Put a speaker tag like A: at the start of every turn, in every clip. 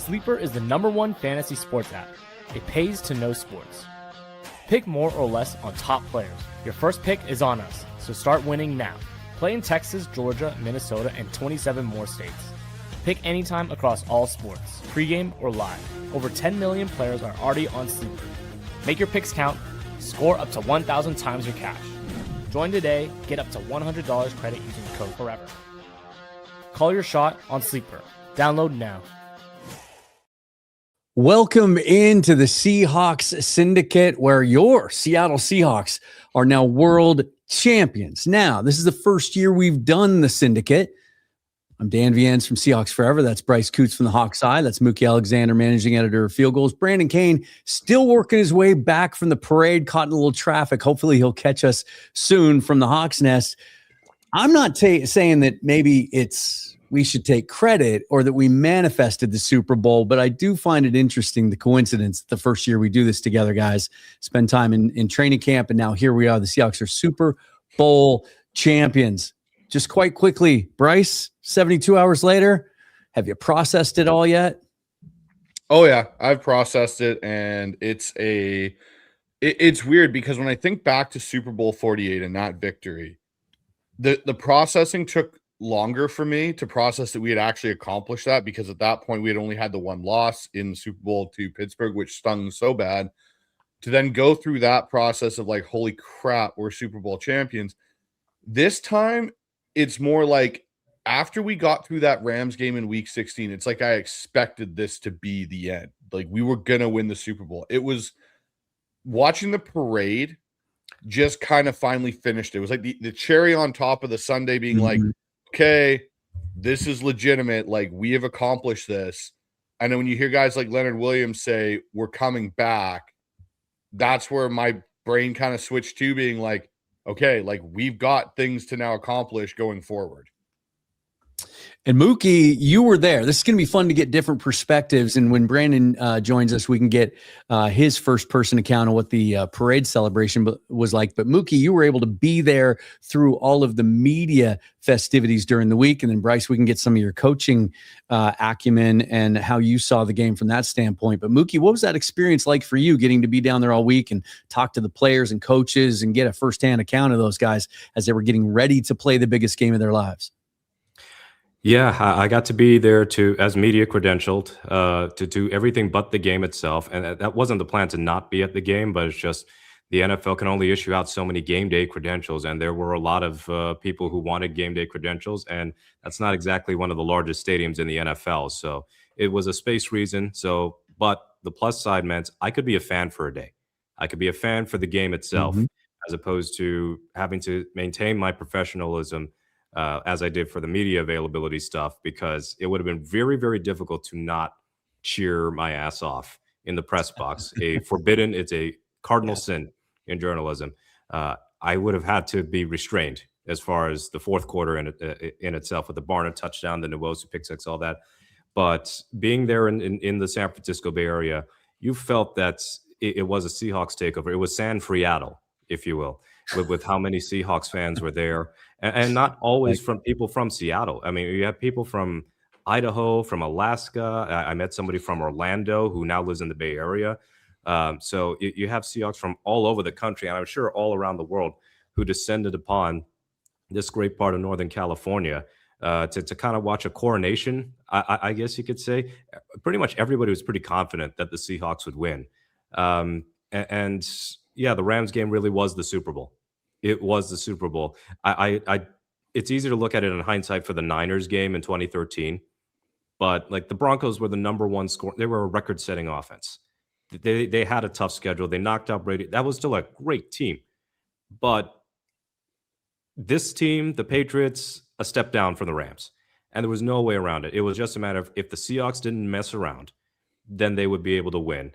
A: Sleeper is the #1 fantasy sports app. It pays to know sports. Pick more or less on top players. Your first pick is on us, so start winning now. Play in Texas, Georgia, Minnesota, and 27 more states. Pick anytime across all sports, pregame or live. Over 10 million players are already on Sleeper. Make your picks count. Score up to 1,000 times your cash. Join today. Get up to $100 credit using the code FOREVER. Call your shot on Sleeper. Download now.
B: Welcome into the Seahawks Syndicate, where your Seattle Seahawks are now world champions. Now, this is the first year we've done the Syndicate. I'm Dan Viens from Seahawks Forever. That's Bryce Coots from the Hawks Eye. That's Mookie Alexander, managing editor of Field Goals. Brandon Kane still working his way back from the parade, caught in a little traffic. Hopefully he'll catch us soon from the Hawks Nest. I'm not saying that maybe we should take credit or that we manifested the Super Bowl, but I do find it interesting, the coincidence, the first year we do this together, guys, spend time in training camp, and now here we are. The Seahawks are Super Bowl champions. Just quite quickly, Bryce, 72 hours later, have you processed it all yet?
C: Oh, yeah, I've processed it, and it's weird because when I think back to Super Bowl 48 and that victory, the processing took longer for me to process that we had actually accomplished that, because at that point we had only had the one loss in the Super Bowl to Pittsburgh, which stung so bad. To then go through that process of like, holy crap, we're Super Bowl champions. This time it's more like after we got through that Rams game in week 16, it's like I expected this to be the end. Like we were going to win the Super Bowl. It was watching the parade just kind of finally finished. It was like the cherry on top of the sundae being like, okay, this is legitimate. Like, we have accomplished this. And then when you hear guys like Leonard Williams say, we're coming back, that's where my brain kind of switched to being like, okay, like we've got things to now accomplish going forward.
B: And Mookie, you were there. This is going to be fun to get different perspectives. And when Brandon joins us, we can get his first-person account of what the parade celebration was like. But Mookie, you were able to be there through all of the media festivities during the week. And then Bryce, we can get some of your coaching acumen and how you saw the game from that standpoint. But Mookie, what was that experience like for you, getting to be down there all week and talk to the players and coaches and get a firsthand account of those guys as they were getting ready to play the biggest game of their lives?
D: Yeah, I got to be there as media credentialed to do everything but the game itself. And that wasn't the plan to not be at the game, but it's just the NFL can only issue out so many game day credentials. And there were a lot of people who wanted game day credentials. And that's not exactly one of the largest stadiums in the NFL. So it was a space reason. But the plus side meant I could be a fan for a day. I could be a fan for the game itself, as opposed to having to maintain my professionalism as I did for the media availability stuff, because it would have been very, very difficult to not cheer my ass off in the press box. It's a cardinal sin in journalism. I would have had to be restrained as far as the fourth quarter in itself, with the Barnett touchdown, the Nwosu pick six, all that. But being there in the San Francisco Bay Area, you felt that it was a Seahawks takeover. It was San Friatle, if you will, with how many Seahawks fans were there. And not always from people from Seattle. I mean, you have people from Idaho, from Alaska. I met somebody from Orlando who now lives in the Bay Area. So you have Seahawks from all over the country, and I'm sure all around the world, who descended upon this great part of Northern California to kind of watch a coronation, I guess you could say. Pretty much everybody was pretty confident that the Seahawks would win. And yeah, the Rams game really was the Super Bowl. It was the Super Bowl. It's easy to look at it in hindsight for the Niners game in 2013, but like the Broncos were the #1 score. They were a record-setting offense. They had a tough schedule. They knocked out Brady. That was still a great team, but this team, the Patriots, a step down from the Rams, and there was no way around it. It was just a matter of if the Seahawks didn't mess around, then they would be able to win.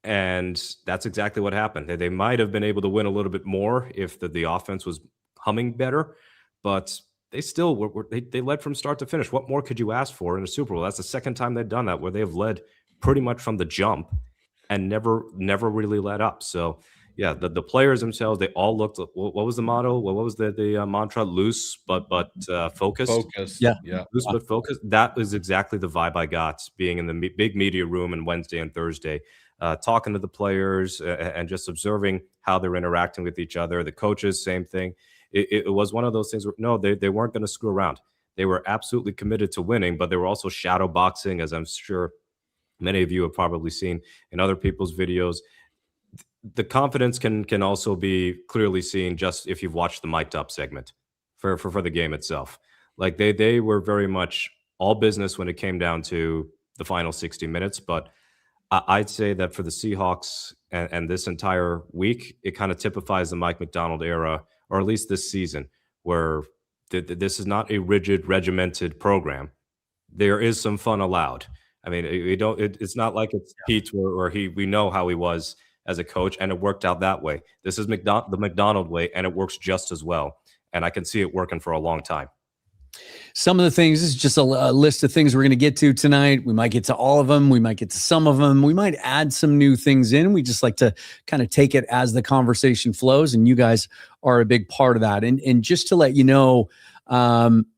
D: And that's exactly what happened. They might have been able to win a little bit more if the offense was humming better, but they still they led from start to finish. What more could you ask for in a Super Bowl? That's the second time they've done that, where they have led pretty much from the jump and never really let up. So yeah, the players themselves, they all looked. What was the motto? What was the mantra? Loose but focused.
C: Focus.
B: Yeah.
C: Yeah.
D: Loose but focused. That was exactly the vibe I got being in the big media room on Wednesday and Thursday, talking to the players and just observing how they're interacting with each other. The coaches, same thing. It was one of those things where no, they weren't going to screw around. They were absolutely committed to winning, but they were also shadow boxing, as I'm sure many of you have probably seen in other people's videos. The confidence can also be clearly seen just if you've watched the mic'd up segment for the game itself. Like they were very much all business when it came down to the final 60 minutes. But I'd say that for the Seahawks and this entire week, it kind of typifies the Mike McDonald era, or at least this season, where this is not a rigid, regimented program. There is some fun allowed. I mean, it's not like it's Pete where we know how he was as a coach, and it worked out that way. This is the McDonald way, and it works just as well. And I can see it working for a long time.
B: Some of the things, this is just a list of things we're going to get to tonight. We might get to all of them. We might get to some of them. We might add some new things in. We just like to kind of take it as the conversation flows, and you guys are a big part of that. And just to let you know,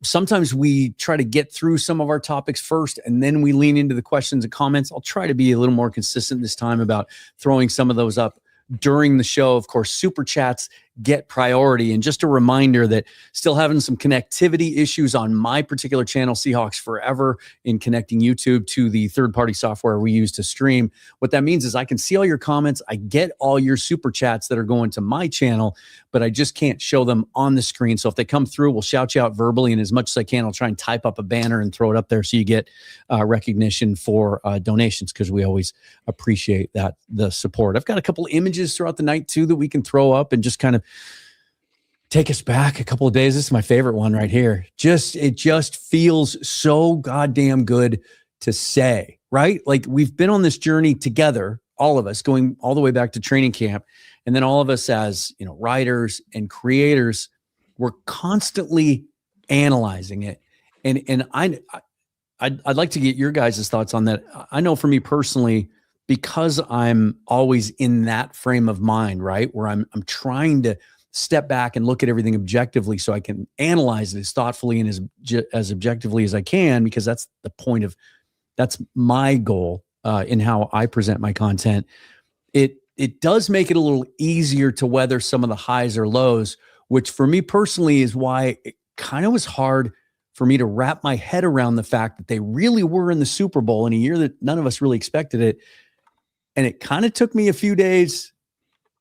B: sometimes we try to get through some of our topics first, and then we lean into the questions and comments. I'll try to be a little more consistent this time about throwing some of those up during the show. Of course, super chats get priority. And just a reminder that still having some connectivity issues on my particular channel, Seahawks Forever, in connecting YouTube to the third-party software we use to stream. What that means is I can see all your comments. I get all your super chats that are going to my channel, but I just can't show them on the screen. So if they come through, we'll shout you out verbally, and as much as I can, I'll try and type up a banner and throw it up there so you get recognition for donations, because we always appreciate the support. I've got a couple images throughout the night too that we can throw up and just kind of take us back a couple of days. This is my favorite one right here. It just feels so goddamn good to say, right? Like we've been on this journey together, all of us, going all the way back to training camp. And then all of us as, writers and creators, we're constantly analyzing it. And I'd like to get your guys' thoughts on that. I know for me personally, because I'm always in that frame of mind, right? Where I'm trying to step back and look at everything objectively so I can analyze it as thoughtfully and as objectively as I can, because that's my goal in how I present my content. It does make it a little easier to weather some of the highs or lows, which for me personally is why it kind of was hard for me to wrap my head around the fact that they really were in the Super Bowl in a year that none of us really expected it. And it kind of took me a few days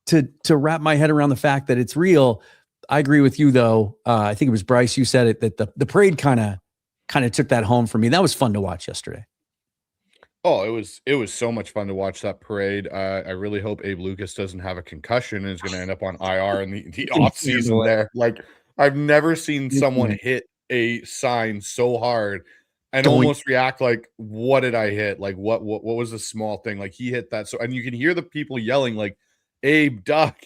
B: to wrap my head around the fact that it's real. I agree with you though. I think it was Bryce, you said it, that the parade kind of took that home for me. That was fun to watch yesterday.
C: Oh, it was so much fun to watch that parade. I really hope Abe Lucas doesn't have a concussion and is going to end up on IR in the offseason there. Like, I've never seen someone hit a sign so hard and almost react like, what did I hit? Like, what was the small thing? Like, he hit that. So, and you can hear the people yelling like, Abe, duck,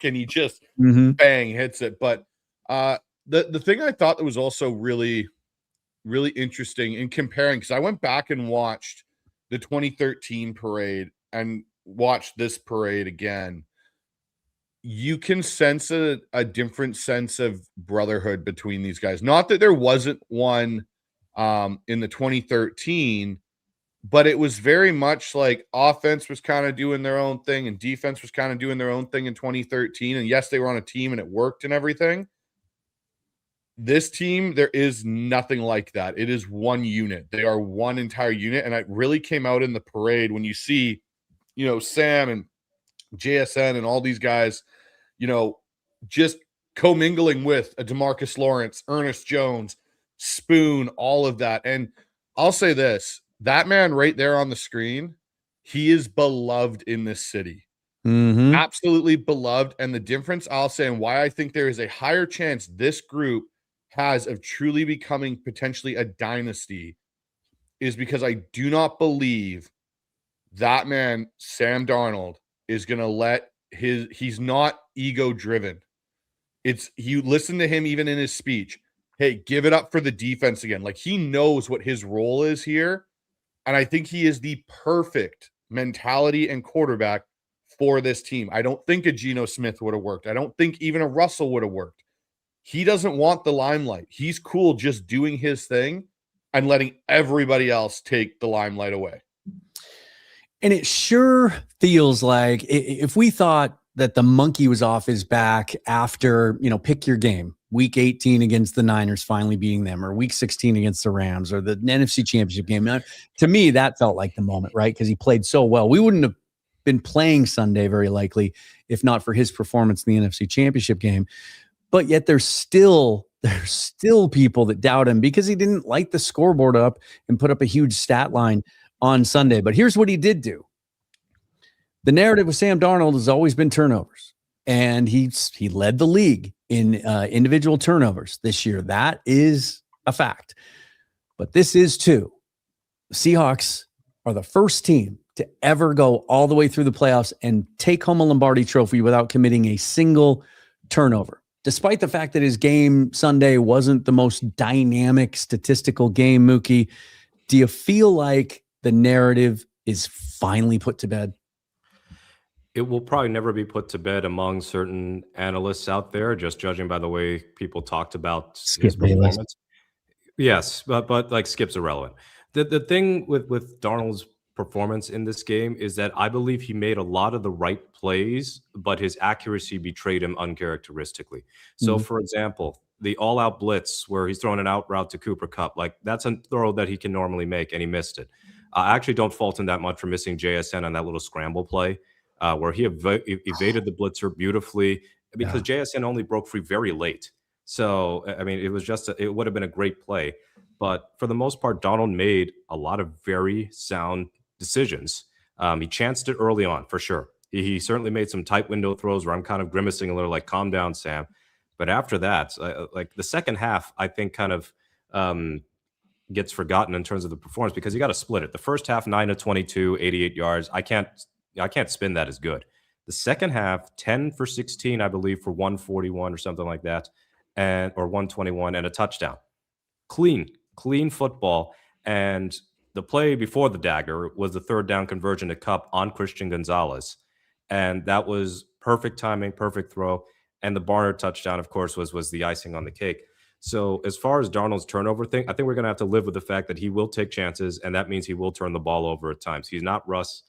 C: and he just bang hits it. But the thing I thought that was also really, really interesting in comparing, because I went back and watched the 2013 parade and watched this parade again. You can sense a different sense of brotherhood between these guys. Not that there wasn't one in the 2013, but it was very much like offense was kind of doing their own thing and defense was kind of doing their own thing in 2013. And yes, they were on a team and it worked and everything. This team, there is nothing like that. It is one unit. They are one entire unit. And it really came out in the parade when you see, Sam and JSN and all these guys, just commingling with a DeMarcus Lawrence, Ernest Jones, Spoon, all of that. And I'll say this, that man right there on the screen, he is beloved in this city. Absolutely beloved. And the difference I'll say, and why I think there is a higher chance this group has of truly becoming potentially a dynasty, is because I do not believe that man, Sam Darnold, is going to let he's not ego driven. You listen to him even in his speech. Hey, give it up for the defense again. Like, he knows what his role is here. And I think he is the perfect mentality and quarterback for this team. I don't think a Geno Smith would have worked. I don't think even a Russell would have worked. He doesn't want the limelight. He's cool just doing his thing and letting everybody else take the limelight away.
B: And it sure feels like if we thought that the monkey was off his back after, pick your game, week 18 against the Niners, finally beating them, or week 16 against the Rams, or the NFC Championship game. Now, to me, that felt like the moment, right? Because he played so well. We wouldn't have been playing Sunday very likely if not for his performance in the NFC Championship game. But yet there's still people that doubt him because he didn't light the scoreboard up and put up a huge stat line on Sunday. But here's what he did do. The narrative with Sam Darnold has always been turnovers, and he led the league in individual turnovers this year. That is a fact. But this is too. The Seahawks are the first team to ever go all the way through the playoffs and take home a Lombardi trophy without committing a single turnover. Despite the fact that his game Sunday wasn't the most dynamic statistical game, Mookie, do you feel like the narrative is finally put to bed?
D: It will probably never be put to bed among certain analysts out there, just judging by the way people talked about his performance. Yes, but like Skip's irrelevant. The thing with Darnold's performance in this game is that I believe he made a lot of the right plays, but his accuracy betrayed him uncharacteristically. So, for example, the all-out blitz where he's throwing an out route to Cooper Kupp, like that's a throw that he can normally make, and he missed it. I actually don't fault him that much for missing JSN on that little scramble play where he evaded the blitzer beautifully because JSN only broke free very late. So, I mean, it would have been a great play. But for the most part, Darnold made a lot of very sound decisions. He chanced it early on, for sure. He certainly made some tight window throws where I'm kind of grimacing a little like, calm down, Sam. But after that, like the second half, I think kind of gets forgotten in terms of the performance because you got to split it. The first half, 9 of 22, 88 yards. I can't spin that as good. The second half, 10 for 16, I believe, for 141 or something like that, or 121 and a touchdown. Clean football. And the play before the dagger was the third down conversion to Kupp on Christian Gonzalez. And that was perfect timing, perfect throw. And the Barner touchdown, of course, was the icing on the cake. So as far as Darnold's turnover thing, I think we're going to have to live with the fact that he will take chances, and that means he will turn the ball over at times. He's not Russ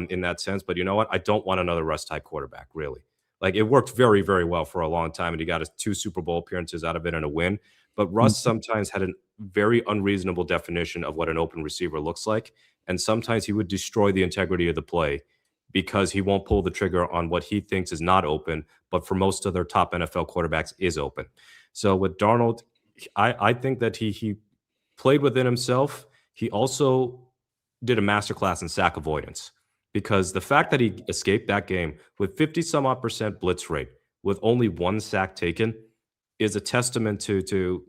D: in that sense, but you know what? I don't want another Russ-type quarterback, really. Like, it worked very, very well for a long time, and he got his 2 Super Bowl appearances out of it and a win. But Russ sometimes had a very unreasonable definition of what an open receiver looks like, and sometimes he would destroy the integrity of the play because he won't pull the trigger on what he thinks is not open, but for most of their top NFL quarterbacks is open. So with Darnold, I think that he played within himself. He also did a masterclass in sack avoidance because the fact that he escaped that game with 50-some-odd% blitz rate with only 1 sack taken is a testament to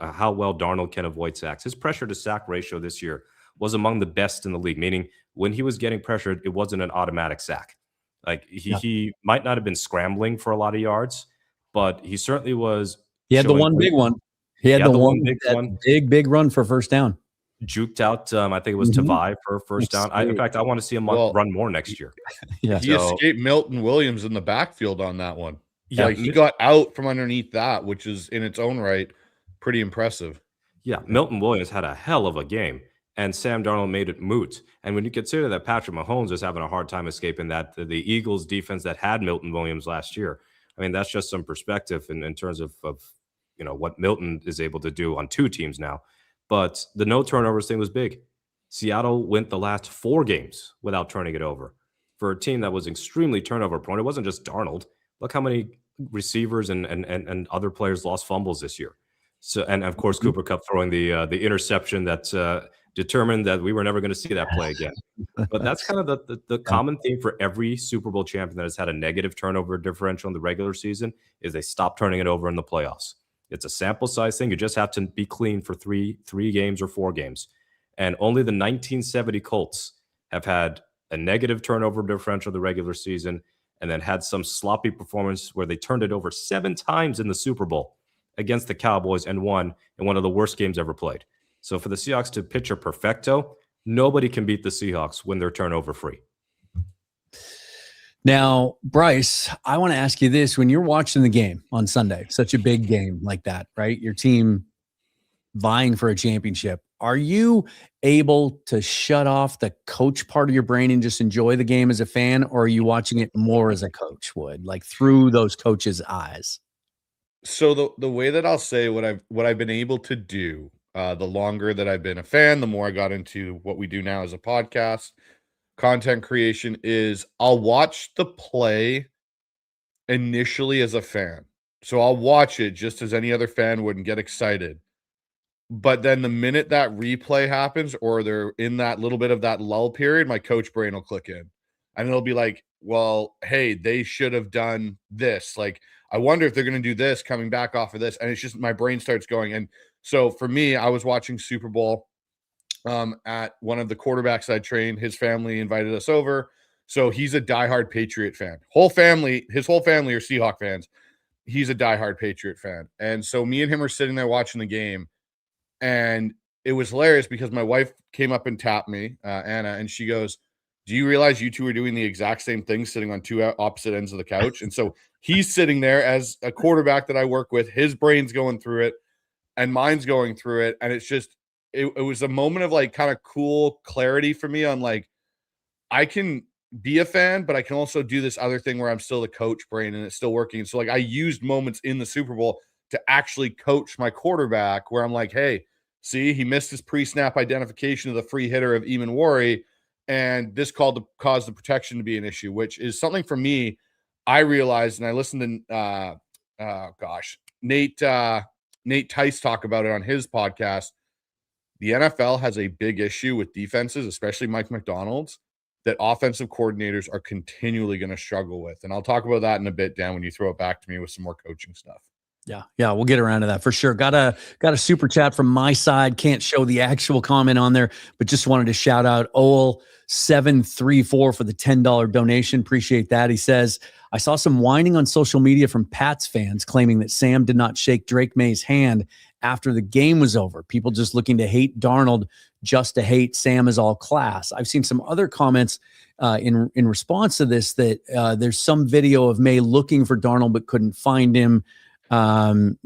D: how well Darnold can avoid sacks. His pressure to sack ratio this year was among the best in the league, meaning when he was getting pressured, it wasn't an automatic sack. Like he might not have been scrambling for a lot of yards, but he certainly was.
B: He had the one big one. He had the one big run for first down.
D: Juked out, I think it was Tavai for first down. In fact, I want to see him run more next year.
C: He escaped Milton Williams in the backfield on that one. Yeah, like he got out from underneath that, which is in its own right pretty impressive.
D: Yeah, Milton Williams had a hell of a game, and Sam Darnold made it moot. And when you consider that Patrick Mahomes was having a hard time escaping that, the Eagles defense that had Milton Williams last year, I mean, that's just some perspective in terms of what Milton is able to do on 2 teams now. But the no turnovers thing was big. Seattle went the last 4 games without turning it over. For a team that was extremely turnover prone, it wasn't just Darnold. Look how many receivers and other players lost fumbles this year. So, and of course, Cooper Kupp throwing the interception that determined that we were never going to see that play again. But that's kind of the common theme for every Super Bowl champion that has had a negative turnover differential in the regular season is they stop turning it over in the playoffs. It's a sample size thing. You just have to be clean for three games or 4 games. And only the 1970 Colts have had a negative turnover differential the regular season and then had some sloppy performance where they turned it over 7 times in the Super Bowl against the Cowboys and won in one of the worst games ever played. So for the Seahawks to pitch a perfecto, nobody can beat the Seahawks when they're turnover free.
B: Now, Bryce, I want to ask you this. When you're watching the game on Sunday, such a big game like that, right? Your team vying for a championship. Are you able to shut off the coach part of your brain and just enjoy the game as a fan? Or are you watching it more as a coach would, like through those coaches' eyes?
C: So the way that I'll say what I've been able to do, the longer that I've been a fan, the more I got into what we do now as a podcast, content creation, is I'll watch the play initially as a fan. So I'll watch it just as any other fan would and get excited. But then the minute that replay happens, or they're in that little bit of that lull period, my coach brain will click in. And it'll be like, well, hey, they should have done this. Like, I wonder if they're going to do this coming back off of this. And it's just my brain starts going. And so for me, I was watching Super Bowl at one of the quarterbacks I trained. His family invited us over. So he's a diehard Patriot fan. His whole family are Seahawks fans. He's a diehard Patriot fan. And so me and him are sitting there watching the game. And it was hilarious because my wife came up and tapped me, Anna, and she goes, do you realize you two are doing the exact same thing, sitting on two opposite ends of the couch? And so he's sitting there as a quarterback that I work with. His brain's going through it and mine's going through it. And it's just, it was a moment of like kind of cool clarity for me on like, I can be a fan, but I can also do this other thing where I'm still the coach brain and it's still working. So like I used moments in the Super Bowl to actually coach my quarterback where I'm like, hey, see, he missed his pre-snap identification of the free hitter of Eamon Worry, and this caused the protection to be an issue, which is something for me I realized, and I listened to Nate Tice talk about it on his podcast. The NFL has a big issue with defenses, especially Mike Macdonald's, that offensive coordinators are continually going to struggle with. And I'll talk about that in a bit, Dan, when you throw it back to me with some more coaching stuff.
B: Yeah, we'll get around to that for sure. Got a super chat from my side. Can't show the actual comment on there, but just wanted to shout out Owl734 for the $10 donation. Appreciate that. He says, I saw some whining on social media from Pats fans claiming that Sam did not shake Drake May's hand after the game was over. People just looking to hate Darnold just to hate Sam is all class. I've seen some other comments in response to this that there's some video of May looking for Darnold but couldn't find him. To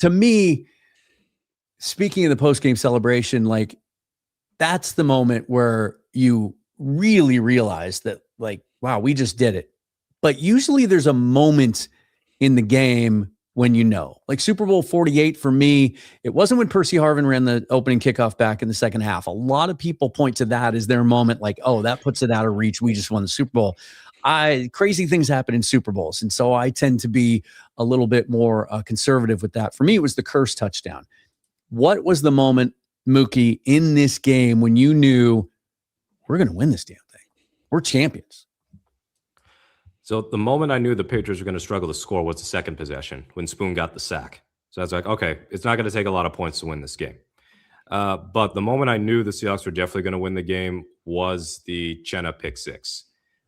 B: me, speaking of the post-game celebration, like that's the moment where you really realize that like, wow, we just did it. But usually there's a moment in the game when you know, like Super Bowl 48 for me, it wasn't when Percy Harvin ran the opening kickoff back in the second half. A lot of people point to that as their moment, like, oh, that puts it out of reach. We just won the Super Bowl. Crazy things happen in Super Bowls. And so I tend to be a little bit more conservative with that. For me, it was the curse touchdown. What was the moment, Mookie, in this game when you knew we're going to win this damn thing? We're champions.
D: So the moment I knew the Patriots were going to struggle to score was the second possession when Spoon got the sack. So I was like, okay, it's not going to take a lot of points to win this game. But the moment I knew the Seahawks were definitely going to win the game was the Chenna pick six.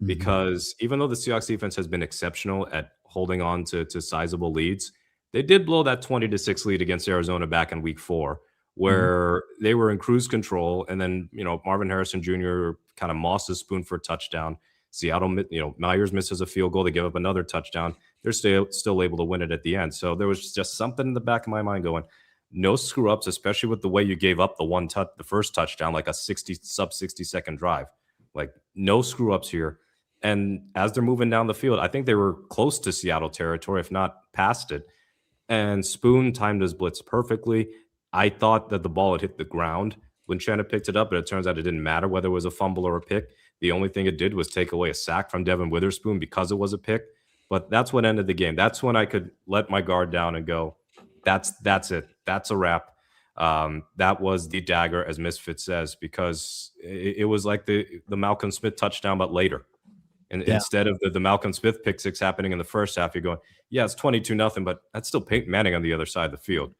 D: Because even though the Seahawks defense has been exceptional at holding on to sizable leads, they did blow that 20-6 lead against Arizona back in week 4, where they were in cruise control. And then, Marvin Harrison Jr. kind of mossed his Spoon for a touchdown. Seattle, Myers misses a field goal. They give up another touchdown. They're still able to win it at the end. So there was just something in the back of my mind going, no screw ups, especially with the way you gave up the first touchdown, like a sub 60 second drive, like no screw ups here. And as they're moving down the field, I think they were close to Seattle territory, if not past it. And Spoon timed his blitz perfectly. I thought that the ball had hit the ground when Chenna picked it up, but it turns out it didn't matter whether it was a fumble or a pick. The only thing it did was take away a sack from Devin Witherspoon because it was a pick. But that's what ended the game. That's when I could let my guard down and go, that's it. That's a wrap. That was the dagger, as Misfit says, because it was like the Malcolm Smith touchdown, but later. And instead of the Malcolm Smith pick six happening in the first half, you're going, yeah, it's 22-0, but that's still Peyton Manning on the other side of the field.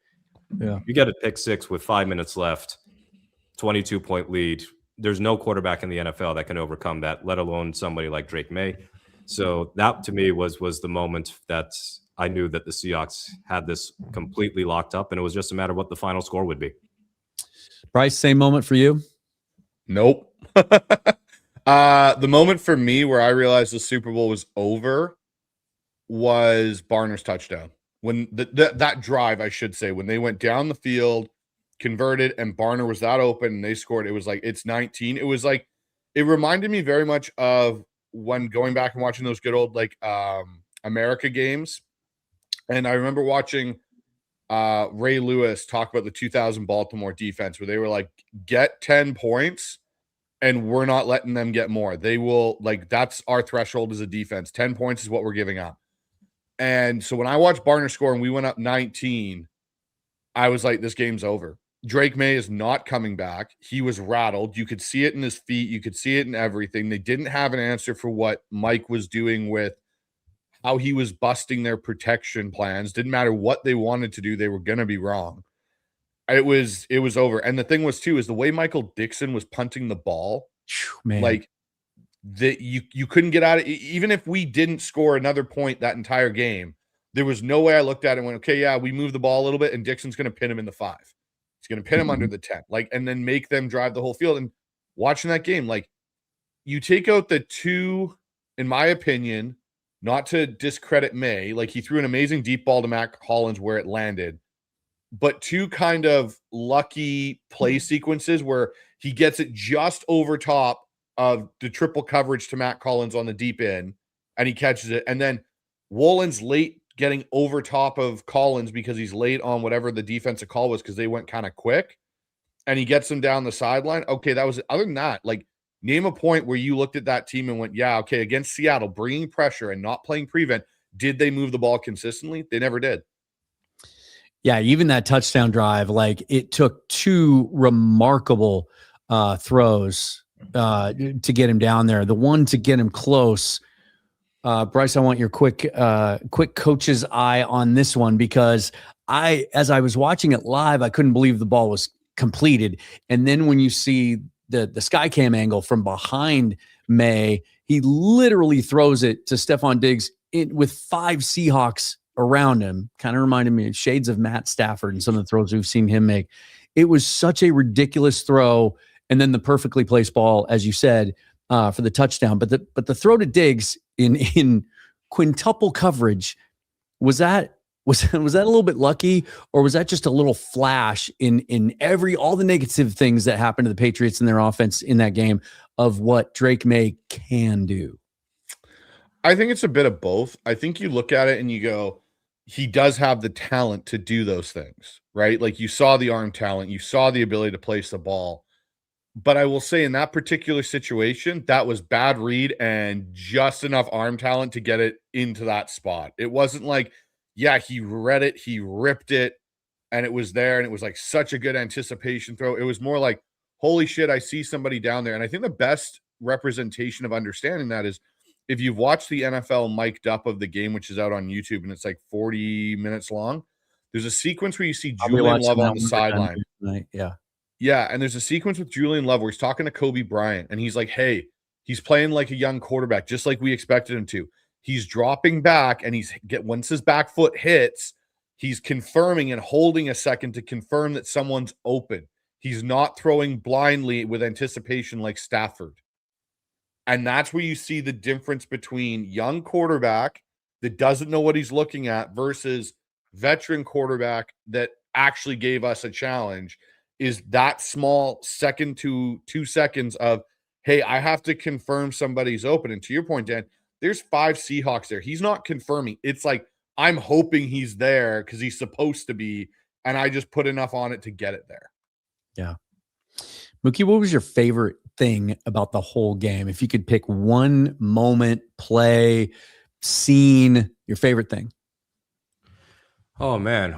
B: Yeah,
D: you get a pick six with 5 minutes left, 22-point lead. There's no quarterback in the NFL that can overcome that, let alone somebody like Drake May. So that to me was the moment that I knew that the Seahawks had this completely locked up, and it was just a matter of what the final score would be.
B: Bryce, same moment for you?
C: Nope. The moment for me where I realized the Super Bowl was over was Barner's touchdown. When that drive, I should say, when they went down the field, converted, and Barner was that open and they scored, it was like, it's 19. It was like, it reminded me very much of when going back and watching those good old like America games. And I remember watching Ray Lewis talk about the 2000 Baltimore defense, where they were like, get 10 points and we're not letting them get more. They will, like, that's our threshold as a defense. 10 points is what we're giving up. And so when I watched Barner score and we went up 19, I was like, this game's over. Drake May is not coming back. He was rattled. You could see it in his feet. You could see it in everything. They didn't have an answer for what Mike was doing with how he was busting their protection plans. Didn't matter what they wanted to do. They were going to be wrong. It was over. And the thing was too, is the way Michael Dixon was punting the ball,
B: Man.
C: like that you couldn't get out of it. Even if we didn't score another point that entire game, there was no way I looked at it and went, okay, yeah, we moved the ball a little bit and Dixon's going to pin him in the 5. He's going to pin him under the 10, like, and then make them drive the whole field. And watching that game, like, you take out the two, in my opinion, not to discredit May, like, he threw an amazing deep ball to Mac Hollins where it landed, but two kind of lucky play sequences where he gets it just over top of the triple coverage to Matt Collins on the deep end, and he catches it. And then Wollen's late getting over top of Collins because he's late on whatever the defensive call was because they went kind of quick, and he gets him down the sideline. Okay, that was it. Other than that, like, name a point where you looked at that team and went, yeah, okay, against Seattle, bringing pressure and not playing prevent, did they move the ball consistently? They never did.
B: Yeah, even that touchdown drive, like, it took two remarkable throws to get him down there. The one to get him close. Bryce, I want your quick coach's eye on this one, because as I was watching it live, I couldn't believe the ball was completed. And then when you see the sky cam angle from behind May, he literally throws it to Stephon Diggs with 5 Seahawks around him. Kind of reminded me of shades of Matt Stafford and some of the throws we've seen him make. It was such a ridiculous throw. And then the perfectly placed ball, as you said, for the touchdown. But the throw to Diggs in quintuple coverage, was that a little bit lucky, or was that just a little flash in all the negative things that happened to the Patriots and their offense in that game of what Drake May can do?
C: I think it's a bit of both. I think you look at it and you go, he does have the talent to do those things, right? Like, you saw the arm talent, you saw the ability to place the ball. But I will say, in that particular situation, that was bad read and just enough arm talent to get it into that spot. It wasn't like, yeah, he read it, he ripped it, and it was there, and it was like such a good anticipation throw. It was more like, holy shit, I see somebody down there. And I think the best representation of understanding that is if you've watched the NFL mic'd up of the game, which is out on YouTube, and it's like 40 minutes long, there's a sequence where you see Julian Love on the sideline.
B: Yeah.
C: Yeah, and there's a sequence with Julian Love where he's talking to Kobe Bryant, and he's like, hey, he's playing like a young quarterback, just like we expected him to. He's dropping back, and once his back foot hits, he's confirming and holding a second to confirm that someone's open. He's not throwing blindly with anticipation like Stafford. And that's where you see the difference between young quarterback that doesn't know what he's looking at versus veteran quarterback that actually gave us a challenge. Is that small second to 2 seconds of, hey, I have to confirm somebody's open. And to your point, Dan, there's 5 Seahawks there. He's not confirming. It's like, I'm hoping he's there because he's supposed to be, and I just put enough on it to get it there.
B: Yeah. Mookie, what was your favorite thing about the whole game? If you could pick one moment, play, scene, your favorite thing.
D: Oh man,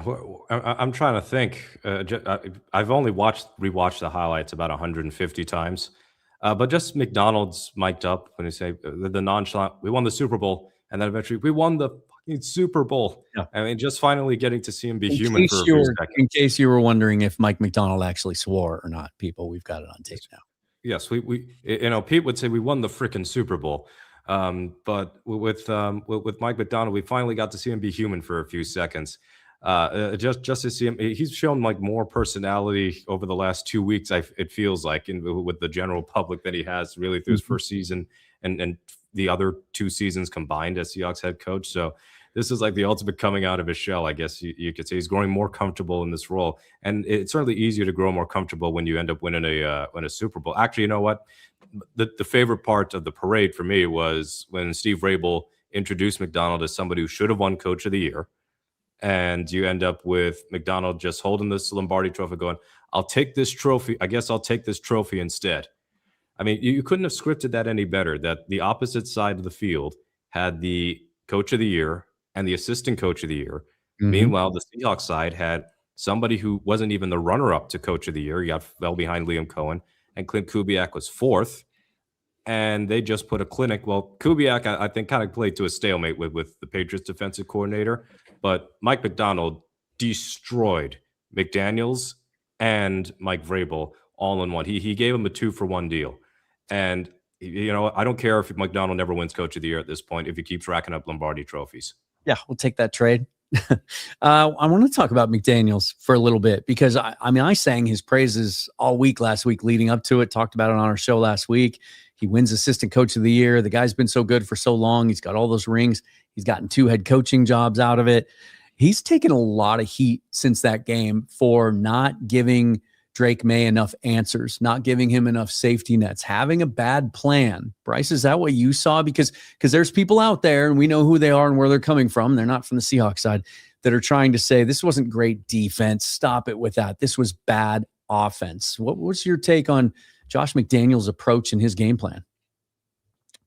D: I'm trying to think. I've only rewatched the highlights about 150 times, but just McDonald's mic'd up when they say the nonchalant, we won the Super Bowl, and then eventually we won the fucking Super Bowl. Yeah. I mean, just finally getting to see him be human for a few seconds.
B: In case you were wondering if Mike McDonald actually swore or not, people, we've got it on tape now.
D: Yes, we Pete would say we won the freaking Super Bowl. But with Mike McDonald, we finally got to see him be human for a few seconds. Just to see him, he's shown like more personality over the last 2 weeks. It feels like with the general public than he has really through his first season and the other 2 seasons combined as Seahawks head coach. So this is like the ultimate coming out of his shell, I guess you could say. He's growing more comfortable in this role, and it's certainly easier to grow more comfortable when you end up winning a Super Bowl. Actually, you know what? The favorite part of the parade for me was when Steve Rabel introduced McDonald as somebody who should have won Coach of the Year. And you end up with McDonald just holding this Lombardi trophy going, I'll take this trophy. I guess I'll take this trophy instead. I mean, you couldn't have scripted that any better, that the opposite side of the field had the Coach of the Year and the assistant Coach of the Year. Meanwhile, the Seahawks side had somebody who wasn't even the runner-up to Coach of the Year. He fell behind Liam Cohen, and Clint Kubiak was 4th. And they just put a clinic. Well, Kubiak, I think, kind of played to a stalemate with the Patriots defensive coordinator. But Mike McDonald destroyed McDaniels and Mike Vrabel all in one. He gave him a 2-for-1 deal. And, you know, I don't care if McDonald never wins Coach of the Year at this point if he keeps racking up Lombardi trophies.
B: Yeah, we'll take that trade. I want to talk about McDaniels for a little bit because, I mean, I sang his praises all week last week leading up to it, talked about it on our show last week. He wins Assistant Coach of the Year. The guy's been so good for so long. He's got all those rings. He's gotten 2 head coaching jobs out of it. He's taken a lot of heat since that game for not giving Drake May enough answers, not giving him enough safety nets, having a bad plan. Bryce, is that what you saw? Because there's people out there, and we know who they are and where they're coming from. They're not from the Seahawks side, that are trying to say this wasn't great defense. Stop it with that. This was bad offense. What was your take on Josh McDaniels' approach and his game plan?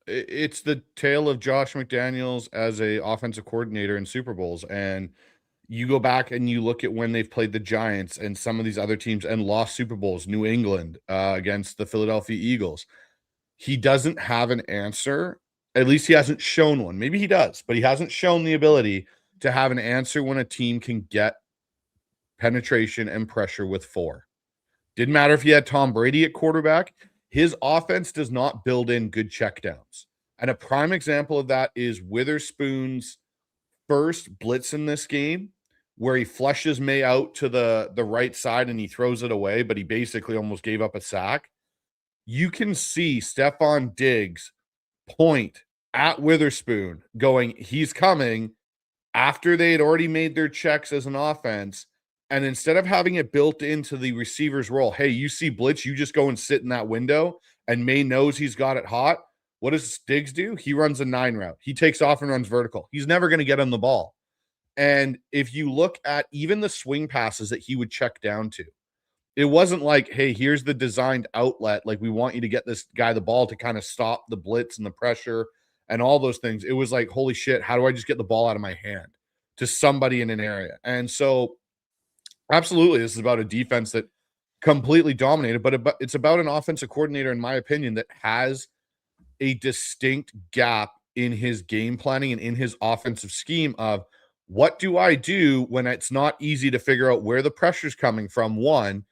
C: It's the tale of Josh McDaniels as a offensive coordinator in Super Bowls. And you go back and you look at when they've played the Giants and some of these other teams and lost Super Bowls, New England against the Philadelphia Eagles. He doesn't have an answer. At least he hasn't shown one. Maybe he does, but he hasn't shown the ability to have an answer when a team can get penetration and pressure with 4. Didn't matter if you had Tom Brady at quarterback. His offense does not build in good checkdowns. And a prime example of that is Witherspoon's first blitz in this game, where he flushes May out to the right side and he throws it away, but he basically almost gave up a sack. You can see Stephon Diggs point at Witherspoon going, he's coming, after they had already made their checks as an offense. And instead of having it built into the receiver's role, hey, you see blitz, you just go and sit in that window, and May knows he's got it hot. What does Diggs do? He runs a 9 route. He takes off and runs vertical. He's never going to get on the ball. And if you look at even the swing passes that he would check down to, it wasn't like, hey, here's the designed outlet. Like, we want you to get this guy the ball to kind of stop the blitz and the pressure and all those things. It was like, holy shit, how do I just get the ball out of my hand to somebody in an area? And so absolutely, this is about a defense that completely dominated, but it's about an offensive coordinator, in my opinion, that has a distinct gap in his game planning and in his offensive scheme of what do I do when it's not easy to figure out where the pressure's coming from, 1,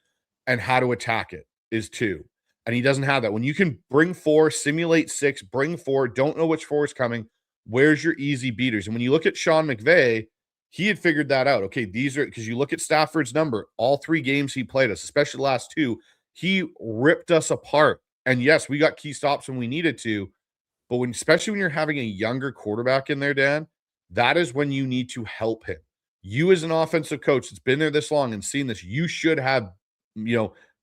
C: and how to attack it is 2. And he doesn't have that. When you can bring 4, simulate 6, bring 4, don't know which 4 is coming, where's your easy beaters? And when you look at Sean McVay, he had figured that out. Okay, these are, because you look at Stafford's number, all 3 games he played us, especially the last 2, he ripped us apart. And yes, we got key stops when we needed to, but especially when you're having a younger quarterback in there, Dan, that is when you need to help him. You as an offensive coach that's been there this long and seen this, you should have,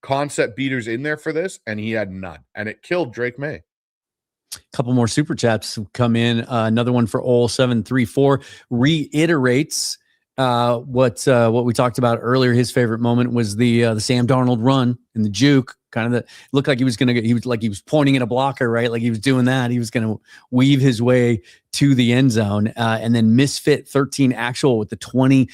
C: concept beaters in there for this, and he had none. And it killed Drake May.
B: A couple more super chats come in. Another one for Ol734 reiterates what we talked about earlier. His favorite moment was the Sam Darnold run in the juke. Kind of looked like he was pointing at a blocker, right? Like he was doing that. He was going to weave his way to the end zone. And then Misfit 13 Actual with the $20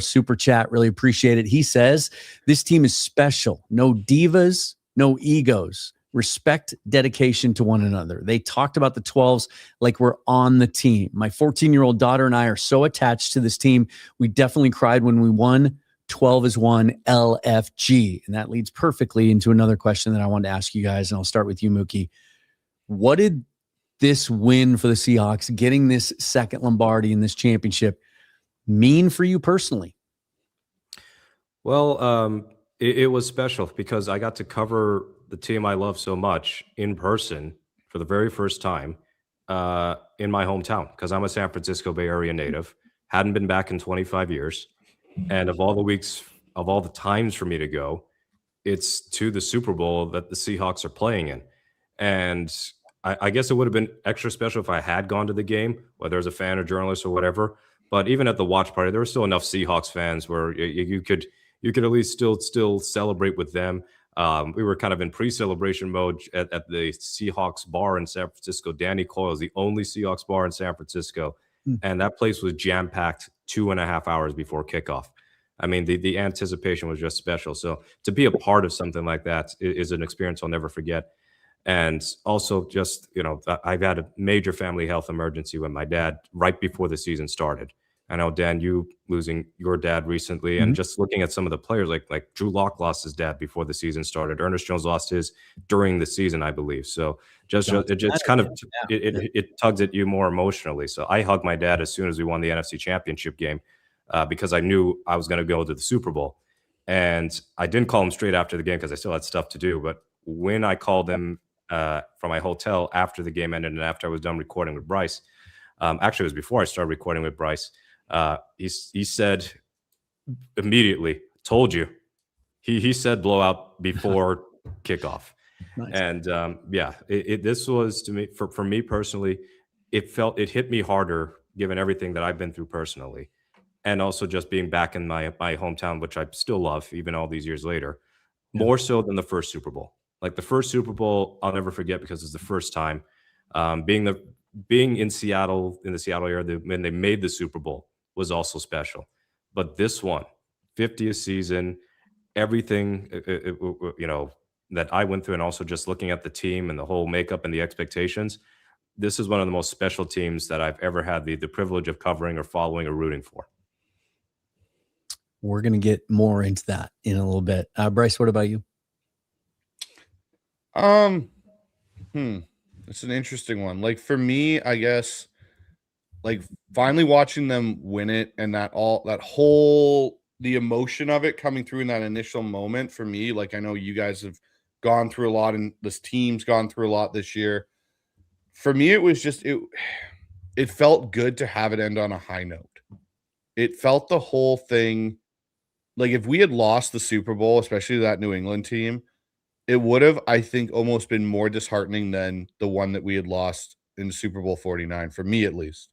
B: super chat. Really appreciate it. He says, this team is special. No divas, no egos. Respect, dedication to one another. They talked about the 12s like we're on the team. My 14-year-old daughter and I are so attached to this team. We definitely cried when we won. 12 is 1 LFG. And that leads perfectly into another question that I wanted to ask you guys. And I'll start with you, Mookie. What did this win for the Seahawks, getting this second Lombardi in this championship, mean for you personally?
D: Well, it was special because I got to cover the team I love so much in person for the very first time in my hometown because I'm a San Francisco Bay Area native. Hadn't been back in 25 years. And of all the weeks, of all the times for me to go, it's to the Super Bowl that the Seahawks are playing in. And I guess it would have been extra special if I had gone to the game, whether as a fan or journalist or whatever. But even at the watch party, there were still enough Seahawks fans where you could at least still celebrate with them. We were kind of in pre-celebration mode at the Seahawks bar in San Francisco. Danny Coyle is the only Seahawks bar in San Francisco, and that place was jam-packed 2.5 hours before kickoff. I mean, the anticipation was just special. So to be a part of something like that is an experience I'll never forget. And also just, I've had a major family health emergency with my dad right before the season started. I know, Dan, you losing your dad recently, and just looking at some of the players, like Drew Lock lost his dad before the season started. Ernest Jones lost his during the season, I believe. So it tugs at you more emotionally. So I hugged my dad as soon as we won the NFC Championship game because I knew I was going to go to the Super Bowl. And I didn't call him straight after the game because I still had stuff to do. But when I called him from my hotel after the game ended and after I was done recording with Bryce, actually it was before I started recording with Bryce, he said immediately, told you. He said blowout before kickoff. Nice. And this was, to me, for me personally, it hit me harder given everything that I've been through personally, and also just being back in my hometown, which I still love even all these years later, more so than the first Super Bowl. Like the first Super Bowl, I'll never forget because it's the first time being in Seattle, in the Seattle area, when they made the Super Bowl was also special. But this one, 50th season, everything, that I went through, and also just looking at the team and the whole makeup and the expectations, this is one of the most special teams that I've ever had the privilege of covering or following or rooting for.
B: We're going to get more into that in a little bit. Bryce, what about you?
C: It's an interesting one. Like for me, I guess, like finally watching them win it and the emotion of it coming through in that initial moment for me, like I know you guys have gone through a lot and this team's gone through a lot this year. For me, it was just, it felt good to have it end on a high note. It felt the whole thing, like if we had lost the Super Bowl, especially that New England team, it would have, I think, almost been more disheartening than the one that we had lost in Super Bowl 49, for me at least.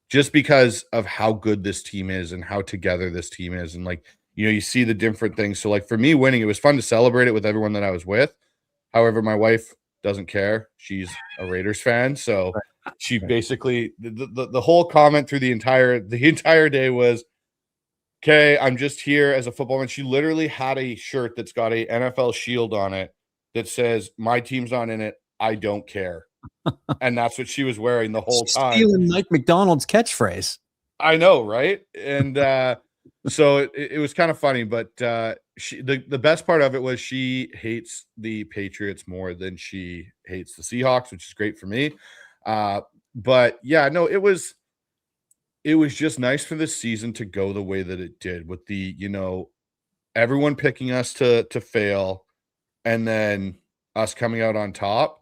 C: Just because of how good this team is and how together this team is. And like, you see the different things. So like for me winning, it was fun to celebrate it with everyone that I was with. However, my wife doesn't care. She's a Raiders fan. So she basically, the whole comment through the entire day was, okay, I'm just here as a footballman. She literally had a shirt that's got a NFL shield on it that says, my team's not in it, I don't care. And that's what she was wearing the whole time.
B: Stealing Mike McDonald's catchphrase.
C: I know, right? And so it was kind of funny, but the best part of it was she hates the Patriots more than she hates the Seahawks, which is great for me. But yeah, no, it was just nice for this season to go the way that it did, with the, everyone picking us to fail and then us coming out on top.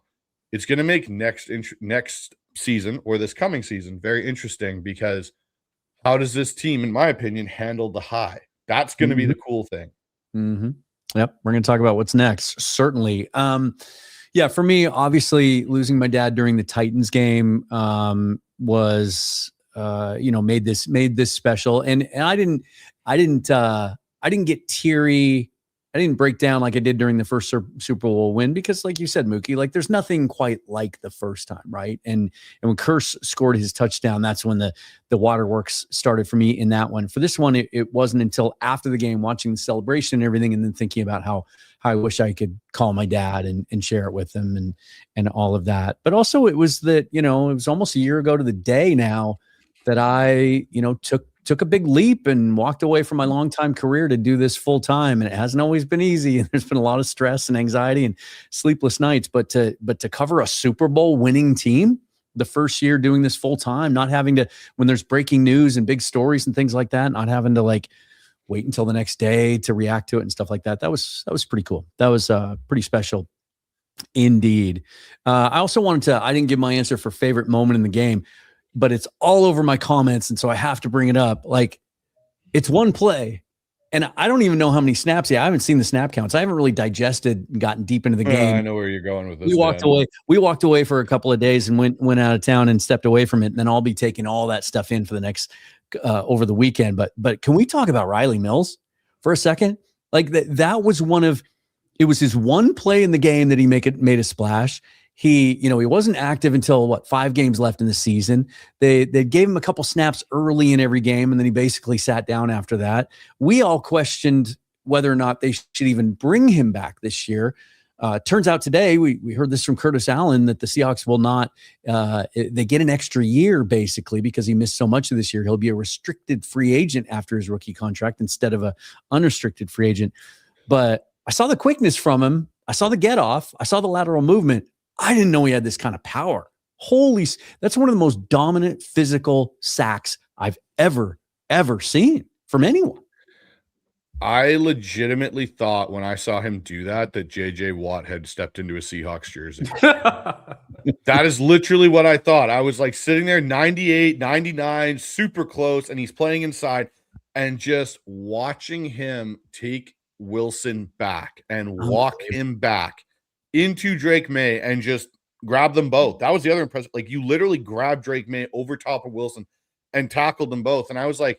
C: It's going to make next season, or this coming season, very interesting, because how does this team, in my opinion, handle the high? That's going to be the cool thing.
B: Yep. We're going to talk about what's next. Certainly. Yeah, for me, obviously losing my dad during the Titans game was, made this special. And I didn't get teary. I didn't break down like I did during the first Super Bowl win, because like you said, Mookie, like there's nothing quite like the first time. Right. And when Curse scored his touchdown, that's when the waterworks started for me in that one. For this one, it wasn't until after the game, watching the celebration and everything, and then thinking about how I wish I could call my dad and share it with him and all of that. But also it was that, it was almost a year ago to the day now that I, took a big leap and walked away from my longtime career to do this full time. And it hasn't always been easy. And there's been a lot of stress and anxiety and sleepless nights, but to cover a Super Bowl winning team the first year doing this full time, not having to, when there's breaking news and big stories and things like that, not having to like wait until the next day to react to it and stuff like that. That was pretty cool. That was pretty special indeed. I also I didn't give my answer for favorite moment in the game, but it's all over my comments. And so I have to bring it up. Like, it's one play. And I don't even know how many snaps. I haven't seen the snap counts. I haven't really digested and gotten deep into the game.
C: I know where you're going with this.
B: We walked away for a couple of days and went out of town and stepped away from it. And then I'll be taking all that stuff in for the next over the weekend. But can we talk about Riley Mills for a second? Like that was it was his one play in the game that he made a splash. He wasn't active until 5 games left in the season. They gave him a couple snaps early in every game, and then he basically sat down after that. We all questioned whether or not they should even bring him back this year. Turns out today, we heard this from Curtis Allen, that the Seahawks will not, they get an extra year basically because he missed so much of this year. He'll be a restricted free agent after his rookie contract instead of a unrestricted free agent. But I saw the quickness from him. I saw the get off. I saw the lateral movement. I didn't know he had this kind of power. That's one of the most dominant physical sacks I've ever seen from anyone.
C: I legitimately thought when I saw him do that JJ Watt had stepped into a Seahawks jersey. That is literally what I thought. I was like sitting there 98, 99, super close, and he's playing inside, and just watching him take Wilson back and walk him back into Drake May and just grab them both. That was the other impressive. Like, you literally grabbed Drake May over top of Wilson and tackled them both. And I was like,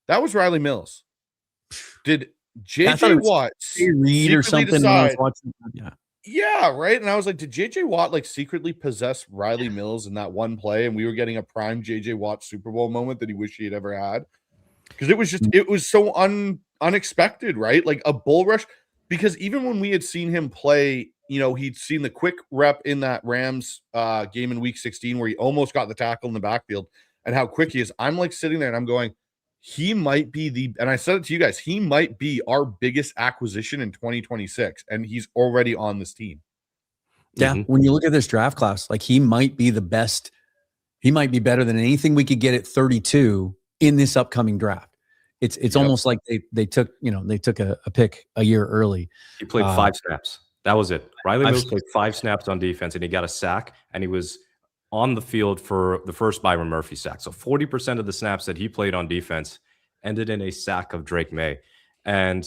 C: that was Riley Mills. Did JJ Watt
B: read or something?
C: Decide, yeah, right. And I was like, did JJ Watt like secretly possess Riley Mills in that one play? And we were getting a prime JJ Watt Super Bowl moment that he wished he had ever had. Because it was so unexpected, right? Like a bull rush. Because even when we had seen him play, he'd seen the quick rep in that Rams game in week 16 where he almost got the tackle in the backfield and how quick he is. I'm like sitting there and I'm going, he might be and I said it to you guys, he might be our biggest acquisition in 2026. And he's already on this team.
B: Yeah. Mm-hmm. When you look at this draft class, like he might be the best. He might be better than anything we could get at 32 in this upcoming draft. It's almost like they took a pick a year early.
D: He played 5 snaps. That was it. Riley Mills played 5 snaps on defense, and he got a sack, and he was on the field for the first Byron Murphy sack. So 40% of the snaps that he played on defense ended in a sack of Drake May. And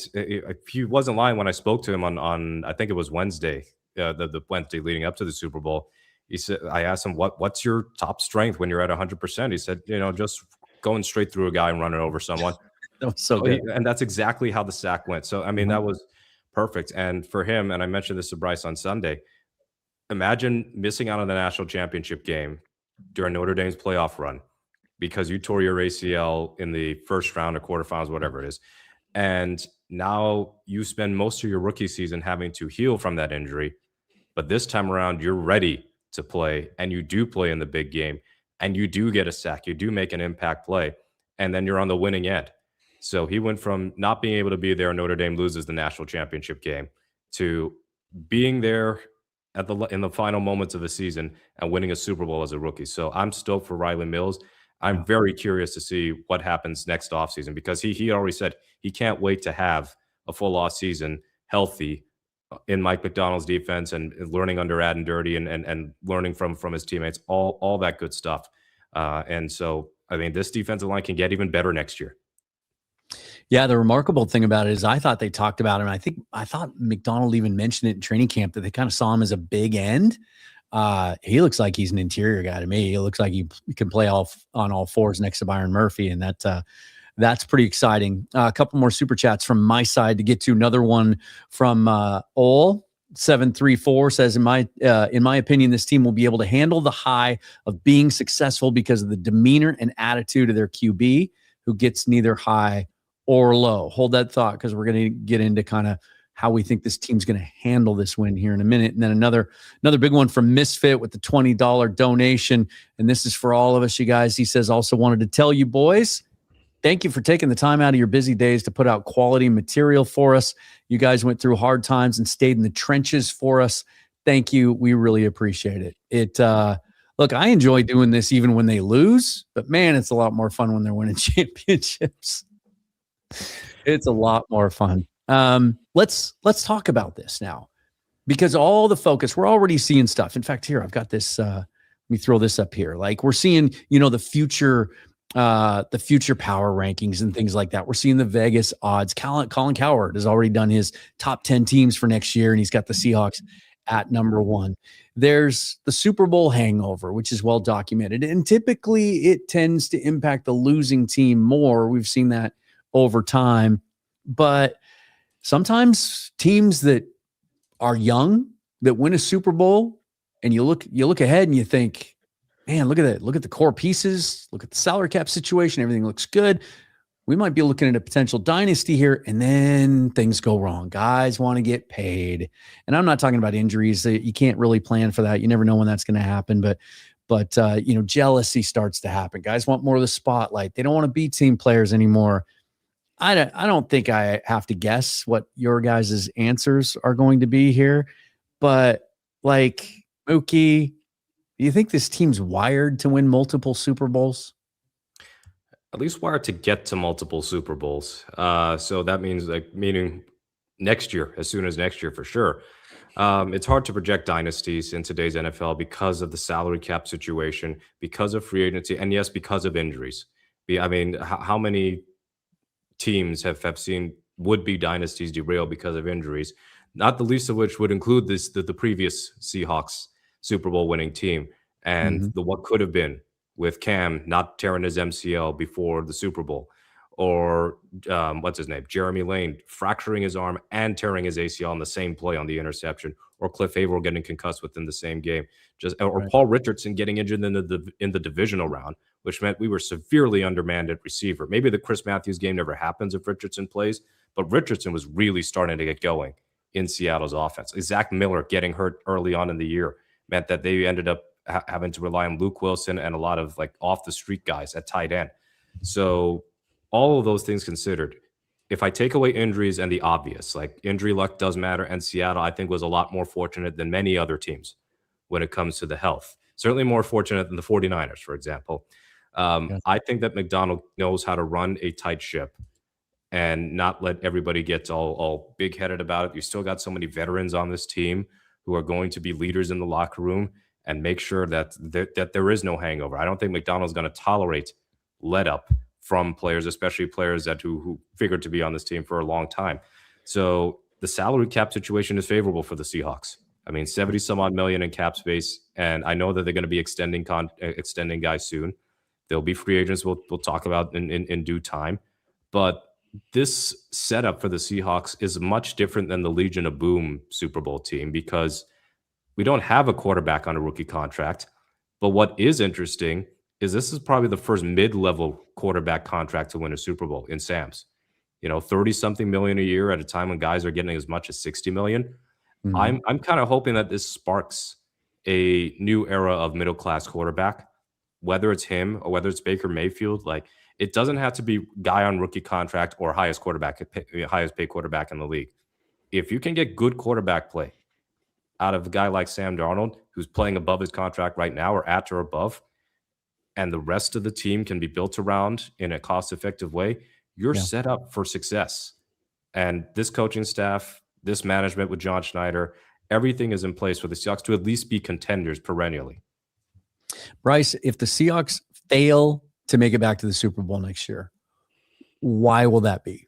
D: he wasn't lying when I spoke to him on I think it was Wednesday, the Wednesday leading up to the Super Bowl. He said, I asked him, what's your top strength when you're at 100%? He said, just going straight through a guy and running over someone.
B: That was so good.
D: And that's exactly how the sack went. So, I mean, that was perfect. And for him, and I mentioned this to Bryce on Sunday, imagine missing out on the national championship game during Notre Dame's playoff run because you tore your ACL in the first round or quarterfinals, whatever it is. And now you spend most of your rookie season having to heal from that injury. But this time around, you're ready to play, and you do play in the big game, and you do get a sack. You do make an impact play, and then you're on the winning end. So he went from not being able to be there, Notre Dame loses the national championship game, to being there in the final moments of the season and winning a Super Bowl as a rookie. So I'm stoked for Riley Mills. I'm very curious to see what happens next offseason because he already said he can't wait to have a full offseason healthy in Mike McDonald's defense and learning under Ad Dirty and learning from his teammates, all that good stuff. And so I mean, this defensive line can get even better next year.
B: Yeah, the remarkable thing about it is I thought they talked about him. I thought McDonald even mentioned it in training camp that they kind of saw him as a big end. He looks like he's an interior guy to me. He looks like he can play on all fours next to Byron Murphy, and that's pretty exciting. A couple more super chats from my side to get to. Another one from Ol 734 says, in my opinion, this team will be able to handle the high of being successful because of the demeanor and attitude of their QB, who gets neither high or low. Hold that thought because we're going to get into kind of how we think this team's going to handle this win here in a minute. And then another big one from Misfit with the $20 donation. And this is for all of us, you guys. He says, also wanted to tell you boys, thank you for taking the time out of your busy days to put out quality material for us. You guys went through hard times and stayed in the trenches for us. Thank you. We really appreciate it. Look, I enjoy doing this even when they lose, but man, it's a lot more fun when they're winning championships. It's a lot more fun. Let's talk about this now, because all the focus, we're already seeing stuff. In fact, here I've got this. Let me throw this up here. Like, we're seeing, the future power rankings and things like that. We're seeing the Vegas odds. Colin Cowherd has already done his top 10 teams for next year, and he's got the Seahawks at number 1. There's the Super Bowl hangover, which is well documented, and typically it tends to impact the losing team more. We've seen that over time, but sometimes teams that are young that win a Super Bowl, and you look ahead and you think, man, look at that. Look at the core pieces. Look at the salary cap situation. Everything looks good. We might be looking at a potential dynasty here, and then things go wrong. Guys want to get paid. And I'm not talking about injuries. You can't really plan for that. You never know when that's going to happen. But jealousy starts to happen. Guys want more of the spotlight. They don't want to be team players anymore. I don't think I have to guess what your guys' answers are going to be here. But, like, Mookie, do you think this team's wired to win multiple Super Bowls?
D: At least wired to get to multiple Super Bowls. So that means meaning next year, as soon as next year for sure. It's hard to project dynasties in today's NFL because of the salary cap situation, because of free agency, and yes, because of injuries. I mean, how many teams have seen would-be dynasties derail because of injuries? Not the least of which would include the previous Seahawks Super Bowl winning team and the what could have been, with Cam not tearing his MCL before the Super Bowl, or what's his name, Jeremy Lane fracturing his arm and tearing his ACL on the same play on the interception, or Cliff Averill getting concussed within the same game, or Paul Richardson getting injured in the divisional round, which meant we were severely undermanned at receiver. Maybe the Chris Matthews game never happens if Richardson plays, but Richardson was really starting to get going in Seattle's offense. Zach Miller getting hurt early on in the year meant that they ended up having to rely on Luke Wilson and a lot of off the street guys at tight end. So all of those things considered, if I take away injuries and the obvious, injury luck does matter, and Seattle, I think, was a lot more fortunate than many other teams when it comes to the health. Certainly more fortunate than the 49ers, for example. I think that McDonald knows how to run a tight ship and not let everybody get all big-headed about it. You still got so many veterans on this team who are going to be leaders in the locker room and make sure that there is no hangover. I don't think McDonald's going to tolerate let up from players, especially players who figured to be on this team for a long time. So the salary cap situation is favorable for the Seahawks. I mean, 70 some odd million in cap space, and I know that they're going to be extending guys soon. There'll be free agents we'll talk about in due time. But this setup for the Seahawks is much different than the Legion of Boom Super Bowl team, because we don't have a quarterback on a rookie contract. But what is interesting is this is probably the first mid-level quarterback contract to win a Super Bowl in Sam's. 30-something million a year at a time when guys are getting as much as 60 million. I'm kind of hoping that this sparks a new era of middle-class quarterback, whether it's him or whether it's Baker Mayfield. It doesn't have to be guy on rookie contract or highest paid quarterback in the league. If you can get good quarterback play out of a guy like Sam Darnold, who's playing above his contract right now or at or above, and the rest of the team can be built around in a cost-effective way, you're set up for success. And this coaching staff, this management with John Schneider, everything is in place for the Seahawks to at least be contenders perennially.
B: Bryce, if the Seahawks fail to make it back to the Super Bowl next year, why will that be?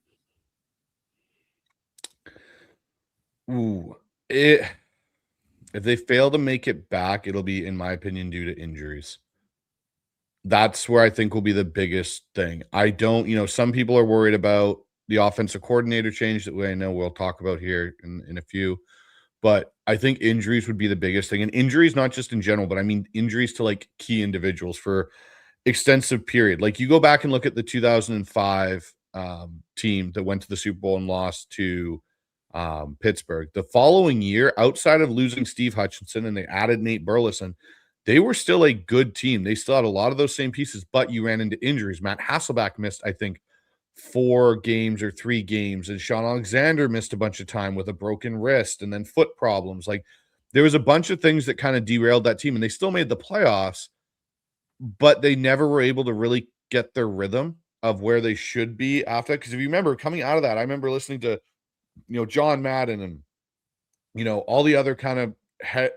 C: If they fail to make it back, it'll be, in my opinion, due to injuries. That's where I think will be the biggest thing. I don't, some people are worried about the offensive coordinator change that I know we'll talk about here in a few, but I think injuries would be the biggest thing. And injuries, not just in general, but I mean injuries to key individuals for extensive period. You go back and look at the 2005 team that went to the Super Bowl and lost to Pittsburgh. The following year, outside of losing Steve Hutchinson and they added Nate Burleson, they were still a good team. They still had a lot of those same pieces, but you ran into injuries. Matt Hasselbeck missed, I think, 4 games or 3 games, and Sean Alexander missed a bunch of time with a broken wrist and then foot problems. There was a bunch of things that kind of derailed that team, and they still made the playoffs, but they never were able to really get their rhythm. of where they should be after. Because if you remember coming out of that, I remember listening to, John Madden and, all the other kind of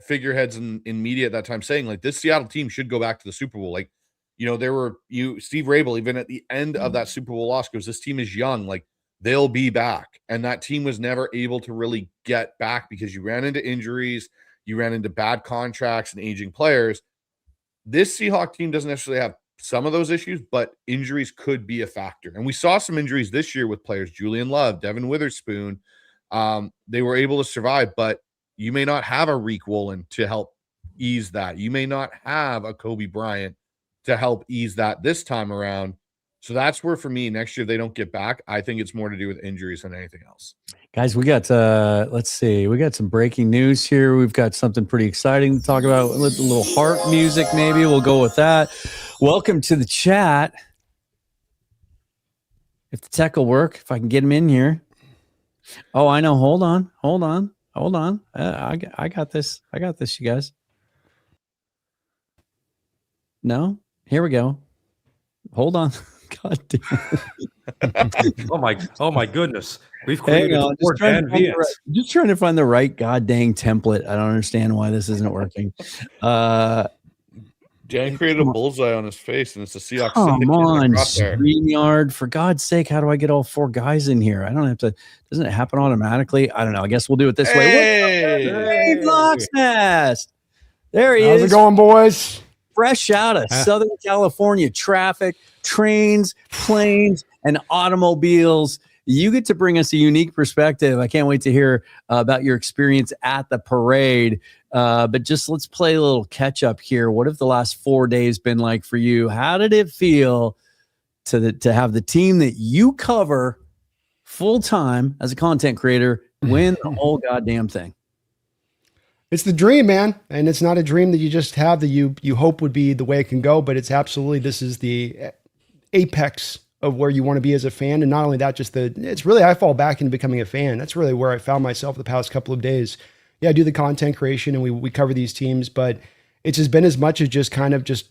C: figureheads in media at that time saying like this Seattle team should go back to the Super Bowl. Like, there were Steve Rabel, even at the end of that Super Bowl loss, goes, this team is young. Like, they'll be back. And that team was never able to really get back because you ran into injuries, you ran into bad contracts and aging players. This Seahawks team doesn't necessarily have some of those issues, but injuries could be a factor. And we saw some injuries this year with players, Julian Love, Devin Witherspoon. They were able to survive, but you may not have a Reek Woolen to help ease that. You may not have a Kobe Bryant to help ease that this time around. So that's where, for me, next year, if they don't get back, I think it's more to do with injuries than anything else.
B: Guys, we got, let's see, we got some breaking news here. We've got something pretty exciting to talk about. A little heart music, maybe. We'll go with that. Welcome to the chat. If the tech will work, if I can get him in here. Oh, I know. Hold on. I got this, you guys. No? Here we go. Hold on. God damn.
D: Oh my goodness. We've
B: Hang
D: created
B: on, just trying to find the right god dang template. I don't understand why this isn't working.
C: Dan created a bullseye on his face, and it's a Seahawks.
B: Come on, StreamYard. For God's sake, how do I get all four guys in here? I don't have to. Doesn't it happen automatically? I don't know. I guess we'll do it this way. Hey, Locksnest. There he is.
E: How's it going, boys?
B: Fresh out of Southern California traffic, trains, planes, and automobiles. You get to bring us a unique perspective. I can't wait to hear about your experience at the parade. But just let's play a little catch up here. What have the last 4 days been like for you? How did it feel to have the team that you cover full time as a content creator win the whole goddamn thing?
E: It's the dream, man. And it's not a dream that you just have that you hope would be the way it can go, but it's absolutely, this is the apex of where you want to be as a fan. And not only that, it's really, I fall back into becoming a fan. That's really where I found myself the past couple of days. Yeah, I do the content creation and we cover these teams, but it's just been as much as just kind of just,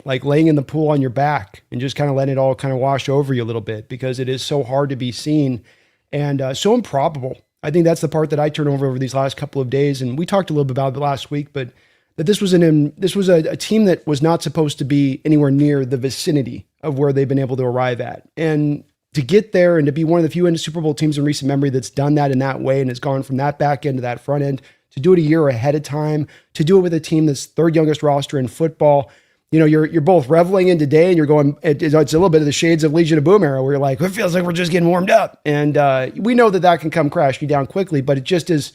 E: like laying in the pool on your back and just kind of letting it all kind of wash over you a little bit, because it is so hard to be seen and so improbable. I think that's the part that I turn over these last couple of days. And we talked a little bit about it last week, but that this was a team that was not supposed to be anywhere near the vicinity of where they've been able to arrive at. And to get there and to be one of the few Super Bowl teams in recent memory that's done that in that way and has gone from that back end to that front end, to do it a year ahead of time, to do it with a team that's third youngest roster in football. You're both reveling in today and you're going, it's a little bit of the shades of Legion of Boom era where you're like, it feels like we're just getting warmed up. And we know that can come crashing down quickly, but it just is,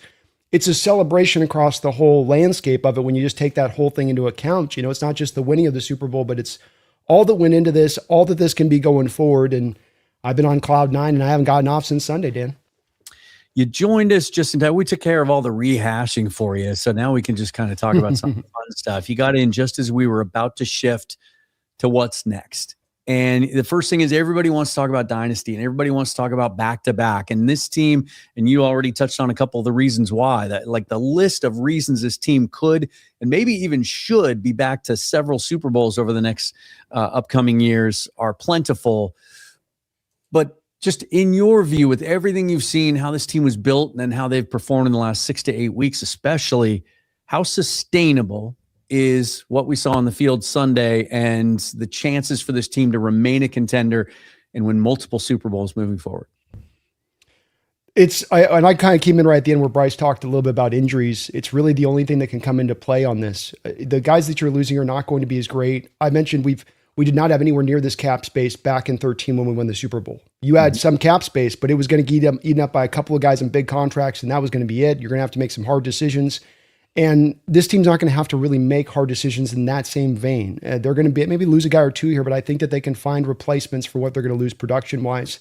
E: it's a celebration across the whole landscape of it when you just take that whole thing into account. It's not just the winning of the Super Bowl, but it's all that went into this, all that this can be going forward. And I've been on cloud nine and I haven't gotten off since Sunday, Dan.
B: You joined us just in time. We took care of all the rehashing for you. So now we can just kind of talk about some fun stuff. You got in just as we were about to shift to what's next. And the first thing is everybody wants to talk about Dynasty and everybody wants to talk about back-to-back. And this team, and you already touched on a couple of the reasons why, that like the list of reasons this team could and maybe even should be back to several Super Bowls over the next upcoming years are plentiful. But just in your view, with everything you've seen, how this team was built and how they've performed in the last 6 to 8 weeks, especially, how sustainable is what we saw on the field Sunday and the chances for this team to remain a contender and win multiple Super Bowls moving forward?
E: I kind of came in right at the end where Bryce talked a little bit about injuries. It's really the only thing that can come into play on this. The guys that you're losing are not going to be as great. I mentioned we did not have anywhere near this cap space back in 2013 when we won the Super Bowl. You had some cap space, but it was going to get eaten up by a couple of guys in big contracts, and that was going to be it. You're going to have to make some hard decisions. And this team's not going to have to really make hard decisions in that same vein. They're going to maybe lose a guy or two here, but I think that they can find replacements for what they're going to lose production-wise.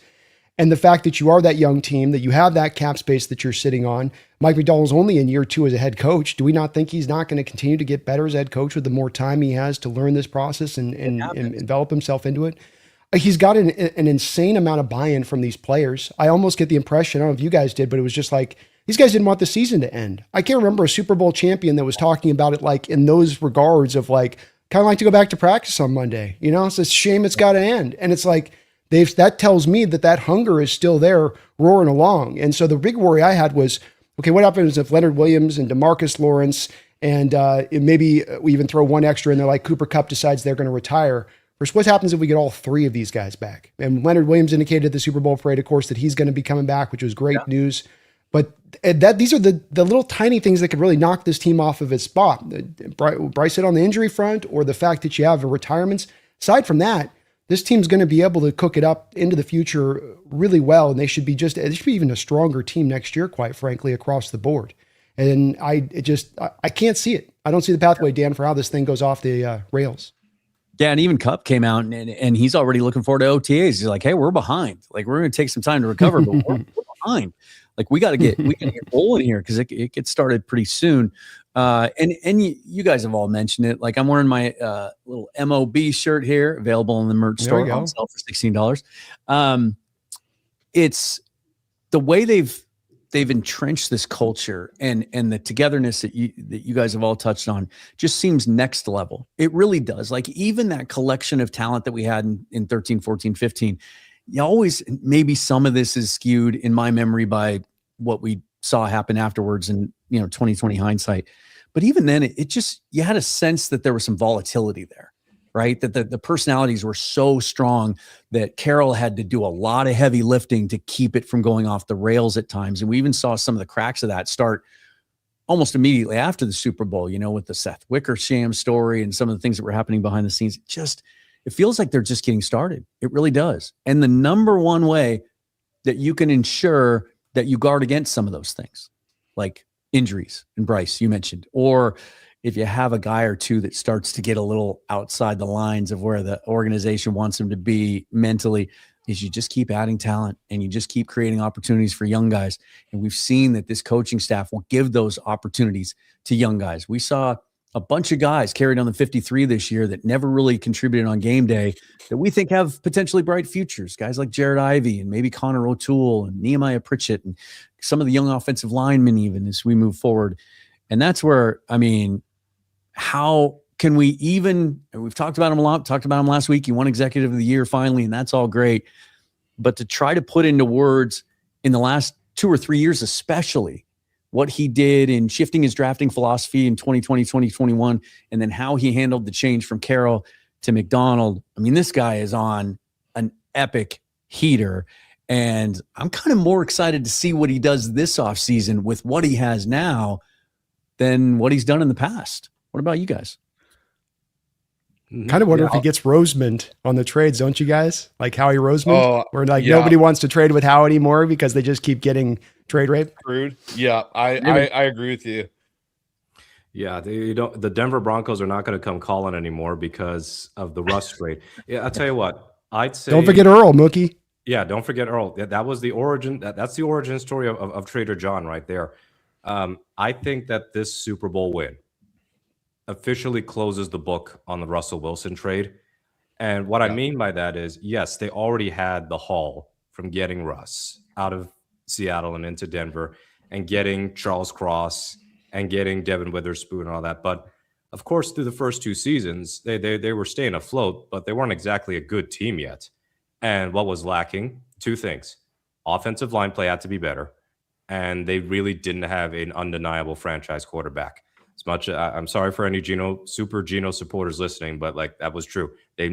E: And the fact that you are that young team, that you have that cap space that you're sitting on, Mike McDonald's only in year 2 as a head coach. Do we not think he's not going to continue to get better as a head coach with the more time he has to learn this process and develop himself into it? He's got an insane amount of buy-in from these players. I almost get the impression, I don't know if you guys did, but it was just like, these guys didn't want the season to end. I can't remember a Super Bowl champion that was talking about it like in those regards of like, kind of like to go back to practice on Monday. It's a shame it's got to end. And it's like, that tells me that hunger is still there roaring along. And so the big worry I had was, okay, what happens if Leonard Williams and DeMarcus Lawrence and maybe we even throw one extra in there, like Cooper Kupp decides they're going to retire? Versus what happens if we get all three of these guys back? And Leonard Williams indicated at the Super Bowl parade, of course, that he's going to be coming back, which was great news. But these are the little tiny things that could really knock this team off of its spot. Bryce said on the injury front, or the fact that you have retirements. Aside from that, this team's going to be able to cook it up into the future really well, and they should be even a stronger team next year, quite frankly, across the board. And I can't see it. I don't see the pathway, Dan, for how this thing goes off the rails.
B: Yeah, and even Kupp came out and he's already looking forward to OTAs. He's like, hey, we're behind. Like, we're going to take some time to recover, but we're behind. Like, we got to get rolling here because it gets started pretty soon. And you guys have all mentioned it. Like, I'm wearing my little MOB shirt here, available in the merch store. On sale for $16. It's the way they've entrenched this culture and the togetherness that you guys have all touched on just seems next level. It really does. Like, even that collection of talent that we had in 13, 14, 15, you always, maybe some of this is skewed in my memory by what we saw happen afterwards and 2020 hindsight. But even then, it just, you had a sense that there was some volatility there, right? That the personalities were so strong that Carroll had to do a lot of heavy lifting to keep it from going off the rails at times. And we even saw some of the cracks of that start almost immediately after the Super Bowl, with the Seth Wickersham story and some of the things that were happening behind the scenes. It feels like they're just getting started. It really does. And the number one way that you can ensure that you guard against some of those things, like injuries, and Bryce, you mentioned, or if you have a guy or two that starts to get a little outside the lines of where the organization wants them to be mentally, is you just keep adding talent and you just keep creating opportunities for young guys. And we've seen that this coaching staff will give those opportunities to young guys. We saw a bunch of guys carried on the 53 this year that never really contributed on game day that we think have potentially bright futures. Guys like Jared Ivey and maybe Connor O'Toole and Nehemiah Pritchett and some of the young offensive linemen even as we move forward. And that's where, how can we even, we've talked about him a lot, talked about him last week. He won Executive of the Year finally, and that's all great. But to try to put into words in the last 2 or 3 years, especially what he did in shifting his drafting philosophy in 2020, 2021, and then how he handled the change from Carroll to McDonald. This guy is on an epic heater, and I'm kind of more excited to see what he does this offseason with what he has now than what he's done in the past. What about you guys?
E: Kind of wonder if he gets Rosemond on the trades, don't you guys? Like Howie Rosemond, where nobody wants to trade with Howie anymore because they just keep getting trade rape.
C: Screwed. Yeah, I agree with you.
D: Yeah, the Denver Broncos are not going to come calling anymore because of the Russ trade. Yeah, I'll tell you what, I'd say.
E: Don't forget Earl, Mookie.
D: Yeah, don't forget Earl. That was the origin. That's the origin story of Trader John right there. I think that this Super Bowl win officially closes the book on the Russell Wilson trade. And what I mean by that is, yes, they already had the haul from getting Russ out of Seattle and into Denver and getting Charles Cross and getting Devin Witherspoon and all that. But of course, through the first 2 seasons, they were staying afloat, but they weren't exactly a good team yet. And what was lacking? 2 things. Offensive line play had to be better. And they really didn't have an undeniable franchise quarterback. As much, I'm sorry for any Super Geno supporters listening, but that was true. They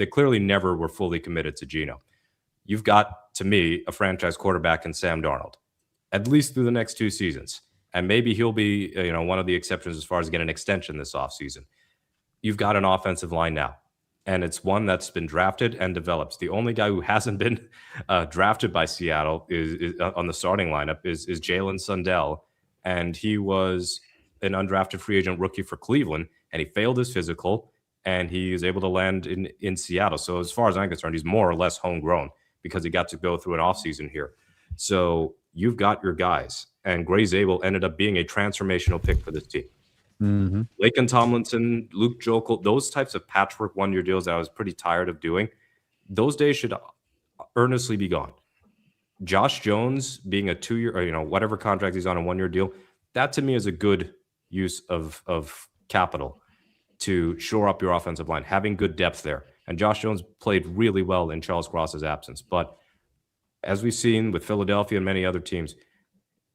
D: clearly never were fully committed to Geno. You've got, to me, a franchise quarterback in Sam Darnold, at least through the next 2 seasons. And maybe he'll be, one of the exceptions as far as getting an extension this offseason. You've got an offensive line now, and it's one that's been drafted and developed. The only guy who hasn't been drafted by Seattle is on the starting lineup is Jalen Sundell, and he was an undrafted free agent rookie for Cleveland, and he failed his physical, and he was able to land in Seattle. So as far as I'm concerned, he's more or less homegrown because he got to go through an offseason here. So you've got your guys, and Gray Zabel ended up being a transformational pick for this team.
B: Mm-hmm.
D: Laken Tomlinson, Luke Jokel, those types of patchwork one-year deals that I was pretty tired of doing, those days should earnestly be gone. Josh Jones being a 2-year, or whatever contract he's on a 1-year deal, that to me is a good use of capital to shore up your offensive line, having good depth there. And Josh Jones played really well in Charles Cross's absence. But as we've seen with Philadelphia and many other teams,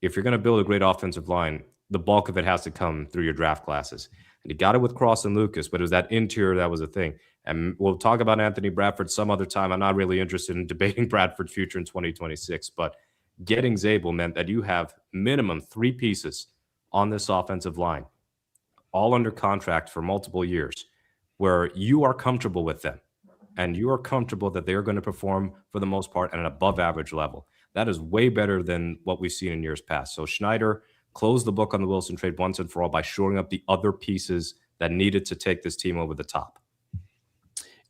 D: if you're going to build a great offensive line, the bulk of it has to come through your draft classes. And he got it with Cross and Lucas, but it was that interior that was a thing. And we'll talk about Anthony Bradford some other time. I'm not really interested in debating Bradford's future in 2026, but getting Zabel meant that you have minimum 3 pieces on this offensive line, all under contract for multiple years, where you are comfortable with them and you are comfortable that they're going to perform for the most part at an above average level. That is way better than what we've seen in years past. So Schneider closed the book on the Wilson trade once and for all by shoring up the other pieces that needed to take this team over the top.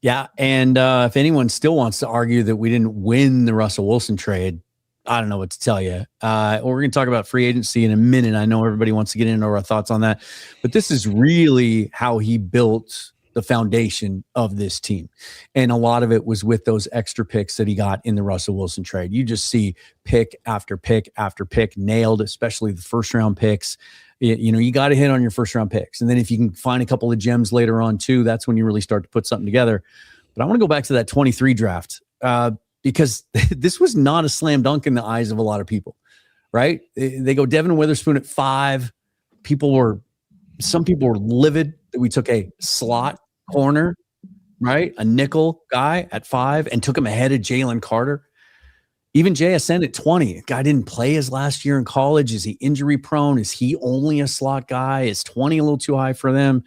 B: Yeah, and if anyone still wants to argue that we didn't win the Russell Wilson trade, I don't know what to tell you. We're going to talk about free agency in a minute. I know everybody wants to get into our thoughts on that, but this is really how he built the foundation of this team. And a lot of it was with those extra picks that he got in the Russell Wilson trade. You just see pick after pick after pick nailed, especially the first round picks. You got to hit on your first round picks. And then if you can find a couple of gems later on too, that's when you really start to put something together. But I want to go back to that 23 draft because this was not a slam dunk in the eyes of a lot of people, right? They go Devin Witherspoon at 5. Some people were livid that we took a slot corner, right? A nickel guy at 5 and took him ahead of Jalen Carter. Even JSN at 20. Guy didn't play his last year in college. Is he injury prone? Is he only a slot guy? Is 20 a little too high for them?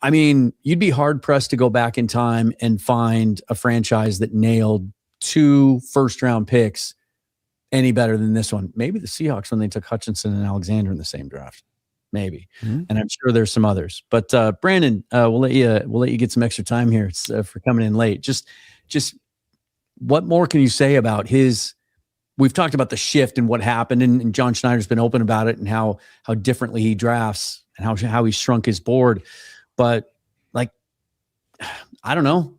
B: I mean, you'd be hard pressed to go back in time and find a franchise that nailed 2 first-round picks any better than this one. Maybe the Seahawks when they took Hutchinson and Alexander in the same draft. Maybe. Mm-hmm. And I'm sure there's some others. But Brandon, we'll let you get some extra time here for coming in late. Just what more can you say about his? We've talked about the shift and what happened, and John Schneider's been open about it and how differently he drafts and how he shrunk his board. But I don't know,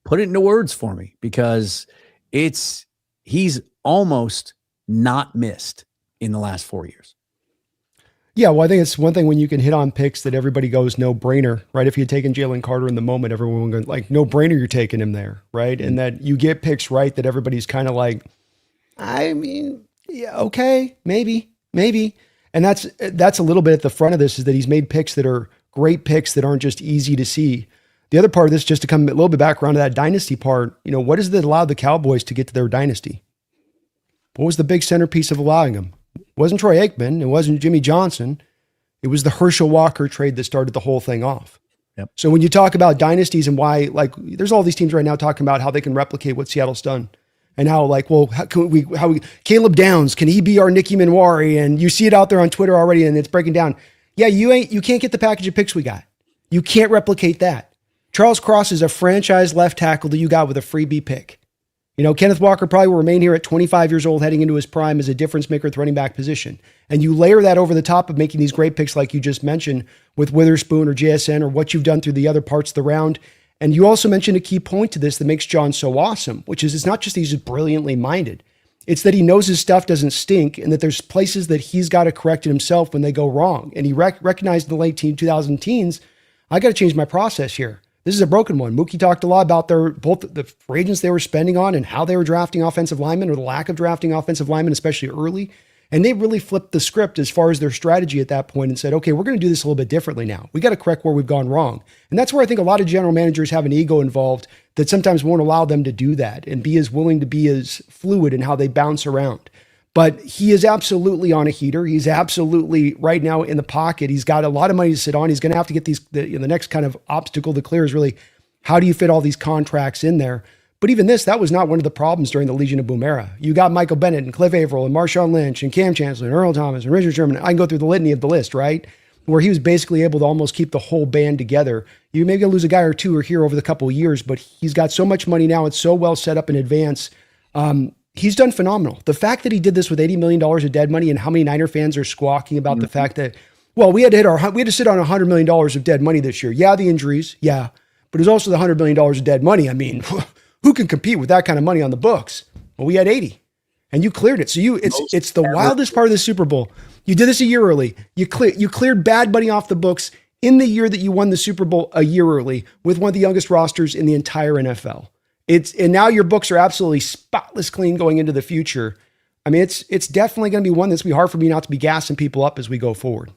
B: put it into words for me, because he's almost not missed in the last 4 years.
E: Yeah, well, I think it's one thing when you can hit on picks that everybody goes no brainer, right? If you had taken Jalen Carter in the moment, everyone would go like, no brainer, you're taking him there, right? Mm-hmm. And that you get picks right that everybody's kind of like, I mean, yeah, okay, maybe. And that's a little bit at the front of this, is that he's made picks that are great picks that aren't just easy to see. The other part of this, just to come a little bit back around to that dynasty part, what is it that allowed the Cowboys to get to their dynasty? What was the big centerpiece of allowing them? It wasn't Troy Aikman. It wasn't Jimmy Johnson. It was the Herschel Walker trade that started the whole thing off.
B: Yep.
E: So when you talk about dynasties and why, there's all these teams right now talking about how they can replicate what Seattle's done. And how Caleb Downs, can he be our Nicky Minwari? And you see it out there on Twitter already, and it's breaking down. Yeah, you can't get the package of picks we got. You can't replicate that. Charles Cross is a franchise left tackle that you got with a freebie pick. Kenneth Walker probably will remain here at 25 years old, heading into his prime as a difference maker at the running back position. And you layer that over the top of making these great picks like you just mentioned with Witherspoon or JSN or what you've done through the other parts of the round. And you also mentioned a key point to this that makes John so awesome, which is it's not just he's just brilliantly minded. It's that he knows his stuff doesn't stink, and that there's places that he's got to correct it himself when they go wrong. And he recognized in the late 2010s, I got to change my process here. This is a broken one. Mookie talked a lot about both the free agents they were spending on and how they were drafting offensive linemen, or the lack of drafting offensive linemen, especially early. And they really flipped the script as far as their strategy at that point and said, okay, we're going to do this a little bit differently now. We got to correct where we've gone wrong. And that's where I think a lot of general managers have an ego involved that sometimes won't allow them to do that and be as willing to be as fluid in how they bounce around. But he is absolutely on a heater. He's absolutely right now in the pocket. He's got a lot of money to sit on. He's going to have to get the next kind of obstacle to clear is really, how do you fit all these contracts in there? But even that was not one of the problems during the Legion of Boom era. You got Michael Bennett and Cliff Averill and Marshawn Lynch and Cam Chancellor and Earl Thomas and Richard Sherman. I can go through the litany of the list, right? Where he was basically able to almost keep the whole band together. You may lose a guy or two or here over the couple of years, but he's got so much money now. It's so well set up in advance. He's done phenomenal. The fact that he did this with $80 million of dead money, and how many Niner fans are squawking about the fact that, well, we had to sit on $100 million of dead money this year. Yeah, the injuries. Yeah. But it's also the $100 million of dead money. I mean, who can compete with that kind of money on the books? Well, we had 80 and you cleared it. So it's the wildest part of the Super Bowl. You did this a year early. You cleared bad money off the books in the year that you won the Super Bowl a year early with one of the youngest rosters in the entire NFL. And now your books are absolutely spotless clean going into the future. I mean, it's definitely going to be one that's going to be hard for me not to be gassing people up as we go forward.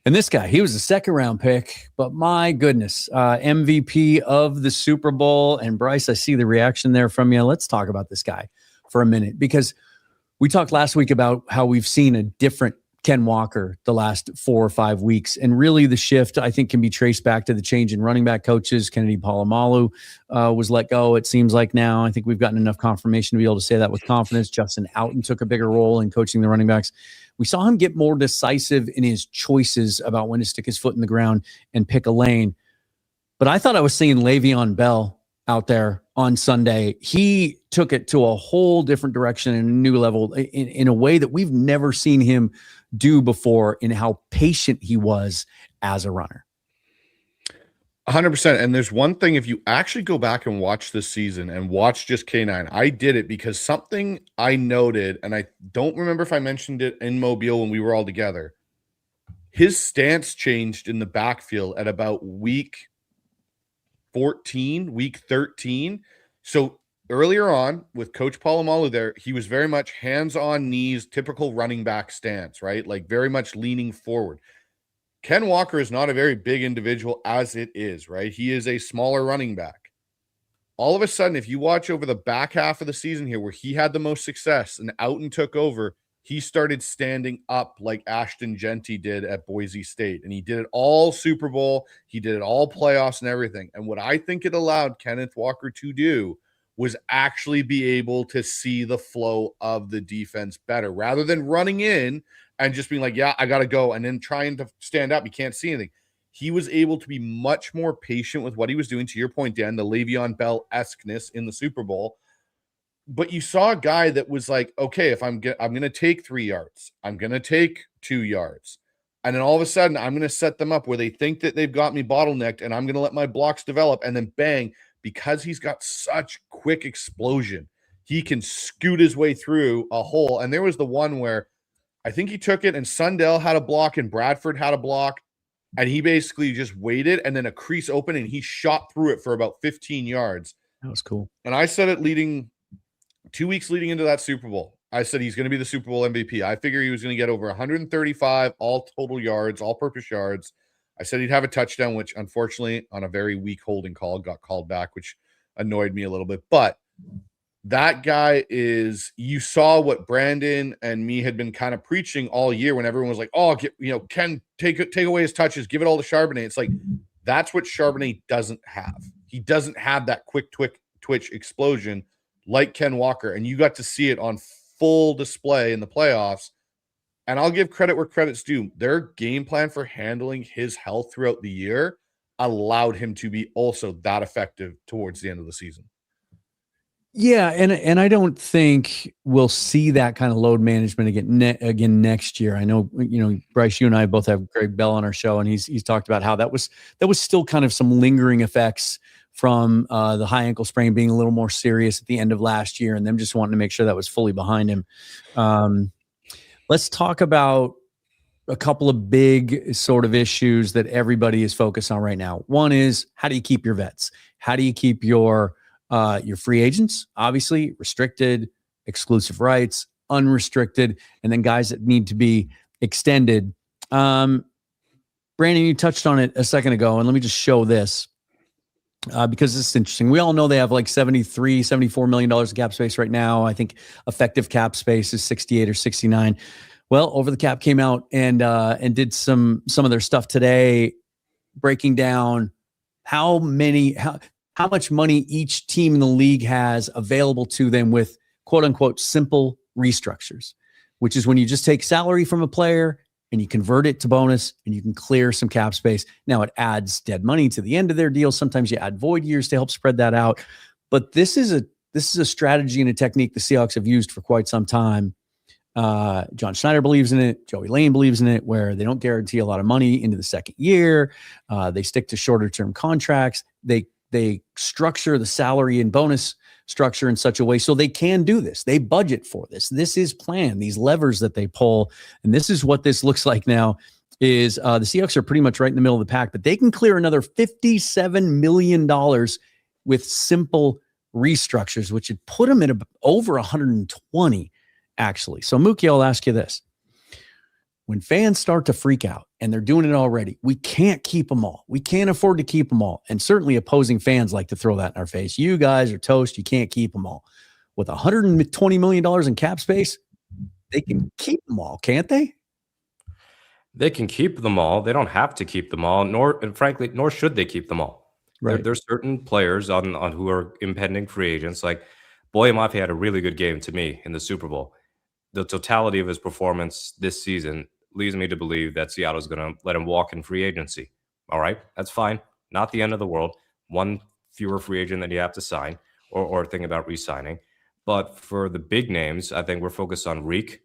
B: And this guy, he was a second round pick, but my goodness, MVP of the Super Bowl. And Bryce, I see the reaction there from you. Let's talk about this guy for a minute, because we talked last week about how we've seen a different Ken Walker the last 4 or 5 weeks. And really the shift, I think, can be traced back to the change in running back coaches. Kennedy Palamalu was let go, it seems like now. I think we've gotten enough confirmation to be able to say that with confidence. Justin Outen took a bigger role in coaching the running backs. We saw him get more decisive in his choices about when to stick his foot in the ground and pick a lane. But I thought I was seeing Le'Veon Bell out there on Sunday. He took it to a whole different direction and a new level in a way that we've never seen him do before, in how patient he was as a runner.
C: 100%. And there's one thing, if you actually go back and watch this season and watch just K9, I did it because something I noted, and I don't remember if I mentioned it in Mobile when we were all together. His stance changed in the backfield at about week 14, week 13. So earlier on with Coach Palamalu there, he was very much hands on knees, typical running back stance, right? Like very much leaning forward. Ken Walker is not a very big individual as it is, right? He is a smaller running back. All of a sudden, if you watch over the back half of the season here where he had the most success and Outen took over, he started standing up like Ashton Genty did at Boise State. And he did it all Super Bowl. He did it all playoffs and everything. And what I think it allowed Kenneth Walker to do was actually be able to see the flow of the defense better rather than running in and just being like, yeah, I got to go. And then trying to stand up. You can't see anything. He was able to be much more patient with what he was doing. To your point, Dan, the Le'Veon Bell-esqueness in the Super Bowl. But you saw a guy that was like, okay, if I'm going to take 3 yards, I'm going to take 2 yards. And then all of a sudden, I'm going to set them up where they think that they've got me bottlenecked, and I'm going to let my blocks develop. And then bang, because he's got such quick explosion, he can scoot his way through a hole. And there was the one where I think he took it and Sundell had a block and Bradford had a block. And he basically just waited, and then a crease opened and he shot through it for about 15 yards.
B: That was cool. And
C: I said it 2 weeks leading into that Super Bowl. I said he's going to be the Super Bowl MVP. I figure he was going to get over 135 all total yards, all-purpose yards. I said he'd have a touchdown, which unfortunately on a very weak holding call got called back, which annoyed me a little bit. But that guy is, you saw what Brandon and me had been kind of preaching all year when everyone was like, oh, Ken, take away his touches, give it all to Charbonnet. It's like, that's what Charbonnet doesn't have. He doesn't have that quick twitch explosion like Ken Walker. And you got to see it on full display in the playoffs. And I'll give credit where credit's due. Their game plan for handling his health throughout the year allowed him to be also that effective towards the end of the season.
B: Yeah, and I don't think we'll see that kind of load management again next year. I know, Bryce, you and I both have Greg Bell on our show, and he's talked about how that was still kind of some lingering effects from the high ankle sprain being a little more serious at the end of last year, and them just wanting to make sure that was fully behind him. Let's talk about a couple of big sort of issues that everybody is focused on right now. One is, how do you keep your vets? How do you keep your free agents, obviously restricted, exclusive rights, unrestricted, and then guys that need to be extended. Brandon, you touched on it a second ago, and let me just show this because this is interesting. We all know they have like $74 million in cap space right now. I think effective cap space is 68 or 69. Well, Over the Cap came out and did some of their stuff today, breaking down how much money each team in the league has available to them with quote unquote simple restructures, which is when you just take salary from a player and you convert it to bonus and you can clear some cap space. Now it adds dead money to the end of their deal. Sometimes you add void years to help spread that out. But this is a strategy and a technique the Seahawks have used for quite some time. John Schneider believes in it. Joey Lane believes in it, where they don't guarantee a lot of money into the second year. They stick to shorter term contracts. They structure the salary and bonus structure in such a way so they can do this. They budget for this. This is planned, these levers that they pull. And this is what this looks like now is the Seahawks are pretty much right in the middle of the pack, but they can clear another $57 million with simple restructures, which would put them at over 120, actually. So, Mookie, I'll ask you this. When fans start to freak out, and they're doing it already, we can't keep them all. We can't afford to keep them all. And certainly opposing fans like to throw that in our face. You guys are toast. You can't keep them all. With $120 million in cap space, they can keep them all, can't they?
D: They can keep them all. They don't have to keep them all, nor should they keep them all.
B: Right.
D: There's certain players on who are impending free agents. Like Boye Mafe had a really good game to me in the Super Bowl. The totality of his performance this season leads me to believe that Seattle's going to let him walk in free agency. All right, that's fine. Not the end of the world. One fewer free agent that you have to sign or think about re-signing. But for the big names, I think we're focused on Reek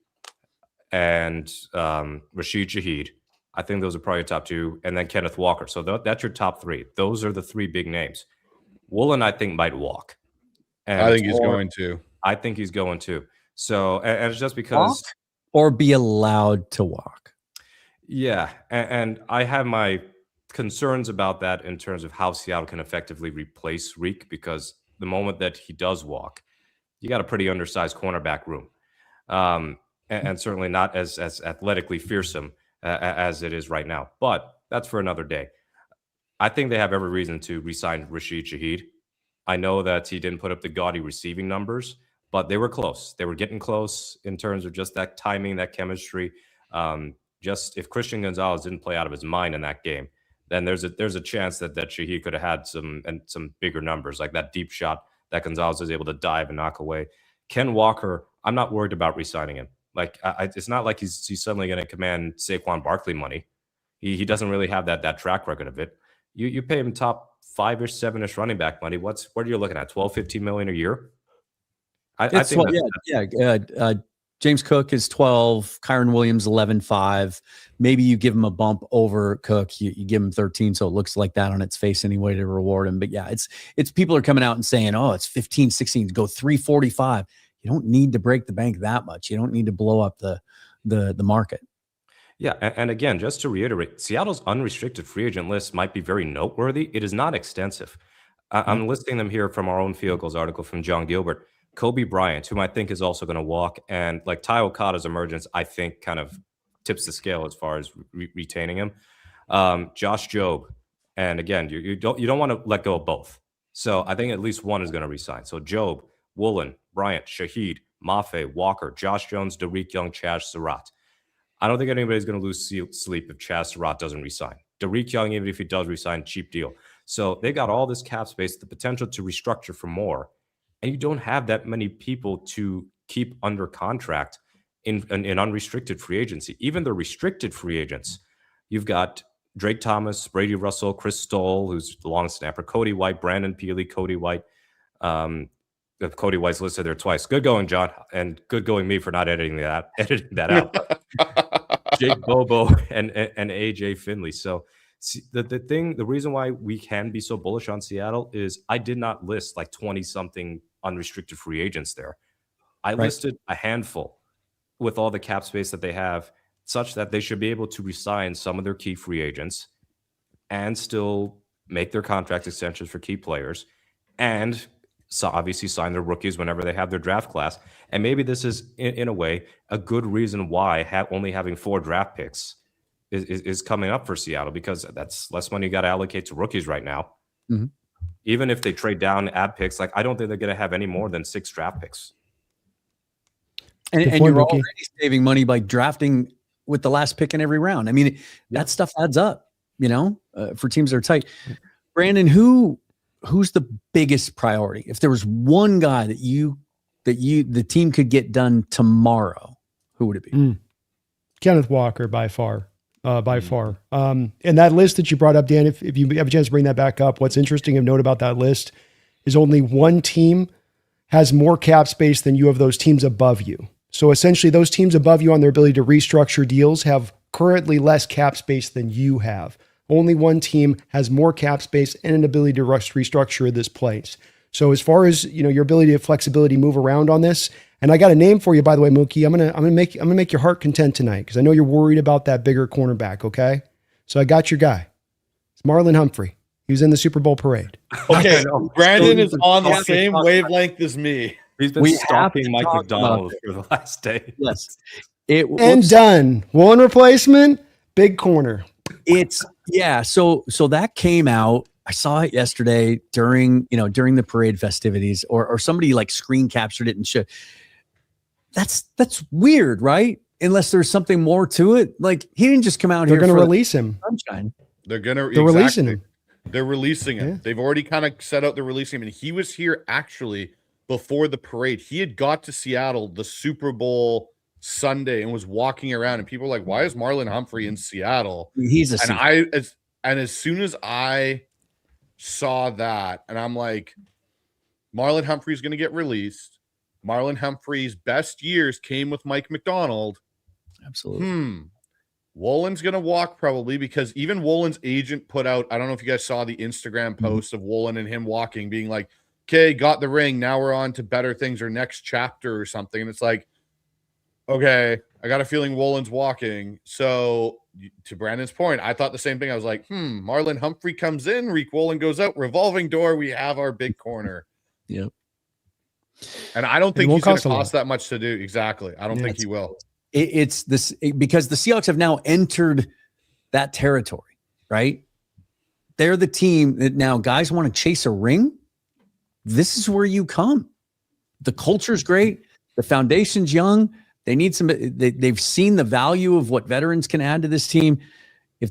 D: and Rashid Shaheed. I think those are probably top two, and then Kenneth Walker. So that's your top three. Those are the three big names. Woolen, I think, might walk. And
C: I think he's going to.
D: I think he's going to. So, and it's just because...
B: Walk or be allowed to walk.
D: Yeah, and I have my concerns about that in terms of how Seattle can effectively replace Reek, because the moment that he does walk, you got a pretty undersized cornerback room. And certainly not as athletically fearsome as it is right now. But that's for another day. I think they have every reason to re-sign Rashid Shaheed. I know that he didn't put up the gaudy receiving numbers, but they were close. They were getting close in terms of just that timing, that chemistry. Just if Christian Gonzalez didn't play out of his mind in that game, then there's a chance that Shaheed could have had some bigger numbers, like that deep shot that Gonzalez was able to dive and knock away. Ken Walker, I'm not worried about re-signing him. Like, it's not like he's suddenly going to command Saquon Barkley money. He doesn't really have that track record of it. You pay him top 5-ish, 7-ish running back money. What are you looking at? 12, 15 million a year? I think
B: James Cook is 12, Kyron Williams 11.5. Maybe you give him a bump over Cook. You give him 13, so it looks like that on its face anyway to reward him. But yeah, it's people are coming out and saying, oh, it's 15, 16, go 345. You don't need to break the bank that much. You don't need to blow up the market.
D: Yeah, and again, just to reiterate, Seattle's unrestricted free agent list might be very noteworthy. It is not extensive. I'm listing them here from our own Field Goals article from John Gilbert. Kobe Bryant, whom I think is also going to walk, and like Ty Okada's emergence, I think kind of tips the scale as far as retaining him. Josh Jobe, and again, you don't want to let go of both. So I think at least one is going to resign. So Jobe, Woolen, Bryant, Shaheed, Mafe, Walker, Josh Jones, Derek Young, Chaz Surratt. I don't think anybody's going to lose sleep if Chaz Surratt doesn't resign. Derek Young, even if he does resign, cheap deal. So they got all this cap space, the potential to restructure for more. And you don't have that many people to keep under contract in unrestricted free agency. Even the restricted free agents, you've got Drake Thomas, Brady Russell, Chris Stoll, who's the long snapper, Cody White, Brandon Peely, Cody White. Cody White's listed there twice. Good going, John, and good going me for not editing that out. Jake Bobo and AJ Finley. So the reason why we can be so bullish on Seattle is I did not list like 20-something unrestricted free agents there. I listed a handful with all the cap space that they have, such that they should be able to re-sign some of their key free agents and still make their contract extensions for key players, and so obviously sign their rookies whenever they have their draft class. And maybe this is, in a way, a good reason why only having 4 draft picks is coming up for Seattle, because that's less money you got to allocate to rookies right now. Mm-hmm. Even if they trade down, add picks, like I don't think they're going to have any more than 6 draft picks.
B: And you're already saving money by drafting with the last pick in every round. I mean, that stuff adds up, for teams that are tight. Brandon, who's the biggest priority? If there was one guy that the team could get done tomorrow, who would it be?
E: Kenneth Walker by far. And that list that you brought up, Dan, if you have a chance to bring that back up, what's interesting of note about that list is only one team has more cap space than you have those teams above you. So essentially those teams above you on their ability to restructure deals have currently less cap space than you have. Only one team has more cap space and an ability to restructure this place. So as far as, your ability to flexibility, move around on this, and I got a name for you, by the way, Mookie. I'm gonna make your heart content tonight because I know you're worried about that bigger cornerback. Okay, so I got your guy. It's Marlon Humphrey. He was in the Super Bowl parade.
C: Okay, Brandon is on the same wavelength as me.
D: He's been stalking Mike McDonald for the last day.
B: Yes.
E: Done. One replacement, big corner.
B: So that came out. I saw it yesterday during the parade festivities, or somebody like screen captured it and showed. That's weird, right? Unless there's something more to it. Like, he didn't just come out
E: here.
B: They're
E: going to release him.
B: Sunshine.
C: They're
E: releasing him.
C: They're releasing him.
E: Yeah.
C: They've already kind of set out they're releasing him. And he was here actually before the parade. He had got to Seattle the Super Bowl Sunday and was walking around, and people were like, why is Marlon Humphrey in Seattle?
B: He's
C: as soon as I saw that, and I'm like, Marlon Humphrey's going to get released. Marlon Humphrey's best years came with Mike McDonald.
B: Absolutely.
C: Woolen's going to walk probably, because even Woolen's agent put out, I don't know if you guys saw the Instagram post of Woolen and him walking, being like, okay, got the ring. Now we're on to better things or next chapter or something. And it's like, okay, I got a feeling Woolen's walking. So to Brandon's point, I thought the same thing. I was like, Marlon Humphrey comes in, Reek Woolen goes out, revolving door. We have our big corner.
B: Yep.
C: And I don't think he's going to cost that much to do. Exactly. I don't think he will.
B: It's this because the Seahawks have now entered that territory, right? They're the team that now guys want to chase a ring. This is where you come. The culture's great. The foundation's young. They need some. They've seen the value of what veterans can add to this team. If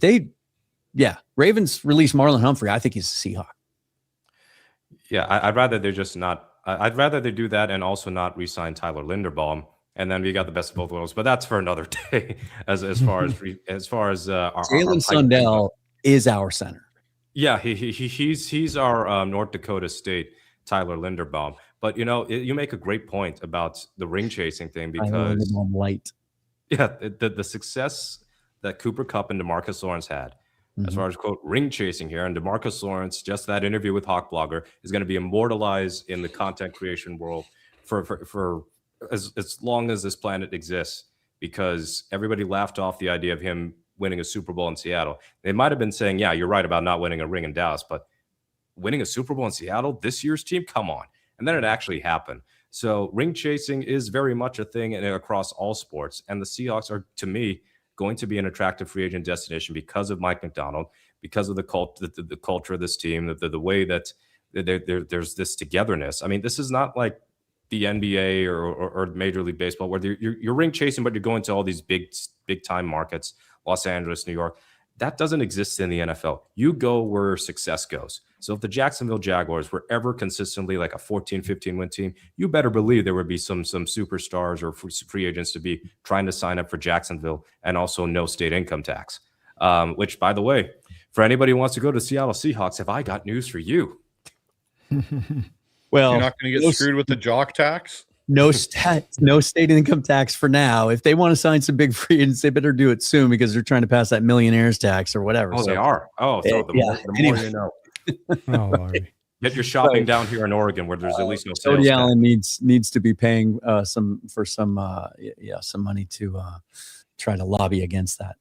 B: Ravens release Marlon Humphrey, I think he's a Seahawk.
D: Yeah, I'd rather they're just not. I'd rather they do that and also not re-sign Tyler Linderbaum, and then we got the best of both worlds. But that's for another day. As far as
B: Jalen Sundell is our center.
D: Yeah, he's our North Dakota State Tyler Linderbaum. But you make a great point about the ring chasing thing, because the success that Cooper Kupp and DeMarcus Lawrence had, as far as quote ring chasing here, and DeMarcus Lawrence, just that interview with Hawk Blogger, is going to be immortalized in the content creation world for as long as this planet exists, because everybody laughed off the idea of him winning a Super Bowl in Seattle. They might have been saying, yeah, you're right about not winning a ring in Dallas, but winning a Super Bowl in Seattle, this year's team, come on. And then it actually happened. So ring chasing is very much a thing across all sports. And the Seahawks are, to me, going to be an attractive free agent destination because of Mike McDonald, because of the culture of this team, the way that there's this togetherness. I mean, this is not like the NBA or Major League Baseball, where you're ring chasing, but you're going to all these big time markets, Los Angeles, New York. That doesn't exist in the NFL. You go where success goes. So if the Jacksonville Jaguars were ever consistently like a 14, 15 win team, you better believe there would be some superstars or free agents to be trying to sign up for Jacksonville, and also no state income tax. Which, by the way, for anybody who wants to go to Seattle Seahawks, have I got news for you?
B: Well,
C: you're not going to get screwed with the jock tax.
B: No state income tax for now. If they want to sign some big free agents, they better do it soon, because they're trying to pass that millionaires tax or whatever.
D: Oh, so, they are. Oh, so the more you know.
E: Oh, Lord.
D: Get your shopping down here in Oregon, where there's at least no sales.
B: Cody Allen needs to be paying some money to try to lobby against that.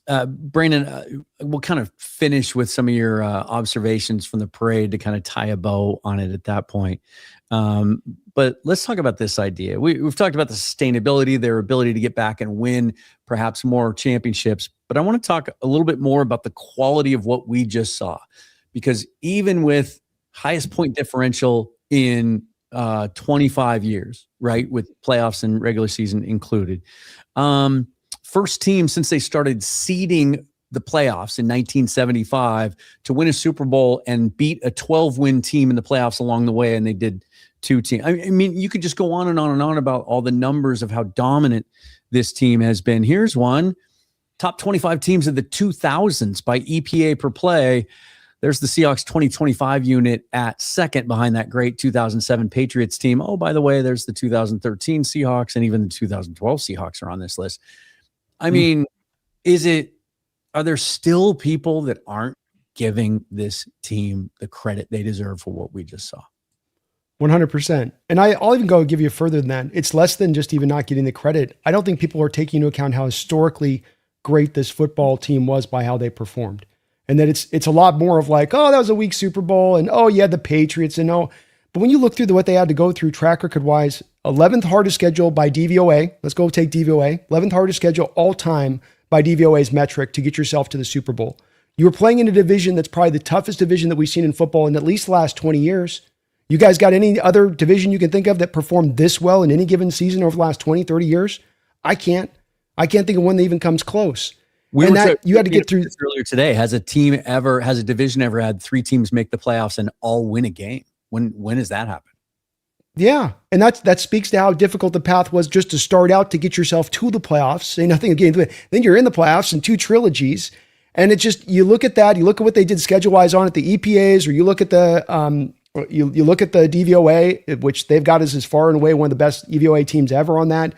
B: Brandon, we'll kind of finish with some of your observations from the parade to kind of tie a bow on it at that point. But let's talk about this idea. We've talked about the sustainability, their ability to get back and win perhaps more championships. But I want to talk a little bit more about the quality of what we just saw, because even with highest point differential in 25 years, right, with playoffs and regular season included, first team since they started seeding the playoffs in 1975 to win a Super Bowl and beat a 12-win team in the playoffs along the way, and they did 2 teams. I mean, you could just go on and on and on about all the numbers of how dominant this team has been. Here's one. Top 25 teams of the 2000s by EPA per play. There's the Seahawks 2025 unit at second behind that great 2007 Patriots team. Oh, by the way, there's the 2013 Seahawks, and even the 2012 Seahawks are on this list. I mean, are there still people that aren't giving this team the credit they deserve for what we just saw.
E: 100%. And I'll even go give you further than that. It's less than just even not getting the credit. I don't think people are taking into account how historically great this football team was by how they performed. And that it's a lot more of like, oh, that was a weak Super Bowl, and oh, yeah, the Patriots, and oh. But when you look through what they had to go through track record-wise, 11th hardest schedule by DVOA. Let's go take DVOA. 11th hardest schedule all time by DVOA's metric to get yourself to the Super Bowl. You were playing in a division that's probably the toughest division that we've seen in football in at least the last 20 years. You guys got any other division you can think of that performed this well in any given season over the last 20, 30 years? I can't think of one that even comes close. You had to get through
B: earlier today. Has a division ever had 3 teams make the playoffs and all win a game? When has that happened?
E: Yeah. And that speaks to how difficult the path was just to start out to get yourself to the playoffs. Say nothing again. Then you're in the playoffs in 2 trilogies. And it just, you look at that, you look at what they did schedule-wise on it, the EPAs, or you look at the you look at the DVOA, which they've got as far and away one of the best EVOA teams ever on that.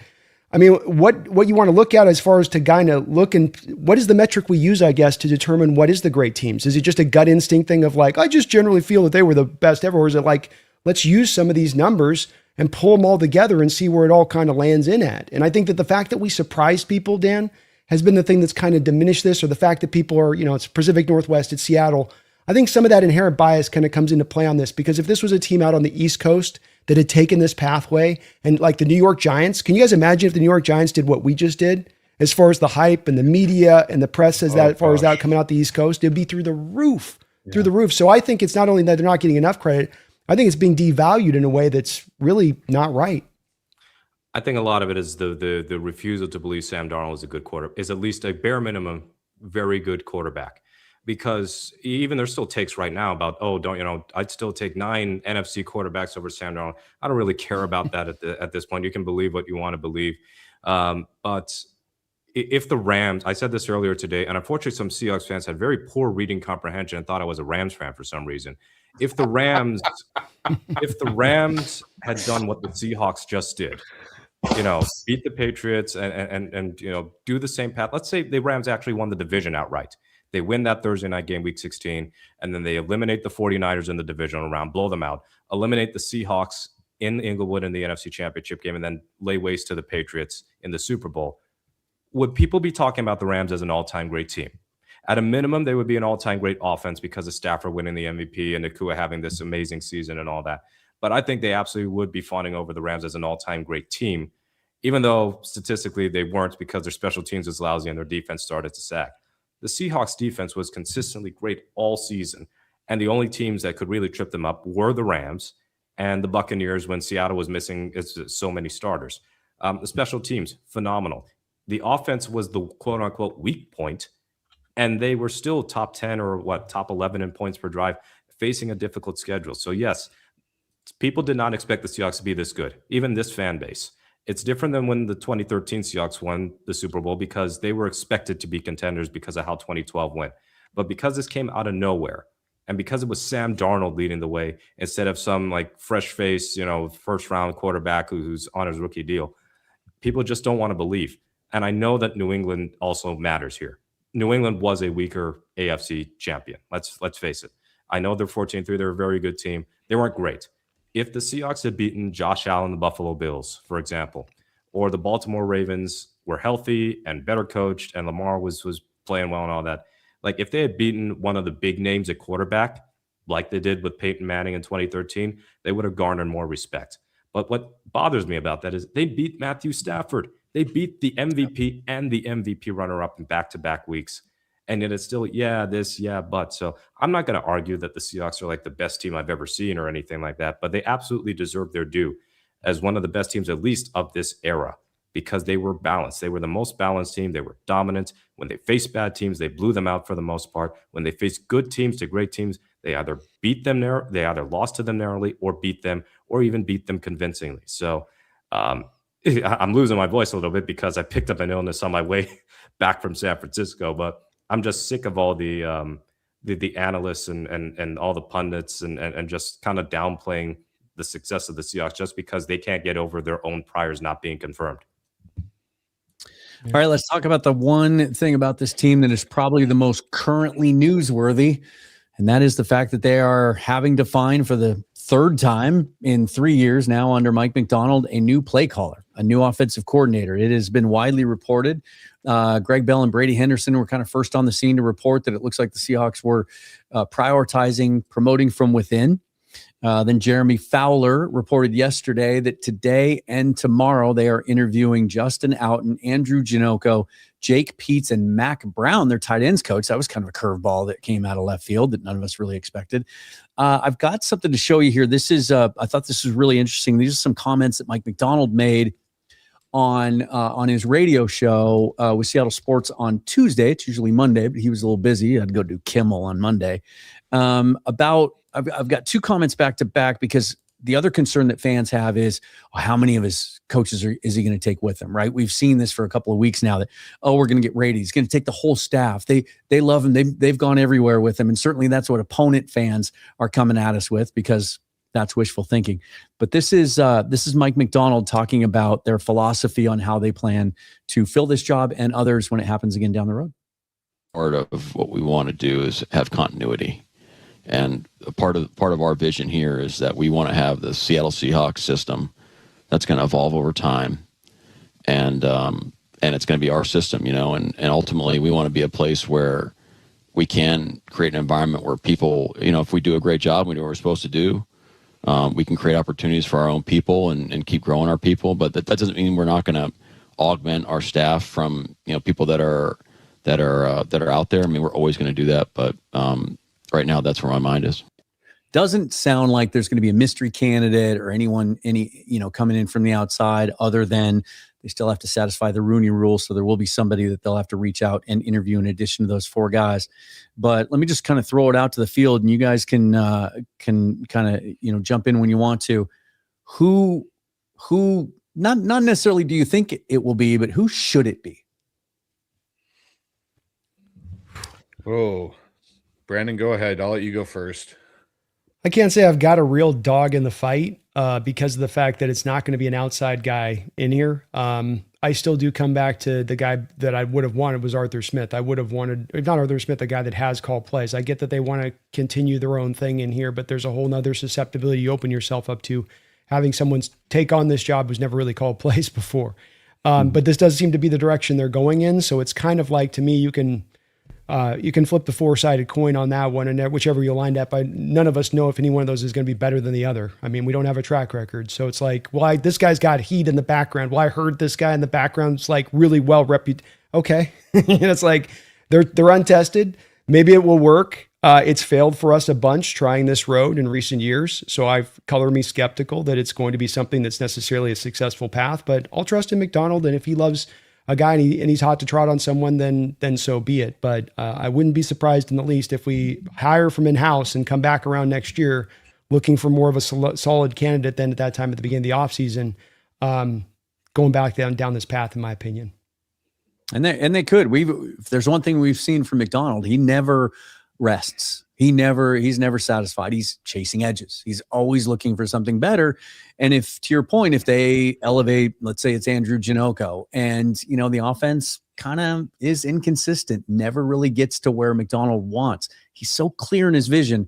E: I mean, what you want to look at as far as to kind of look, and what is the metric we use, I guess, to determine what is the great teams? Is it just a gut instinct thing of like, I just generally feel that they were the best ever? Or is it like, let's use some of these numbers and pull them all together and see where it all kind of lands in at? And I think that the fact that we surprised people, Dan, has been the thing that's kind of diminished this, or the fact that people are, it's Pacific Northwest, it's Seattle. I think some of that inherent bias kind of comes into play on this, because if this was a team out on the East Coast that had taken this pathway, and like the New York Giants, can you guys imagine if the New York Giants did what we just did as far as the hype and the media and the press as far as that coming out the East Coast? It'd be through the roof, through the roof. So I think it's not only that they're not getting enough credit, I think it's being devalued in a way that's really not right.
D: I think a lot of it is the refusal to believe Sam Darnold is a good quarterback, is at least a bare minimum very good quarterback. Because even there's still takes right now about, I'd still take 9 NFC quarterbacks over Sam Darnold. I don't really care about that at this point. You can believe what you want to believe. But if the Rams, I said this earlier today, and unfortunately some Seahawks fans had very poor reading comprehension and thought I was a Rams fan for some reason. If the Rams had done what the Seahawks just did, beat the Patriots and do the same path. Let's say the Rams actually won the division outright. They win that Thursday night game, week 16, and then they eliminate the 49ers in the divisional round, blow them out, eliminate the Seahawks in Inglewood in the NFC Championship game, and then lay waste to the Patriots in the Super Bowl. Would people be talking about the Rams as an all-time great team? At a minimum, they would be an all-time great offense because of Stafford winning the MVP and Nakua having this amazing season and all that. But I think they absolutely would be fawning over the Rams as an all-time great team, even though statistically they weren't, because their special teams was lousy and their defense started to sack. The Seahawks defense was consistently great all season, and the only teams that could really trip them up were the Rams and the Buccaneers when Seattle was missing so many starters. The special teams, phenomenal. The offense was the quote-unquote weak point, and they were still top 10 or top 11 in points per drive, facing a difficult schedule. So yes, people did not expect the Seahawks to be this good, even this fan base. It's different than when the 2013 Seahawks won the Super Bowl, because they were expected to be contenders because of how 2012 went. But because this came out of nowhere, and because it was Sam Darnold leading the way instead of some fresh face, first round quarterback who's on his rookie deal, people just don't want to believe. And I know that New England also matters here. New England was a weaker AFC champion. Let's face it. I know they're 14-3. They're a very good team. They weren't great. If the Seahawks had beaten Josh Allen, the Buffalo Bills, for example, or the Baltimore Ravens were healthy and better coached and Lamar was playing well and all that, if they had beaten one of the big names at quarterback, like they did with Peyton Manning in 2013, they would have garnered more respect. But what bothers me about that is they beat Matthew Stafford. They beat the MVP and the MVP runner-up in back-to-back weeks. And yet it's still, but. So I'm not going to argue that the Seahawks are the best team I've ever seen or anything like that, but they absolutely deserve their due as one of the best teams, at least of this era, because they were balanced. They were the most balanced team. They were dominant. When they faced bad teams, they blew them out for the most part. When they faced good teams to great teams, they either beat them they either lost to them narrowly or beat them, or even beat them convincingly. So I'm losing my voice a little bit because I picked up an illness on my way back from San Francisco, but I'm just sick of all the analysts and all the pundits and just kind of downplaying the success of the Seahawks just because they can't get over their own priors not being confirmed.
B: All right, let's talk about the one thing about this team that is probably the most currently newsworthy. And that is the fact that they are having to find for the third time in 3 years now under Mike Macdonald, a new play caller, a new offensive coordinator. It has been widely reported. Greg Bell and Brady Henderson were kind of first on the scene to report that it looks like the Seahawks were prioritizing promoting from within. Then Jeremy Fowler reported yesterday that today and tomorrow they are interviewing Justin Outen, Andrew Janocko, Jake Peets, and Mac Brown, their tight ends coach. That was kind of a curveball that came out of left field that none of us really expected. I've got something to show you here. This is I thought this was really interesting. These are some comments that Mike Macdonald made on his radio show with Seattle Sports on Tuesday. It's usually Monday, but he was a little busy. He had to go do Kimmel on Monday. I've got two comments back to back because the other concern that fans have is how many of his coaches is he going to take with him, right? We've seen this for a couple of weeks now that, we're going to get Brady. He's going to take the whole staff. They love him. They've gone everywhere with him. And certainly that's what opponent fans are coming at us with because that's wishful thinking. But this is Mike Macdonald talking about their philosophy on how they plan to fill this job and others when it happens again down the road.
F: Part of what we want to do is have continuity. And a part of our vision here is that we want to have the Seattle Seahawks system that's going to evolve over time, and it's going to be our system, and ultimately we want to be a place where we can create an environment where people, if we do a great job, we do what we're supposed to do, we can create opportunities for our own people and keep growing our people. But that doesn't mean we're not going to augment our staff from people that are out there. I mean, we're always going to do that, but right now, that's where my mind is.
B: Doesn't sound like there's going to be a mystery candidate or anyone coming in from the outside other than they still have to satisfy the Rooney Rule. So there will be somebody that they'll have to reach out and interview in addition to those four guys. But let me just kind of throw it out to the field and you guys can kind of, jump in when you want to. Who not necessarily do you think it will be, but who should it be?
C: Oh, Brandon, go ahead. I'll let you go first.
E: I can't say I've got a real dog in the fight because of the fact that it's not going to be an outside guy in here. I still do come back to the guy that I would have wanted was Arthur Smith. I would have wanted, if not Arthur Smith, a guy that has called plays. I get that they want to continue their own thing in here, but there's a whole nother susceptibility you open yourself up to having someone take on this job who's never really called plays before. But this does seem to be the direction they're going in. So it's kind of like, to me, you can flip the four-sided coin on that one, and whichever you lined up, none of us know if any one of those is going to be better than the other. I mean, we don't have a track record. So it's like, well, this guy's got heat in the background. Well, I heard this guy in the background's like really well reputed. Okay. It's like they're untested. Maybe it will work. It's failed for us a bunch trying this road in recent years. So I've colored me skeptical that it's going to be something that's necessarily a successful path, but I'll trust in McDonald. And if he loves a guy and he's hot to trot on someone, then so be it. But I wouldn't be surprised in the least if we hire from in-house and come back around next year looking for more of a solid candidate than at that time at the beginning of the offseason, going back down this path, in my opinion.
B: And they could. If there's one thing we've seen from McDonald, he never rests. He's never satisfied. He's chasing edges. He's always looking for something better. And if, to your point, if they elevate, let's say it's Andrew Janocko, and the offense kind of is inconsistent, never really gets to where McDonald wants. He's so clear in his vision.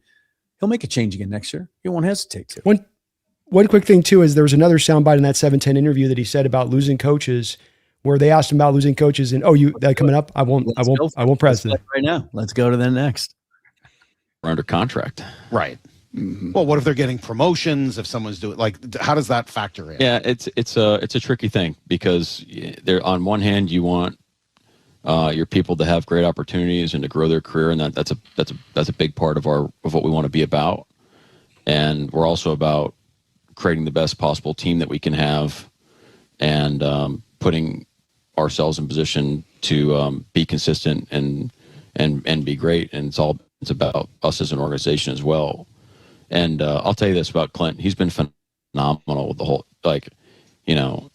B: He'll make a change again next year. He won't hesitate to.
E: One quick thing too is there was another soundbite in that 710 interview that he said about losing coaches, where they asked him about losing coaches, and that coming up, I won't press it
B: right now. Let's go to the next.
F: We're under contract.
G: Right. Mm-hmm. Well, what if they're getting promotions? If someone's doing, how does that factor in?
F: Yeah, it's a tricky thing because there, on one hand, you want your people to have great opportunities and to grow their career, and that's a big part of what we want to be about. And we're also about creating the best possible team that we can have, and putting ourselves in position to be consistent and be great. And it's about us as an organization as well. And I'll tell you this about Clint. He's been phenomenal with the whole,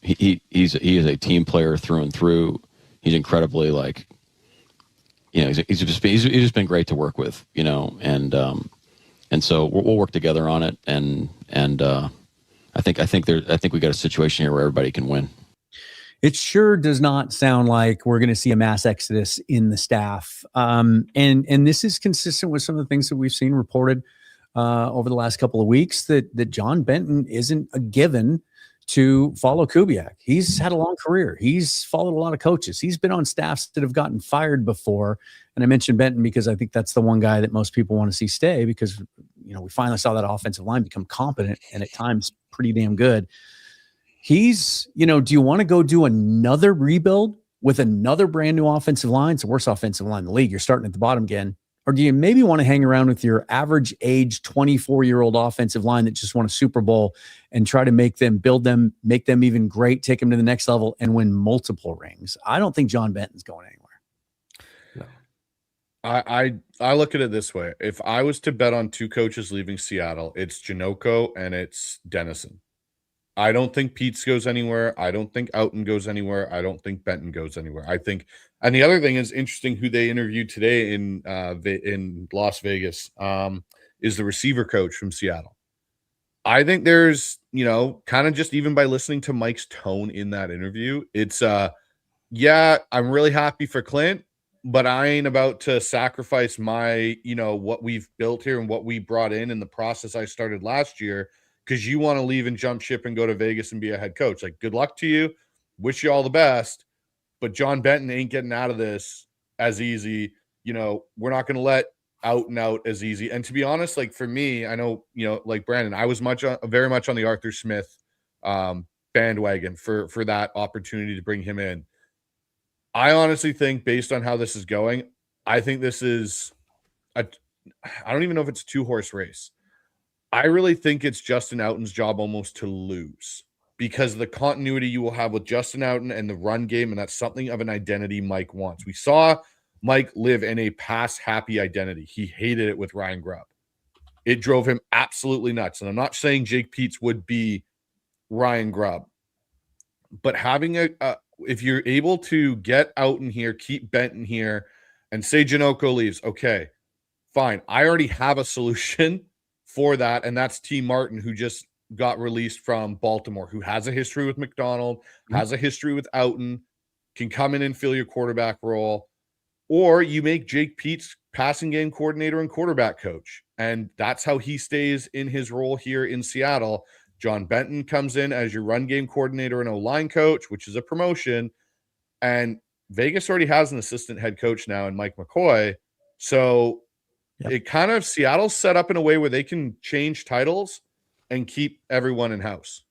F: he is a team player through and through. He's incredibly he's just been great to work with, and so we'll work together on it. And I think we got a situation here where everybody can win.
B: It sure does not sound like we're going to see a mass exodus in the staff. And this is consistent with some of the things that we've seen reported over the last couple of weeks, that John Benton isn't a given to follow Kubiak. He's had a long career. He's followed a lot of coaches. He's been on staffs that have gotten fired before. And I mentioned Benton because I think that's the one guy that most people want to see stay, because, we finally saw that offensive line become competent and at times pretty damn good. He's, do you want to go do another rebuild with another brand new offensive line? It's the worst offensive line in the league. You're starting at the bottom again. Or do you maybe want to hang around with your average age 24-year-old offensive line that just won a Super Bowl and try to build them, make them even great, take them to the next level and win multiple rings? I don't think John Benton's going anywhere.
C: No. I look at it this way. If I was to bet on two coaches leaving Seattle, it's Janocko and it's Dennison. I don't think Peets goes anywhere. I don't think Outen goes anywhere. I don't think Benton goes anywhere. I think, and the other thing is interesting, who they interviewed today in Las Vegas is the receiver coach from Seattle. I think there's, kind of just even by listening to Mike's tone in that interview, it's yeah, I'm really happy for Clint, but I ain't about to sacrifice my, what we've built here and what we brought in the process I started last year, because you want to leave and jump ship and go to Vegas and be a head coach. Like, good luck to you. Wish you all the best. But John Benton ain't getting out of this as easy. We're not going to let out and out as easy. And to be honest, like for me, I know, like Brandon, I was very much on the Arthur Smith bandwagon for that opportunity to bring him in. I honestly think, based on how this is going, I think this is I don't even know if it's a 2-horse race. I really think it's Justin Outen's job almost to lose, because of the continuity you will have with Justin Outen and the run game, and that's something of an identity Mike wants. We saw Mike live in a pass-happy identity. He hated it with Ryan Grubb. It drove him absolutely nuts. And I'm not saying Jake Peets would be Ryan Grubb, but having if you're able to get Outen here, keep Benton here, and say Janocko leaves, okay, fine. I already have a solution for that, and that's T. Martin, who just got released from Baltimore, who has a history with McDonald, has a history with Outen, can come in and fill your quarterback role. Or you make Jake Peets passing game coordinator and quarterback coach, and that's how he stays in his role here in Seattle. John Benton comes in as your run game coordinator and O-line coach, which is a promotion, and Vegas already has an assistant head coach now in Mike McCoy. So it kind of, Seattle's set up in a way where they can change titles and keep everyone in house.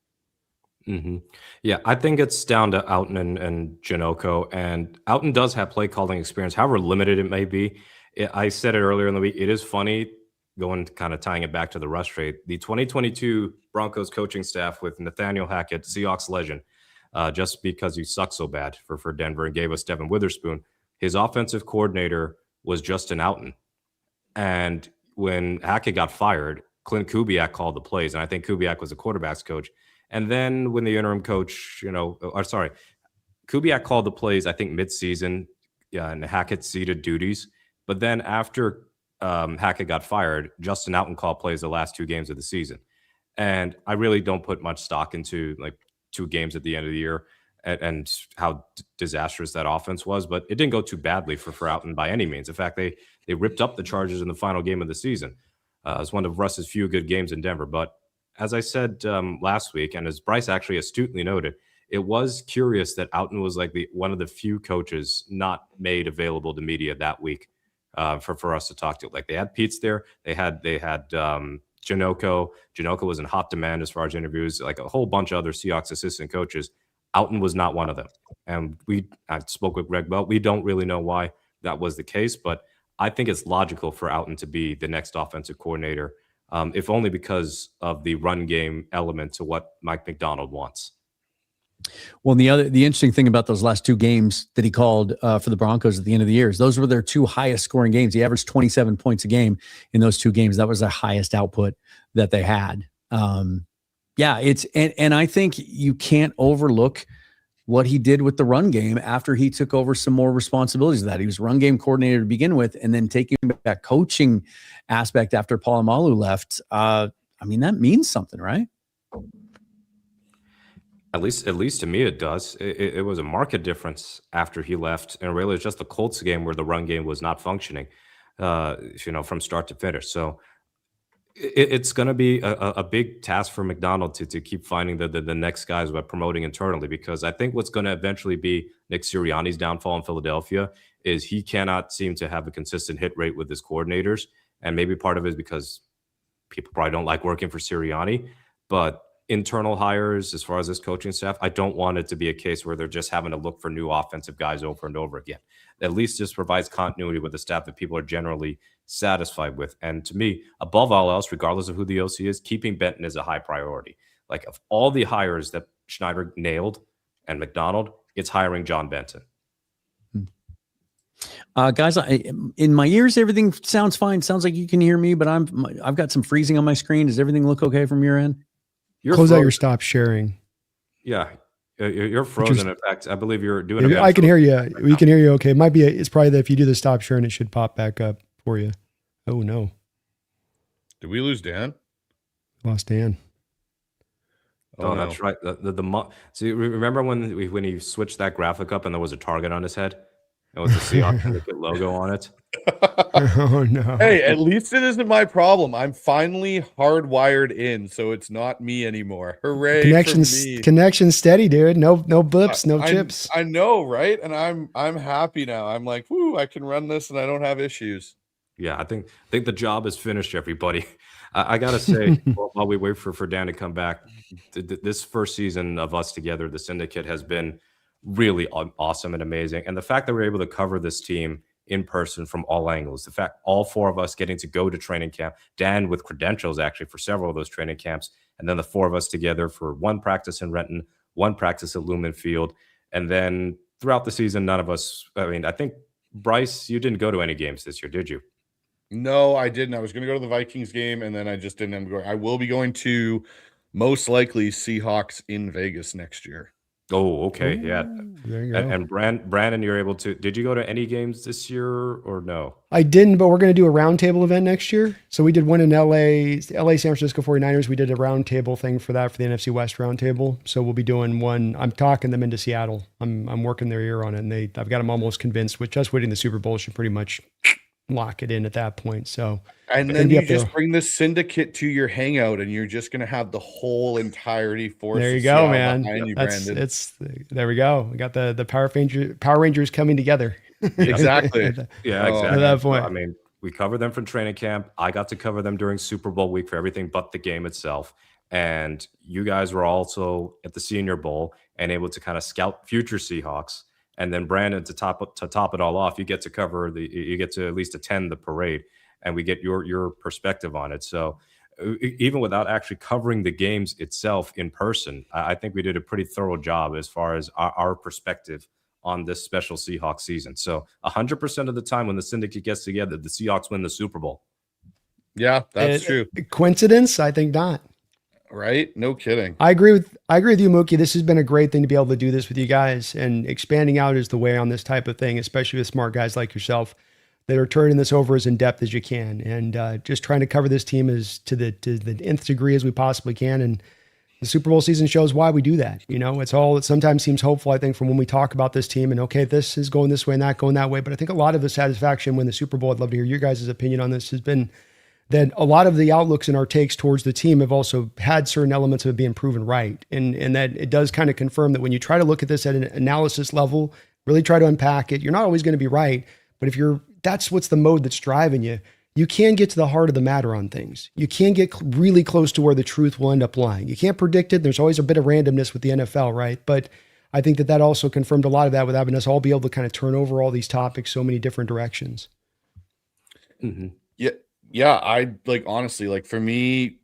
D: Mm-hmm. Yeah, I think it's down to Outen and Janocko, and Outen does have play calling experience, however limited it may be. I said it earlier in the week. It is funny, kind of tying it back to the rush trade. The 2022 Broncos coaching staff with Nathaniel Hackett, Seahawks legend, just because he sucked so bad for Denver and gave us Devin Witherspoon. His offensive coordinator was Justin Outen. And when Hackett got fired, Clint Kubiak called the plays, and I think Kubiak was a quarterback's coach. And then when the interim coach, Kubiak called the plays, I think mid-season, and Hackett ceded duties. But then after Hackett got fired, Justin Outen called plays the last 2 games of the season. And I really don't put much stock into like 2 games at the end of the year and how disastrous that offense was. But it didn't go too badly for Outen by any means. In fact, they ripped up the Chargers in the final game of the season. It was one of Russ's few good games in Denver. But as I said last week, and as Bryce actually astutely noted, it was curious that Outen was like one of the few coaches not made available to media that week for us to talk to. Like, they had Peets there, they had Janocko. Janocko was in hot demand as far as interviews, like a whole bunch of other Seahawks assistant coaches. Outen was not one of them. And I spoke with Greg Bell. We don't really know why that was the case, but I think it's logical for Outen to be the next offensive coordinator, if only because of the run game element to what Mike McDonald wants.
B: Well, the interesting thing about those last 2 games that he called for the Broncos at the end of the year is those were their 2 highest scoring games. He averaged 27 points a game in those 2 games. That was the highest output that they had. And I think you can't overlook what he did with the run game after he took over some more responsibilities of that. He was run game coordinator to begin with, and then taking that coaching aspect after Polamalu left. That means something, right?
D: At least to me, it does. It was a market difference after he left, and really, it's just the Colts game where the run game was not functioning, from start to finish. So it's going to be a big task for McDonald to keep finding the next guys by promoting internally, because I think what's going to eventually be Nick Sirianni's downfall in Philadelphia is he cannot seem to have a consistent hit rate with his coordinators, and maybe part of it is because people probably don't like working for Sirianni, but internal hires as far as this coaching staff, I don't want it to be a case where they're just having to look for new offensive guys over and over again. At least this provides continuity with the staff that people are generally satisfied with. And to me, above all else, regardless of who the OC is, keeping Benton is a high priority. Like, of all the hires that Schneider nailed and McDonald, it's hiring John Benton.
B: Guys, in my ears, everything sounds fine. Sounds like you can hear me, but I've got some freezing on my screen. Does everything look okay from your end?
E: Close out your stop sharing.
D: Yeah, you're frozen. In fact, I believe you're doing.
E: I can hear you. We can hear you. Okay, it's probably that if you do the stop sharing, it should pop back up for you. Oh no!
C: Did we lose Dan?
E: Lost Dan.
D: Oh, no. That's right. See, remember when he switched that graphic up and there was a target on his head? It was the Seahawks Syndicate logo on it.
E: Oh no!
C: Hey, at least it isn't my problem. I'm finally hardwired in, so it's not me anymore. Hooray!
E: Connection steady, dude. No blips, no chips.
C: I know, right? And I'm happy now. I'm like, whoo! I can run this, and I don't have issues.
D: Yeah, I think the job is finished, everybody. I gotta say, while we wait for Dan to come back, this first season of us together, the Syndicate, has been really awesome and amazing. And the fact that we're able to cover this team in person from all angles, the fact all four of us getting to go to training camp, Dan with credentials actually for several of those training camps, and then the four of us together for one practice in Renton, one practice at Lumen Field, and then throughout the season, none of us, I think, Bryce, you didn't go to any games this year, did you?
C: No, I didn't. I was going to go to the Vikings game, and then I just didn't end up going. I will be going to, most likely, Seahawks in Vegas next year.
D: Oh, okay.
E: Ooh,
D: yeah.
E: There you go.
D: And Brandon, you're able to, did you go to any games this year or no?
E: I didn't, but we're going to do a roundtable event next year. So we did one in LA, San Francisco 49ers. We did a roundtable thing for that, for the NFC West roundtable. So we'll be doing one. I'm talking them into Seattle. I'm working their ear on it. And I've got them almost convinced with just winning the Super Bowl should pretty much lock it in at that point. So,
C: and then you just bring the Syndicate to your hangout, and you're just going to have the whole entirety force.
E: There you go, man.
C: You,
E: there we go. We got the Power Rangers coming together.
C: Exactly.
D: Yeah, exactly.
E: At that point,
D: I mean, we covered them from training camp. I got to cover them during Super Bowl week for everything but the game itself. And you guys were also at the Senior Bowl and able to kind of scout future Seahawks. And then Brandon, to top it all off, you get to you get to at least attend the parade, and we get your perspective on it. So even without actually covering the games itself in person, I think we did a pretty thorough job as far as our perspective on this special Seahawks season. So 100% of the time when the Syndicate gets together, the Seahawks win the Super Bowl.
C: Yeah, that's true.
E: Coincidence? I think not.
C: Right? No kidding.
E: I agree with you, Mookie. This has been a great thing to be able to do this with you guys, and expanding out is the way on this type of thing, especially with smart guys like yourself that are turning this over as in depth as you can, and just trying to cover this team as to the nth degree as we possibly can. And the Super Bowl season shows why we do that. You know, it sometimes seems hopeful, I think, from when we talk about this team and, okay, this is going this way and that going that way. But I think a lot of the satisfaction when the Super Bowl, I'd love to hear your guys' opinion on this, has been that a lot of the outlooks and our takes towards the team have also had certain elements of being proven right. And that it does kind of confirm that when you try to look at this at an analysis level, really try to unpack it, you're not always going to be right. But that's what's the mode that's driving you. You can get to the heart of the matter on things. You can get really close to where the truth will end up lying. You can't predict it. There's always a bit of randomness with the NFL, right? But I think that also confirmed a lot of that with having us all be able to kind of turn over all these topics so many different directions.
C: Mm-hmm. Yeah, I honestly, for me,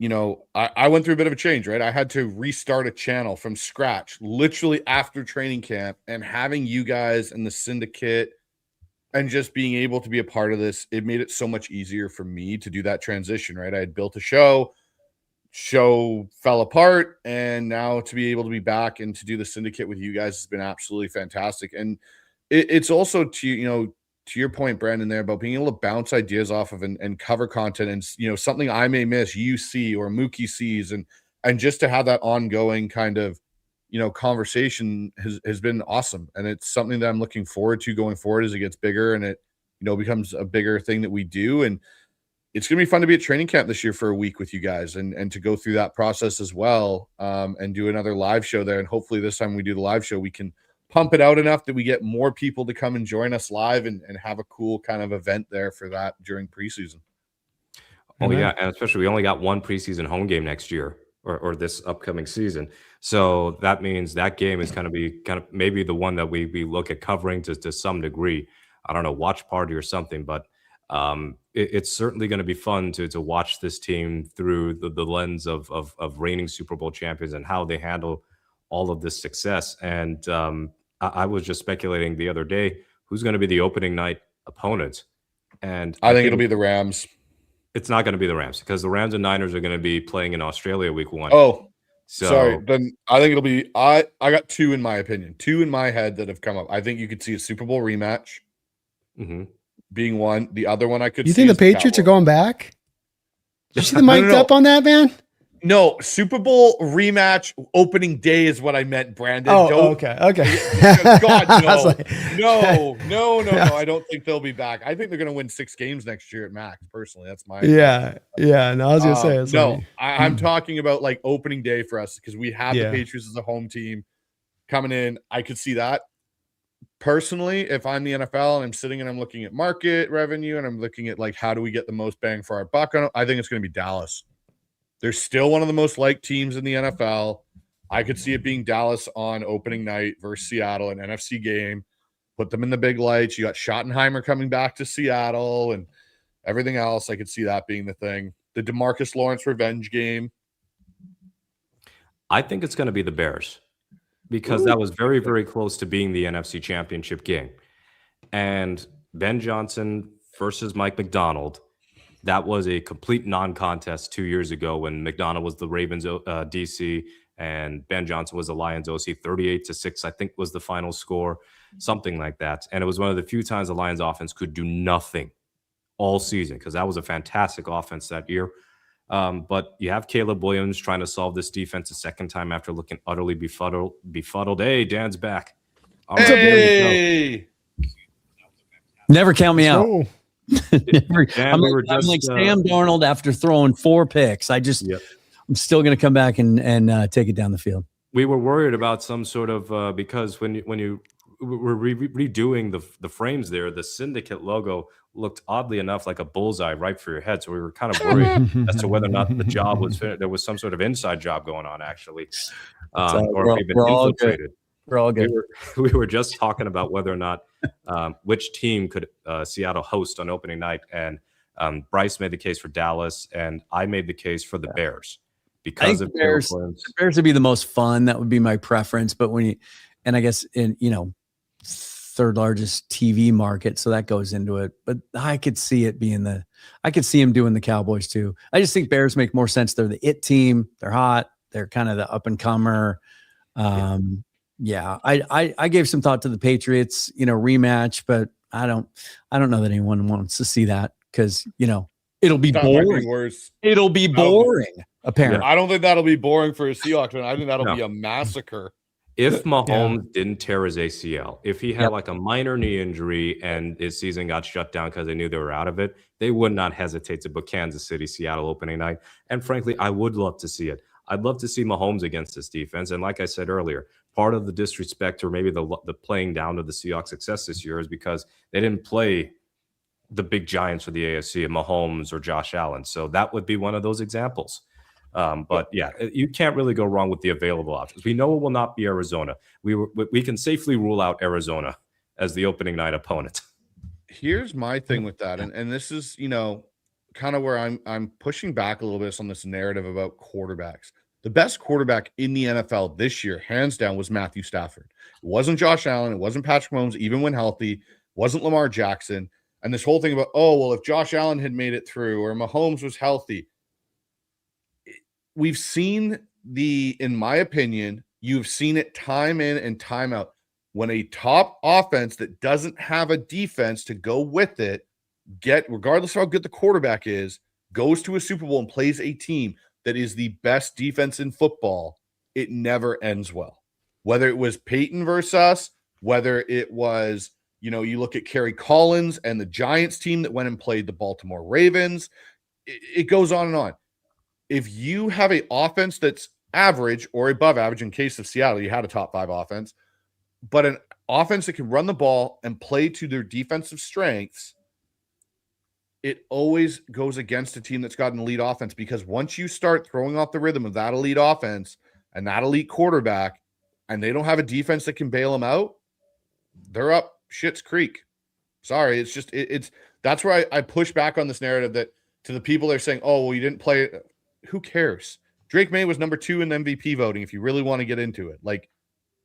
C: I went through a bit of a change, right? I had to restart a channel from scratch, literally after training camp, and having you guys and the Syndicate and just being able to be a part of this, it made it so much easier for me to do that transition, right? I had built a show fell apart, and now to be able to be back and to do the Syndicate with you guys has been absolutely fantastic. And it's also to your point, Brandon, there about being able to bounce ideas off of and cover content, and something I may miss, you see, or Mookie sees, and just to have that ongoing kind of conversation has been awesome. And it's something that I'm looking forward to going forward as it gets bigger and it, becomes a bigger thing that we do. And it's going to be fun to be at training camp this year for a week with you guys and to go through that process as well, and do another live show there. And hopefully this time we do the live show, we can pump it out enough that we get more people to come and join us live and have a cool kind of event there for that during preseason.
D: Oh, yeah. And especially we only got one preseason home game next year or this upcoming season. So that means that game is going to be kind of maybe the one that we look at covering to some degree. I don't know, watch party or something, but it's certainly going to be fun to watch this team through the lens of reigning Super Bowl champions and how they handle all of this success. And I was just speculating the other day who's going to be the opening night opponent. And
C: I think it'll be the Rams.
D: It's not going to be the Rams because the Rams and Niners are going to be playing in Australia week 1.
C: Oh, sorry. Then I think it'll be I got two in my opinion, two in my head that have come up. I think you could see a Super Bowl rematch being one. The other one I could see.
E: You think the Patriots are going back? Did you see the mic'd up on that, man?
C: No, Super Bowl rematch opening day is what I meant, Brandon.
E: Oh, okay.
C: God, no. No. I don't think they'll be back. I think they're going to win 6 games next year at max. Personally, that's my
E: Yeah. No, I was going to say.
C: No, I'm talking about like opening day for us because we have the Patriots as a home team coming in. I could see that. Personally, if I'm the NFL and I'm sitting and I'm looking at market revenue and I'm looking at like how do we get the most bang for our buck, I think it's going to be Dallas. They're still one of the most liked teams in the NFL. I could see it being Dallas on opening night versus Seattle, an NFC game. Put them in the big lights. You got Schottenheimer coming back to Seattle and everything else. I could see that being the thing. The DeMarcus Lawrence revenge game.
D: I think it's going to be the Bears because that was very, very close to being the NFC Championship game. And Ben Johnson versus Mike McDonald. That was a complete non-contest 2 years ago when McDonald was the Ravens DC and Ben Johnson was the Lions OC. 38-6, I think, was the final score, something like that. And it was one of the few times the Lions offense could do nothing all season because that was a fantastic offense that year. But you have Caleb Williams trying to solve this defense a second time after looking utterly befuddled. Hey, Dan's back. All right,
C: hey!
B: Never count me out.
D: I'm
B: like Sam Darnold after throwing 4 picks. I'm still going to come back and take it down the field.
D: We were worried about some sort of because when you were redoing the frames there, the Syndicate logo looked oddly enough like a bullseye right for your head. So we were kind of worried as to whether or not the job was finished. There was some sort of inside job going on actually, or if we've been infiltrated.
B: We're all good.
D: We were just talking about whether or not which team could Seattle host on opening night, and Bryce made the case for Dallas, and I made the case for the Bears because of
B: the Bears would be the most fun. That would be my preference. But I guess in third largest TV market, so that goes into it. But I could see it being I could see him doing the Cowboys too. I just think Bears make more sense. They're the it team. They're hot. They're kind of the up and comer. Yeah, I gave some thought to the Patriots, rematch, but I don't know that anyone wants to see that because it'll be boring. It'll be boring. Apparently,
C: I don't think that'll be boring for a Seahawks fan. I think that'll be a massacre.
D: If Mahomes didn't tear his ACL, if he had like a minor knee injury and his season got shut down because they knew they were out of it, they would not hesitate to book Kansas City, Seattle opening night. And frankly, I would love to see it. I'd love to see Mahomes against this defense. And like I said earlier, part of the disrespect or maybe the playing down of the Seahawks' success this year is because they didn't play the big giants for the AFC, Mahomes or Josh Allen. So that would be one of those examples. But yeah, you can't really go wrong with the available options. We know it will not be Arizona. We can safely rule out Arizona as the opening night opponent.
C: Here's my thing with that, and this is kind of where I'm pushing back a little bit on this narrative about quarterbacks. The best quarterback in the NFL this year, hands down, was Matthew Stafford. It wasn't Josh Allen. It wasn't Patrick Mahomes, even when healthy. It wasn't Lamar Jackson. And this whole thing about, if Josh Allen had made it through or Mahomes was healthy. We've seen in my opinion, you've seen it time in and time out. When a top offense that doesn't have a defense to go with it, regardless of how good the quarterback is, goes to a Super Bowl and plays a team that is the best defense in football, it never ends well. whether it was Peyton versus us, whether it was, you know, you look at Kerry Collins and the Giants team that went and played the Baltimore Ravens. It goes on and on. If you have an offense that's average or above average, in case of Seattle, you had a top 5 offense, but an offense that can run the ball and play to their defensive strengths, it always goes against a team that's got an elite offense, because once you start throwing off the rhythm of that elite offense and that elite quarterback, and they don't have a defense that can bail them out, they're up shit's creek. Sorry. It's just, it's that's where I push back on this narrative that to the people that are saying, oh, well, you didn't play. Who cares? Drake May was number 2 in MVP voting, if you really want to get into it. Like,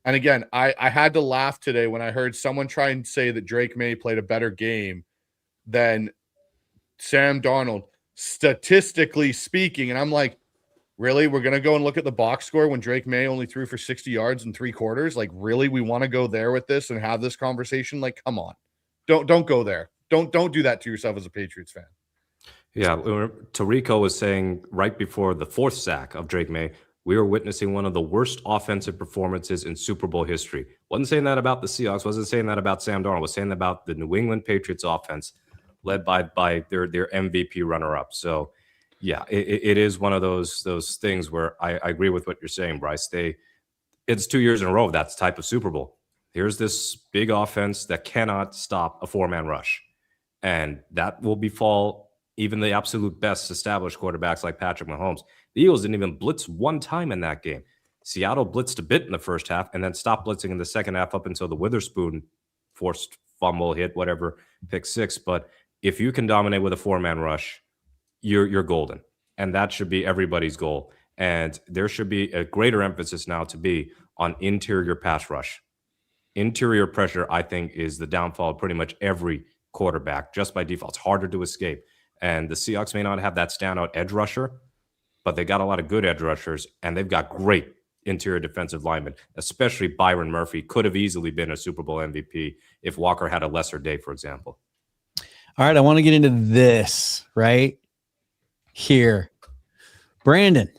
C: and again, I had to laugh today when I heard someone try and say that Drake May played a better game than Sam Darnold, statistically speaking. And I'm like, really? We're going to go and look at the box score when Drake May only threw for 60 yards in 3 quarters? Like, really? We want to go there with this and have this conversation? Like, come on. Don't go there. Don't do that to yourself as a Patriots fan.
D: Yeah, Tarico was saying right before the 4th sack of Drake May, we were witnessing one of the worst offensive performances in Super Bowl history. Wasn't saying that about the Seahawks, wasn't saying that about Sam Darnold, was saying that about the New England Patriots offense led by their MVP runner-up. So, yeah, it is one of those things where I agree with what you're saying, Bryce. It's 2 years in a row of that type of Super Bowl. Here's this big offense that cannot stop a 4-man rush. And that will befall even the absolute best established quarterbacks like Patrick Mahomes. The Eagles didn't even blitz one time in that game. Seattle blitzed a bit in the first half and then stopped blitzing in the second half up until the Witherspoon forced fumble hit, whatever, pick 6. But if you can dominate with a 4-man rush, you're golden. And that should be everybody's goal. And there should be a greater emphasis now to be on interior pass rush. Interior pressure, I think, is the downfall of pretty much every quarterback just by default. It's harder to escape. And the Seahawks may not have that standout edge rusher, but they got a lot of good edge rushers, and they've got great interior defensive linemen, especially Byron Murphy. Could have easily been a Super Bowl MVP if Walker had a lesser day, for example.
B: All right, I want to get into this right here. Brandon,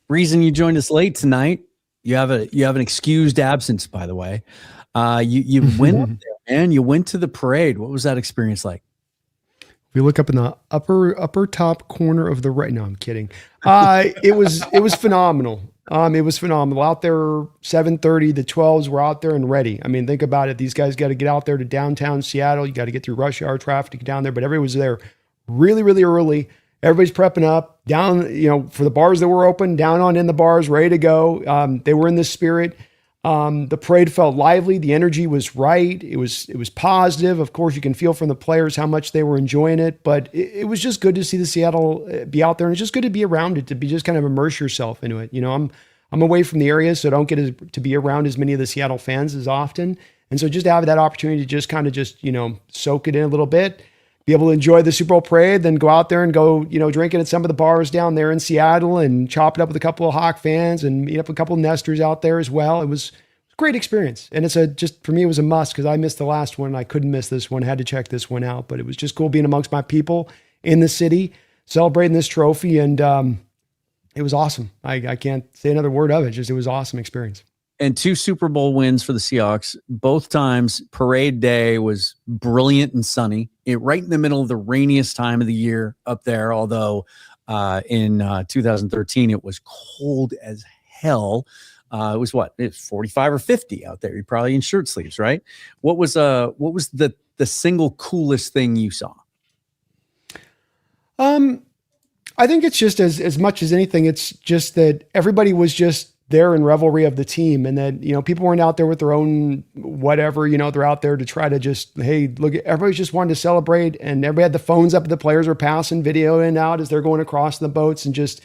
B: reason you joined us late tonight, you have an excused absence, by the way. You went up there, man. You went to the parade. What was that experience like?
E: If you look up in the upper top corner of the right. No, I'm kidding. It was phenomenal. It was phenomenal out there. 7:30, the 12s were out there and ready. I mean, think about it. These guys got to get out there to downtown Seattle. You got to get through rush hour traffic to get down there, but everybody was there really, really early. Everybody's prepping up down, for the bars that were open, down on in the bars, ready to go. They were in this spirit. The parade felt lively. The energy was right. It was positive. Of course, you can feel from the players how much they were enjoying it, but it was just good to see the Seattle be out there, and it's just good to be around it, to be just kind of immerse yourself into it. I'm away from the area, so I don't get to be around as many of the Seattle fans as often. And so just to have that opportunity to just kind of soak it in a little bit, be able to enjoy the Super Bowl parade, then go out there and go, drinking at some of the bars down there in Seattle and chop it up with a couple of Hawk fans and meet up a couple of Nesters out there as well. It was a great experience. And for me, it was a must because I missed the last one. I couldn't miss this one. I had to check this one out, but it was just cool being amongst my people in the city, celebrating this trophy. And it was awesome. I can't say another word of it. It was an awesome experience.
B: And 2 Super Bowl wins for the Seahawks. Both times, parade day was brilliant and sunny. Right in the middle of the rainiest time of the year up there, although in 2013, it was cold as hell. It was it's 45 or 50 out there. You're probably in shirt sleeves, right? What was the single coolest thing you saw?
E: I think it's just as much as anything, it's just that everybody was just there in revelry of the team, and that people weren't out there with their own whatever, they're out there to try to just, hey, look, everybody just wanted to celebrate, and everybody had the phones up. The players were passing video in and out as they're going across the boats, and just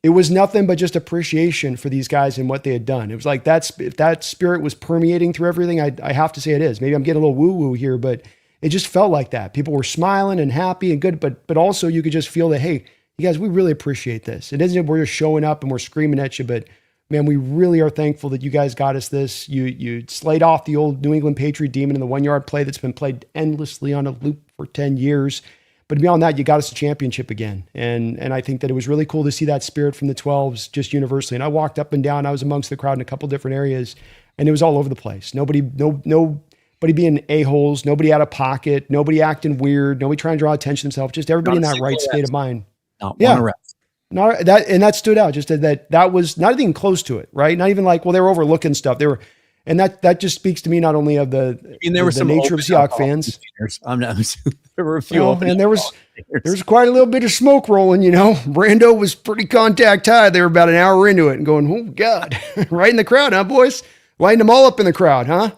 E: it was nothing but just appreciation for these guys and what they had done. It was like if that spirit was permeating through everything, I have to say it is. Maybe I'm getting a little woo-woo here, but it just felt like that. People were smiling and happy and good, but also you could just feel that, hey, you guys, we really appreciate this. It isn't we're just showing up and we're screaming at you, but man, we really are thankful that you guys got us this. You slayed off the old New England Patriot demon in the 1-yard play that's been played endlessly on a loop for 10 years. But beyond that, you got us a championship again. And I think that it was really cool to see that spirit from the 12s just universally. And I walked up and down. I was amongst the crowd in a couple different areas, and it was all over the place. Nobody being a-holes, nobody out of pocket, nobody acting weird, nobody trying to draw attention to themselves, just everybody in that right state of mind.
B: Not one arrest.
E: Not that, and that stood out. Just that was not even close to it, right? Not even like, well, they were overlooking stuff. They were, and that just speaks to me not only of the nature of Seahawks fans.
B: There were a few,
E: and there was quite a little bit of smoke rolling. Brando was pretty contact high. They were about an hour into it and going, "Oh God!" Right in the crowd, huh, boys? Lighting them all up in the crowd, huh?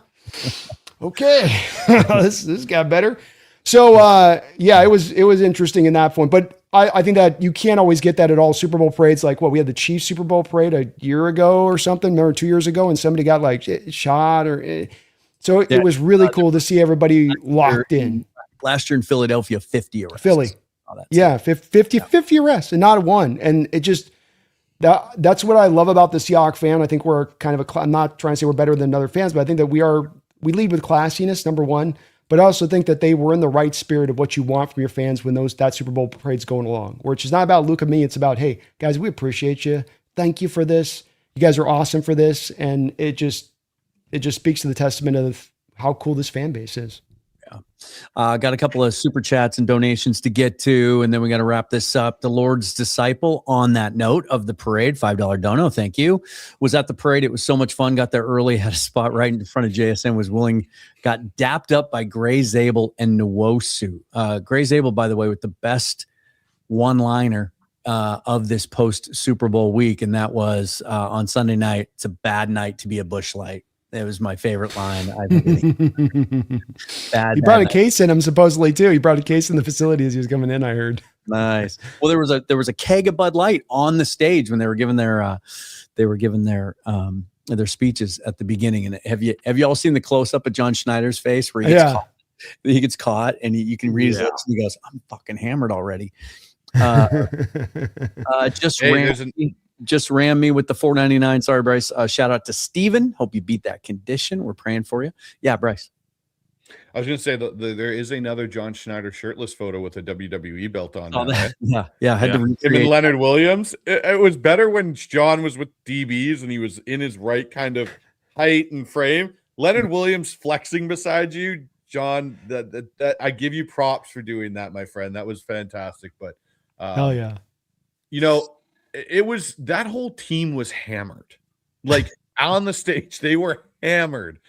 E: Okay, this got better. So it was interesting in that point, but I think that you can't always get that at all Super Bowl parades. Like we had the Chiefs Super Bowl parade a year ago or something, or 2 years ago, and somebody got like shot so it was really cool to see everybody locked in.
B: Last year in Philadelphia, 50 arrests.
E: Philly. 50 arrests and not one. And it just, that's what I love about the Seahawks fan. I think we're kind of I'm not trying to say we're better than other fans, but I think that we lead with classiness, number one. But I also think that they were in the right spirit of what you want from your fans when that Super Bowl parade's going along, which is not about look at me. It's about, hey guys, we appreciate you. Thank you for this. You guys are awesome for this. And it just speaks to the testament of how cool this fan base is.
B: Got a couple of super chats and donations to get to, and then we got to wrap this up. The Lord's disciple, on that note of the parade, $5 dono, thank you, was at the parade. It was so much fun. Got there early, had a spot right in front of JSN, got dapped up by Gray Zabel and Nwosu. Gray Zabel, by the way, with the best one-liner of this post-Super Bowl week, and that was on Sunday night, "It's a bad night to be a Busch Light." It was my favorite line.
E: He brought a case in him supposedly too. He brought a case in the facility as he was coming in, I heard.
B: Nice. Well, there was a keg of Bud Light on the stage when they were giving their speeches at the beginning. And have you all seen the close up of John Schneider's face where he gets caught and you can read his lips and he goes, "I'm fucking hammered already." Just ran me with the $4.99. Sorry, Bryce. Shout out to Steven. Hope you beat that condition. We're praying for you. Yeah, Bryce.
C: I was going to say there is another John Schneider shirtless photo with a WWE belt on.
B: Yeah. Had to recreate.
C: Him and Leonard Williams. It was better when John was with DBs and he was in his right kind of height and frame. Leonard Williams flexing beside you, John. That I give you props for doing that, my friend. That was fantastic. But
E: hell yeah,
C: it was, that whole team was hammered. Like on the stage, they were hammered.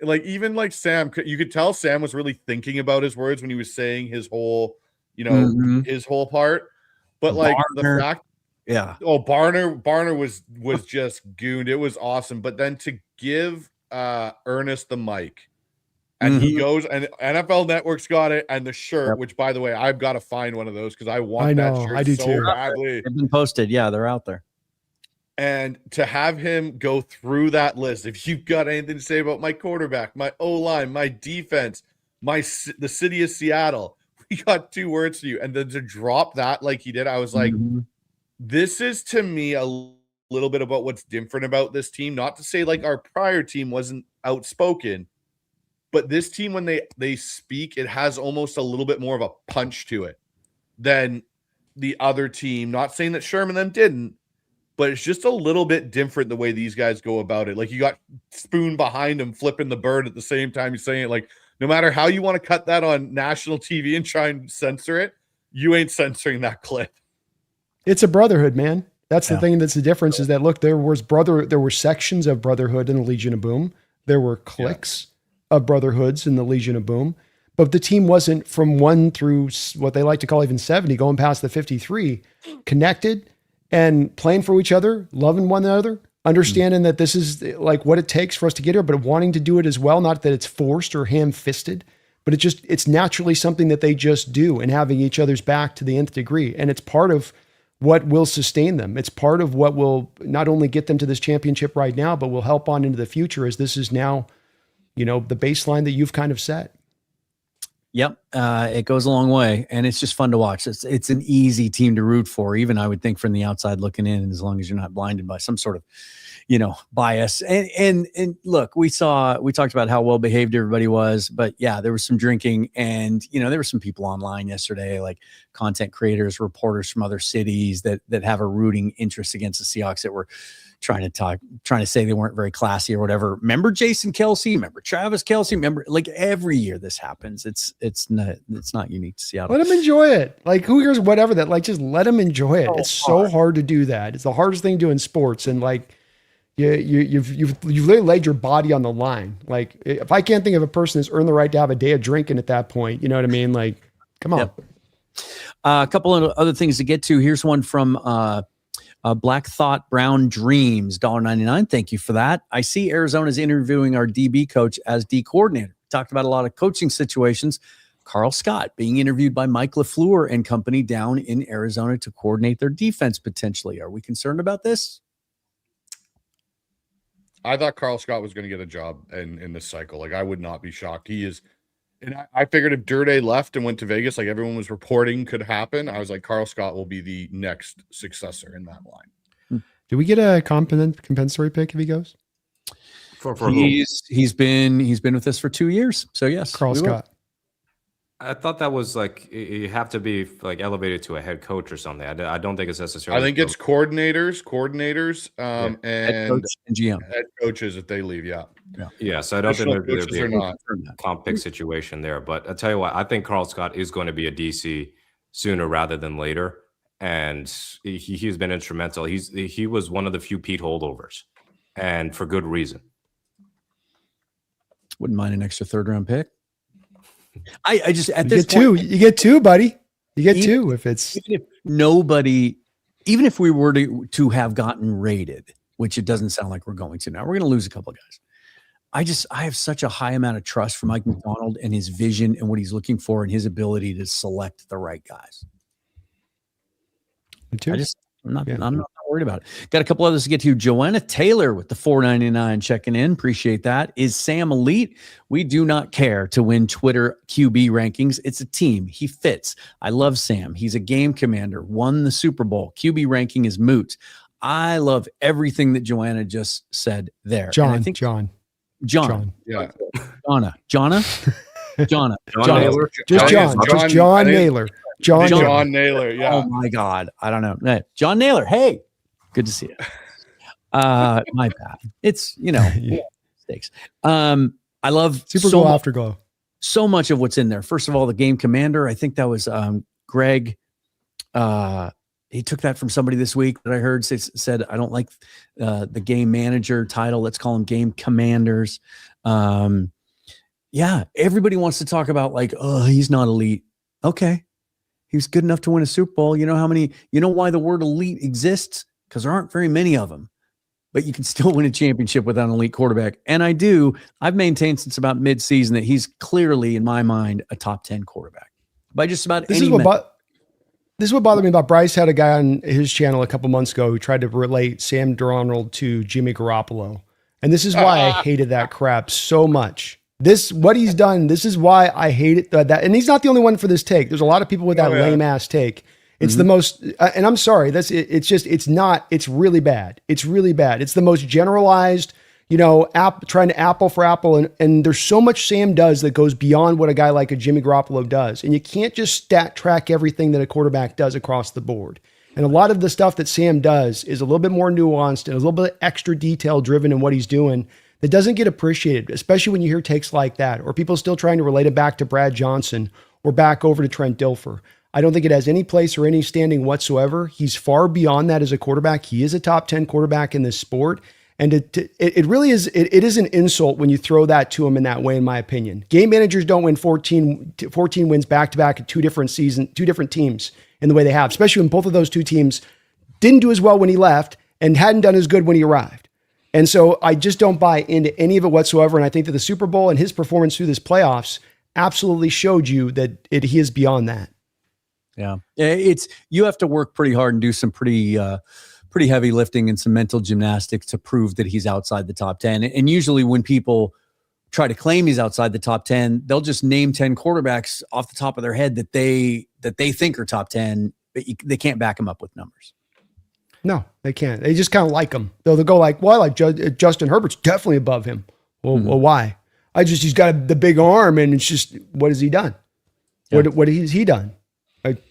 C: Like even like Sam, you could tell Sam was really thinking about his words when he was saying his whole, his whole part. But like
B: Barner,
C: the fact, Barner was just gooned. It was awesome. But then to give Ernest the mic, and he goes, and NFL Network's got it, and the shirt, which by the way, I've got to find one of those because I want that shirt
E: I do
C: so
E: too.
C: badly.
B: They've been posted. Yeah, they're out there.
C: And to have him go through that list, if you've got anything to say about my quarterback, my O-line, my defense, the city of Seattle, we got 2 words for you. And then to drop that like he did, I was like, this is to me a little bit about what's different about this team. Not to say like our prior team wasn't outspoken, but this team, when they speak, it has almost a little bit more of a punch to it than the other team. Not saying that Sherman them didn't, but it's just a little bit different the way these guys go about it. Like you got Spoon behind him flipping the bird at the same time he's saying it. Like no matter how you want to cut that on national TV and try and censor it, you ain't censoring that clip.
E: It's a brotherhood, man. That's the thing that's the difference is that, look, there were sections of Brotherhood in the Legion of Boom. There were cliques of Brotherhoods in the Legion of Boom. But the team wasn't from 1 through what they like to call even 70, going past the 53, connected and playing for each other, loving one another, understanding that this is like what it takes for us to get here, but wanting to do it as well. Not that it's forced or ham-fisted, but it's naturally something that they just do and having each other's back to the nth degree. And it's part of what will sustain them. It's part of what will not only get them to this championship right now, but will help on into the future as this is now, the baseline that you've kind of set.
B: Yep. It goes a long way, and it's just fun to watch. It's an easy team to root for, even I would think from the outside looking in, as long as you're not blinded by some sort of, bias. And look, we talked about how well behaved everybody was, but yeah, there was some drinking, and there were some people online yesterday, like content creators, reporters from other cities that have a rooting interest against the Seahawks that were trying to say they weren't very classy or whatever. Remember Jason Kelsey? Remember Travis Kelsey? Remember, like, every year this happens. It's not unique to Seattle.
E: Let them enjoy it. Like, who cares? Whatever that. Like, just let them enjoy it. It's so hard to do that. It's the hardest thing to do in sports, and like, you've literally laid your body on the line. Like, if I can't think of a person that's earned the right to have a day of drinking at that point, you know what I mean? Like, come on.
B: Yep. A couple of other things to get to. Here's one from Black Thought Brown Dreams, $1.99. Thank you for that. I see Arizona's interviewing our DB coach as D coordinator. Talked about a lot of coaching situations. Carl Scott being interviewed by Mike LaFleur and company down in Arizona to coordinate their defense potentially. Are we concerned about this?
C: I thought Carl Scott was going to get a job in this cycle. Like, I would not be shocked. He is. And I figured if Durde left and went to Vegas, like everyone was reporting could happen, I was like, Carl Scott will be the next successor in that line.
E: Do we get a compensatory pick if he goes?
D: For
B: He's been with us for 2 years. So yes,
E: Carl Scott.
D: I thought that was like you have to be like elevated to a head coach or something. I don't think it's necessarily.
C: I think it's coordinators,
B: head
C: and
B: coach and GM.
C: head coaches if they leave.
D: Yeah, so I don't think there's
C: coaches are not.
D: a comp pick situation there. But I tell you what, I think Carl Scott is going to be a DC sooner rather than later, and he's been instrumental. He was one of the few Pete holdovers, and for good reason.
B: Wouldn't mind an extra third-round pick. I just at
E: You
B: this
E: get two.
B: point,
E: You get two, buddy. You get two if it's.
B: Even if we were to have gotten rated, which it doesn't sound like we're going to now, we're going to lose a couple of guys. I have such a high amount of trust for Mike McDonald and his vision and what he's looking for and his ability to select the right guys. I'm not worried about it. Got a couple others to get to. Joanna Taylor with the $4.99 checking in. Appreciate that. Is Sam elite? We do not care to win Twitter QB rankings. It's a team. He fits. I love Sam. He's a game commander. Won the Super Bowl. QB ranking is moot. I love everything that Joanna just said there.
E: John.
C: Yeah.
B: Jonna.
E: Naylor. Just John Naylor. John
C: Naylor. Yeah.
B: Oh my God. I don't know. Hey, John Naylor. Hey, good to see you. My bad. It's, mistakes. I love
E: Super Bowl Afterglow.
B: So much of what's in there. First of all, the game commander. I think that was Greg. He took that from somebody this week that I heard said, I don't like the game manager title. Let's call them game commanders. Yeah. Everybody wants to talk about like, oh, he's not elite. Okay. He was good enough to win a Super Bowl. You know why the word elite exists? Because there aren't very many of them, but you can still win a championship without an elite quarterback. And I've maintained since about mid-season that he's clearly, in my mind, a top 10 quarterback by just about
E: This
B: any
E: is what bothered me about Bryce. Had a guy on his channel a couple months ago who tried to relate Sam Darnold to Jimmy Garoppolo. And this is why I hated that crap so much. What he's done, this is why I hate it. That, and he's not the only one for this take. There's a lot of people with that lame ass take. It's the most, and I'm sorry, it's really bad. It's really bad. It's the most generalized, trying to apple for apple. And there's so much Sam does that goes beyond what a guy like a Jimmy Garoppolo does. And you can't just stat track everything that a quarterback does across the board. And a lot of the stuff that Sam does is a little bit more nuanced and a little bit extra detail driven in what he's doing that doesn't get appreciated, especially when you hear takes like that, or people still trying to relate it back to Brad Johnson or back over to Trent Dilfer. I don't think it has any place or any standing whatsoever. He's far beyond that as a quarterback. He is a top 10 quarterback in this sport. And it really is, it is an insult when you throw that to him in that way, in my opinion. Game managers don't win 14 wins back-to-back at two different teams in the way they have, especially when both of those two teams didn't do as well when he left and hadn't done as good when he arrived. And so I just don't buy into any of it whatsoever. And I think that the Super Bowl and his performance through this playoffs absolutely showed you that he is beyond that.
B: Yeah. You have to work pretty hard and do some pretty heavy lifting and some mental gymnastics to prove that he's outside the top 10. And usually when people try to claim he's outside the top 10, they'll just name 10 quarterbacks off the top of their head that they think are top 10, but they can't back them up with numbers.
E: No, they can't. They just kind of like him. They'll go like, well, I like Justin Herbert's definitely above him. Well, why? He's got the big arm, and it's just, what has he done? Yeah. What has he done?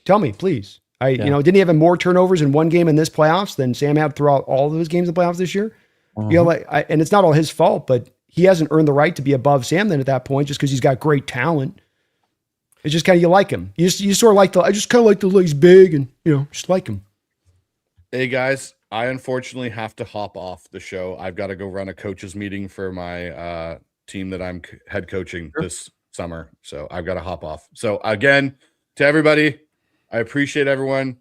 E: Tell me, please. Didn't he have more turnovers in one game in this playoffs than Sam had throughout all of his games in the playoffs this year? And it's not all his fault, but he hasn't earned the right to be above Sam then at that point, just because he's got great talent. It's just kind of, you like him. You sort of like I just kind of like he's big and, just like him.
C: Hey guys, I unfortunately have to hop off the show. I've got to go run a coaches meeting for my team that I'm head coaching this summer. So I've got to hop off. So again, to everybody, I appreciate everyone.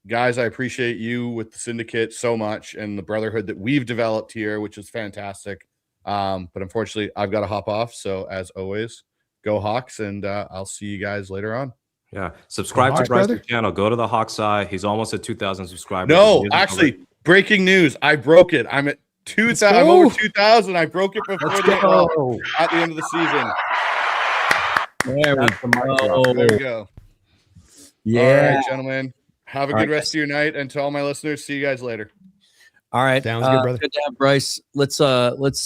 C: Guys, I appreciate you with the syndicate so much and the brotherhood that we've developed here, which is fantastic. But unfortunately, I've got to hop off. So as always, go Hawks, and I'll see you guys later on.
D: Yeah. Subscribe to Bryce's channel. Go to the Hawks Eye. He's almost at 2,000 subscribers.
C: No, actually, breaking news. I broke it. I'm at 2,000. I'm over 2,000. I broke it before at the end of the season.
B: There
C: we go.
B: Yeah.
C: All right, gentlemen. Have a good rest of your night. And to all my listeners, see you guys later.
B: All right.
E: Sounds good, brother.
B: Good to have Bryce. Let's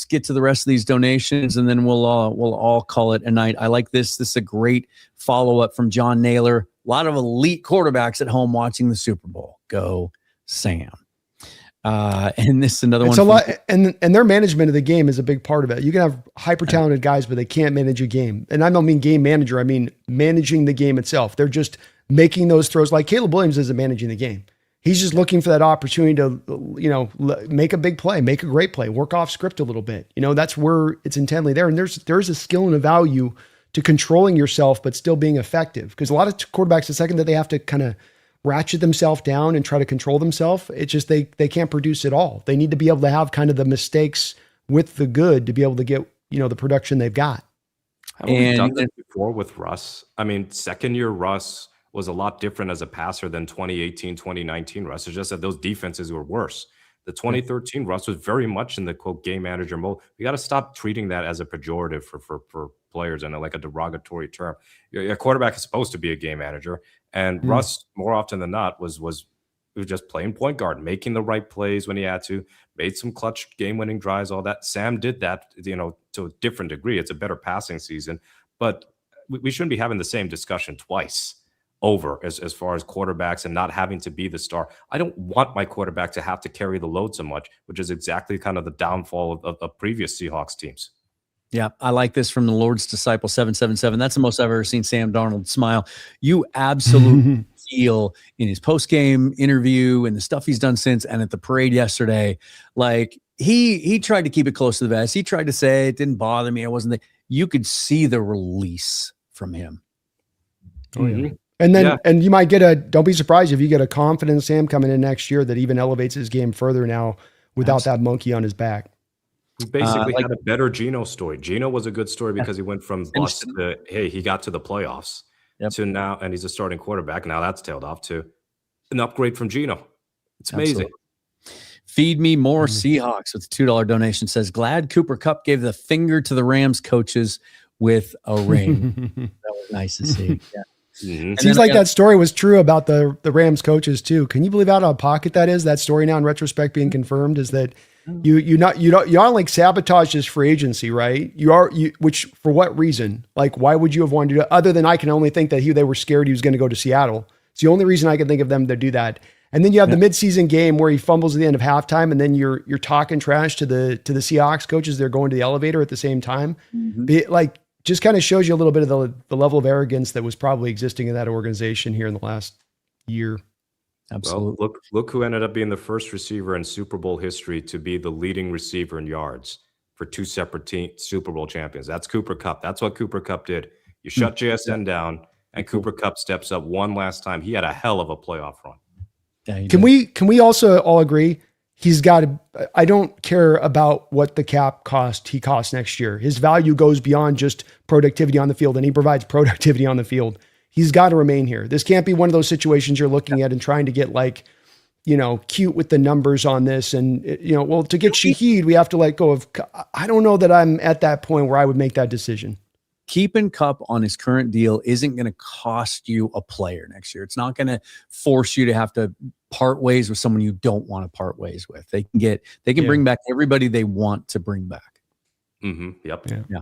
B: get to the rest of these donations, and then we'll all call it a night. I like this. This is a great follow-up from John Naylor. A lot of elite quarterbacks at home watching the Super Bowl. Go Sam. And this is another one.
E: It's a lot, and their management of the game is a big part of it. You can have hyper talented guys, but they can't manage a game. And I don't mean game manager. I mean managing the game itself. They're just making those throws. Like Caleb Williams isn't managing the game. He's just looking for that opportunity to, make a big play, make a great play, work off script a little bit. That's where it's intently there. And there's a skill and a value to controlling yourself, but still being effective. Because a lot of quarterbacks, the second that they have to kind of ratchet themselves down and try to control themselves, it's just they can't produce it all. They need to be able to have kind of the mistakes with the good to be able to get the production they've got.
D: Haven't we done this before with Russ? I mean, second year Russ was a lot different as a passer than 2018, 2019 Russ. It's just that those defenses were worse. The 2013 Russ was very much in the quote game manager mode. We got to stop treating that as a pejorative for players and like a derogatory term. Your quarterback is supposed to be a game manager, and Russ more often than not was just playing point guard, making the right plays when he had to, made some clutch game-winning drives, all that. Sam did that, to a different degree. It's a better passing season, but we shouldn't be having the same discussion twice over as far as quarterbacks and not having to be the star. I don't want my quarterback to have to carry the load so much, which is exactly kind of the downfall of previous Seahawks teams.
B: Yeah, I like this from the Lord's Disciple 777. That's the most I've ever seen Sam Darnold smile. You absolutely feel in his post-game interview and the stuff he's done since, and at the parade yesterday, like he tried to keep it close to the vest. He tried to say it didn't bother me. I wasn't there. You could see the release from him.
E: Oh yeah. And then, and you might don't be surprised if you get a confident Sam coming in next year that even elevates his game further now without that monkey on his back.
D: He basically had a better Geno story. Geno was a good story because he went from bust to, hey, he got to the playoffs to now, and he's a starting quarterback. Now that's tailed off to an upgrade from Geno. It's amazing.
B: Absolutely. Feed me more Seahawks with a $2 donation. Says, glad Cooper Kupp gave the finger to the Rams coaches with a ring. That was nice to see. Yeah.
E: Seems like that story was true about the Rams coaches too. Can you believe how out of pocket that is? That story now in retrospect being confirmed is that you aren't like sabotage his free agency, right? Which for what reason? Like, why would you have wanted to do it? Other than I can only think that they were scared he was going to go to Seattle. It's the only reason I can think of them to do that. And then you have the midseason game where he fumbles at the end of halftime, and then you're talking trash to the Seahawks coaches. They're going to the elevator at the same time. Just kind of shows you a little bit of the level of arrogance that was probably existing in that organization here in the last year.
B: Absolutely.
D: Well, look who ended up being the first receiver in Super Bowl history to be the leading receiver in yards for two separate Super Bowl champions. That's Cooper Kupp. That's what Cooper Kupp did. You shut JSN down, and Cooper Kupp steps up one last time. He had a hell of a playoff run.
B: Yeah,
E: can we also all agree? He's got to, I don't care about what the cap he costs next year. His value goes beyond just productivity on the field, and he provides productivity on the field. He's got to remain here. This can't be one of those situations you're looking at and trying to get cute with the numbers on this. And, well, to get Shaheed, we have to let go of, I don't know that I'm at that point where I would make that decision.
B: Keeping Kupp on his current deal isn't going to cost you a player next year. It's not going to force you to have to part ways with someone you don't want to part ways with. They can bring back everybody they want to bring back.
D: Yep.
B: Yeah.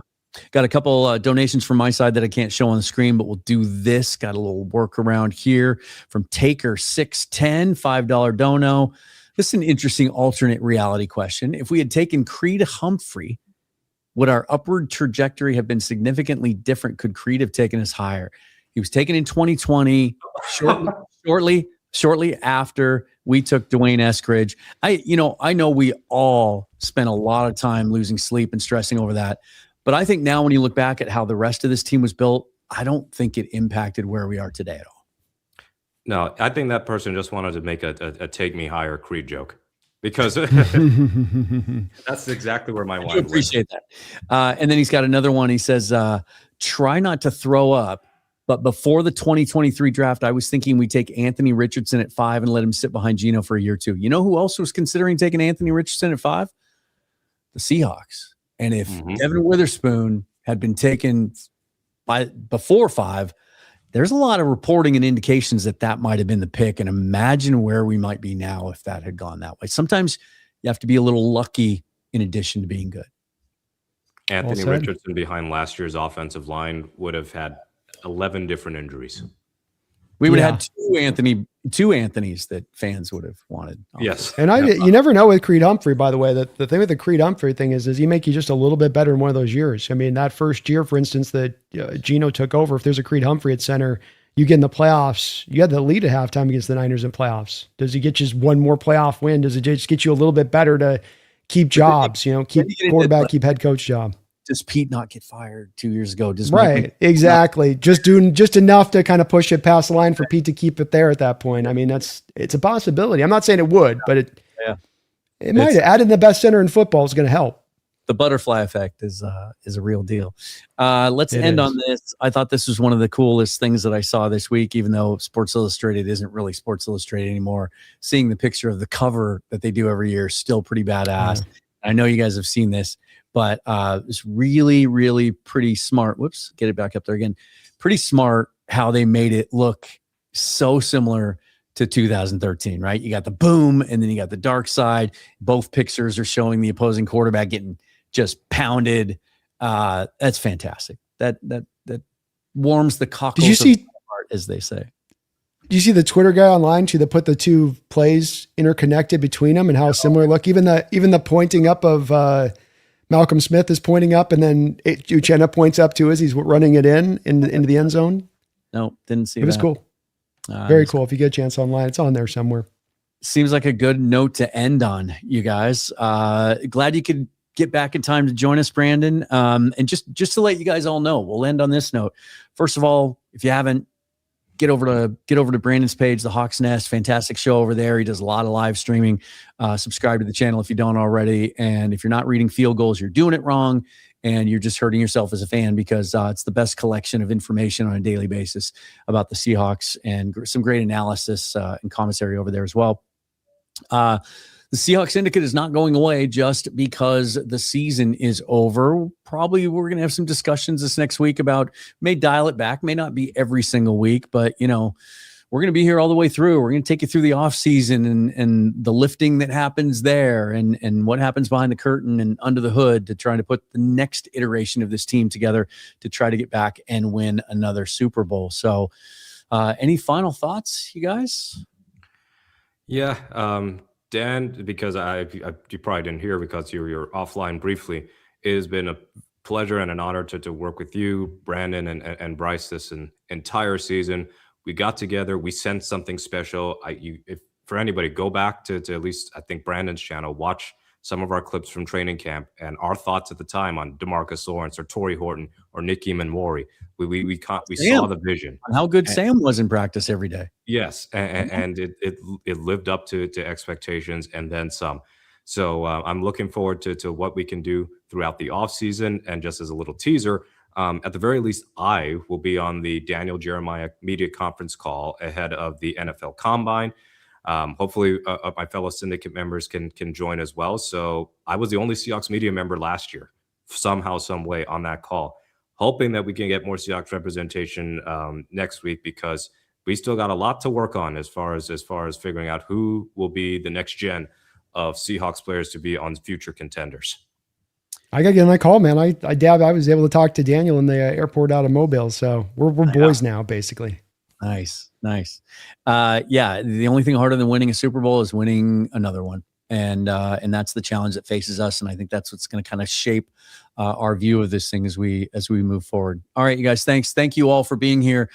B: Got a couple donations from my side that I can't show on the screen, but we'll do this. Got a little workaround here from Taker 610, $5 dono. This is an interesting alternate reality question. If we had taken Creed Humphrey, would our upward trajectory have been significantly different? Could Creed have taken us higher? He was taken in 2020, shortly after we took Dwayne Eskridge. I know we all spent a lot of time losing sleep and stressing over that. But I think now when you look back at how the rest of this team was built, I don't think it impacted where we are today at all.
D: No, I think that person just wanted to make a take me higher Creed joke, because that's exactly where my mind went.
B: Appreciate that. And then he's got another one. He says, try not to throw up, but before the 2023 draft, I was thinking we'd take Anthony Richardson at 5 and let him sit behind Geno for a year or two. You know who else was considering taking Anthony Richardson at 5? The Seahawks. And if Devin Witherspoon had been taken before 5, there's a lot of reporting and indications that might have been the pick. And imagine where we might be now if that had gone that way. Sometimes you have to be a little lucky in addition to being good.
D: Anthony Richardson behind last year's offensive line would have had 11 different injuries.
B: We would have had two Anthonys that fans would have wanted.
D: Yes.
E: And you never know with Creed Humphrey, by the way. The thing with the Creed Humphrey thing is he make you just a little bit better in one of those years. I mean, that first year, for instance, that Geno took over, if there's a Creed Humphrey at center, you get in the playoffs, you had the lead at halftime against the Niners in playoffs. Does he get just one more playoff win? Does it just get you a little bit better to keep jobs, keep quarterback, keep head coach job?
B: Does Pete not get fired 2 years ago?
E: Exactly. Just doing just enough to kind of push it past the line for Pete to keep it there at that point. I mean, it's a possibility. I'm not saying it would, but it might have added the best center in football is going to help.
B: The butterfly effect is a real deal. Let's end on this. I thought this was one of the coolest things that I saw this week, even though Sports Illustrated isn't really Sports Illustrated anymore. Seeing the picture of the cover that they do every year is still pretty badass. I know you guys have seen this. But it's really, really pretty smart. Whoops, get it back up there again. Pretty smart how they made it look so similar to 2013, right? You got the boom, and then you got the dark side. Both pictures are showing the opposing quarterback getting just pounded. That's fantastic. That warms the cockles.
E: Did you see,
B: heart, as they say?
E: Did you see the Twitter guy online too that put the two plays interconnected between them and how similar look? Even the pointing up of Malcolm Smith is pointing up, and then Uchenna points up too as he's running it into the end zone.
B: No, didn't see
E: it. It was cool. Very cool. If you get a chance online, it's on there somewhere.
B: Seems like a good note to end on, you guys. Glad you could get back in time to join us, Brandon. And just to let you guys all know, we'll end on this note. First of all, if you haven't, get over to Brandon's page, the Hawks Nest. Fantastic show over there. He does a lot of live streaming. Subscribe to the channel if you don't already. And if you're not reading field goals, you're doing it wrong, and you're just hurting yourself as a fan, because it's the best collection of information on a daily basis about the Seahawks, and some great analysis and commentary over there as well. The Seahawks Syndicate is not going away just because the season is over. Probably we're going to have some discussions this next week about, may dial it back, may not be every single week, but we're going to be here all the way through. We're going to take you through the off season and the lifting that happens there, and what happens behind the curtain and under the hood to try to put the next iteration of this team together to try to get back and win another Super Bowl. So any final thoughts, you guys?
D: Yeah. Dan, because you probably didn't hear because you're offline briefly, it has been a pleasure and an honor to work with you, Brandon, and Bryce this entire season. We got together, we sensed something special. If for anybody, go back to at least, I think, Brandon's channel, watch some of our clips from training camp and our thoughts at the time on DeMarcus Lawrence or Torrey Horton or Nicky Manwari. We saw the vision.
B: How good Sam was in practice every day.
D: Yes, and it lived up to expectations and then some. So I'm looking forward to what we can do throughout the offseason. And just as a little teaser, at the very least, I will be on the Daniel Jeremiah media conference call ahead of the NFL Combine. Hopefully, my fellow syndicate members can join as well. So I was the only Seahawks media member last year, somehow, some way on that call, hoping that we can get more Seahawks representation next week, because we still got a lot to work on as far as figuring out who will be the next gen of Seahawks players to be on future contenders.
E: I got to get on that call, man. I was able to talk to Daniel in the airport out of Mobile. So we're boys now, basically.
B: Nice. Yeah. The only thing harder than winning a Super Bowl is winning another one. And that's the challenge that faces us. And I think that's what's going to kind of shape our view of this thing as we move forward. All right, you guys, thanks. Thank you all for being here.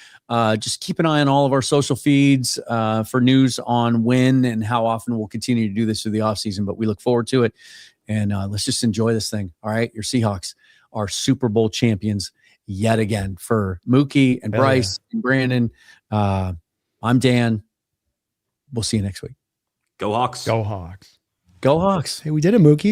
B: Just keep an eye on all of our social feeds for news on when and how often we'll continue to do this through the offseason, but we look forward to it. And let's just enjoy this thing. All right, your Seahawks are Super Bowl champions yet again. For Mookie and Bryce and Brandon, I'm Dan. We'll see you next week.
D: Go Hawks.
E: Go Hawks.
B: Go Hawks.
E: Hey, we did it, Mookie.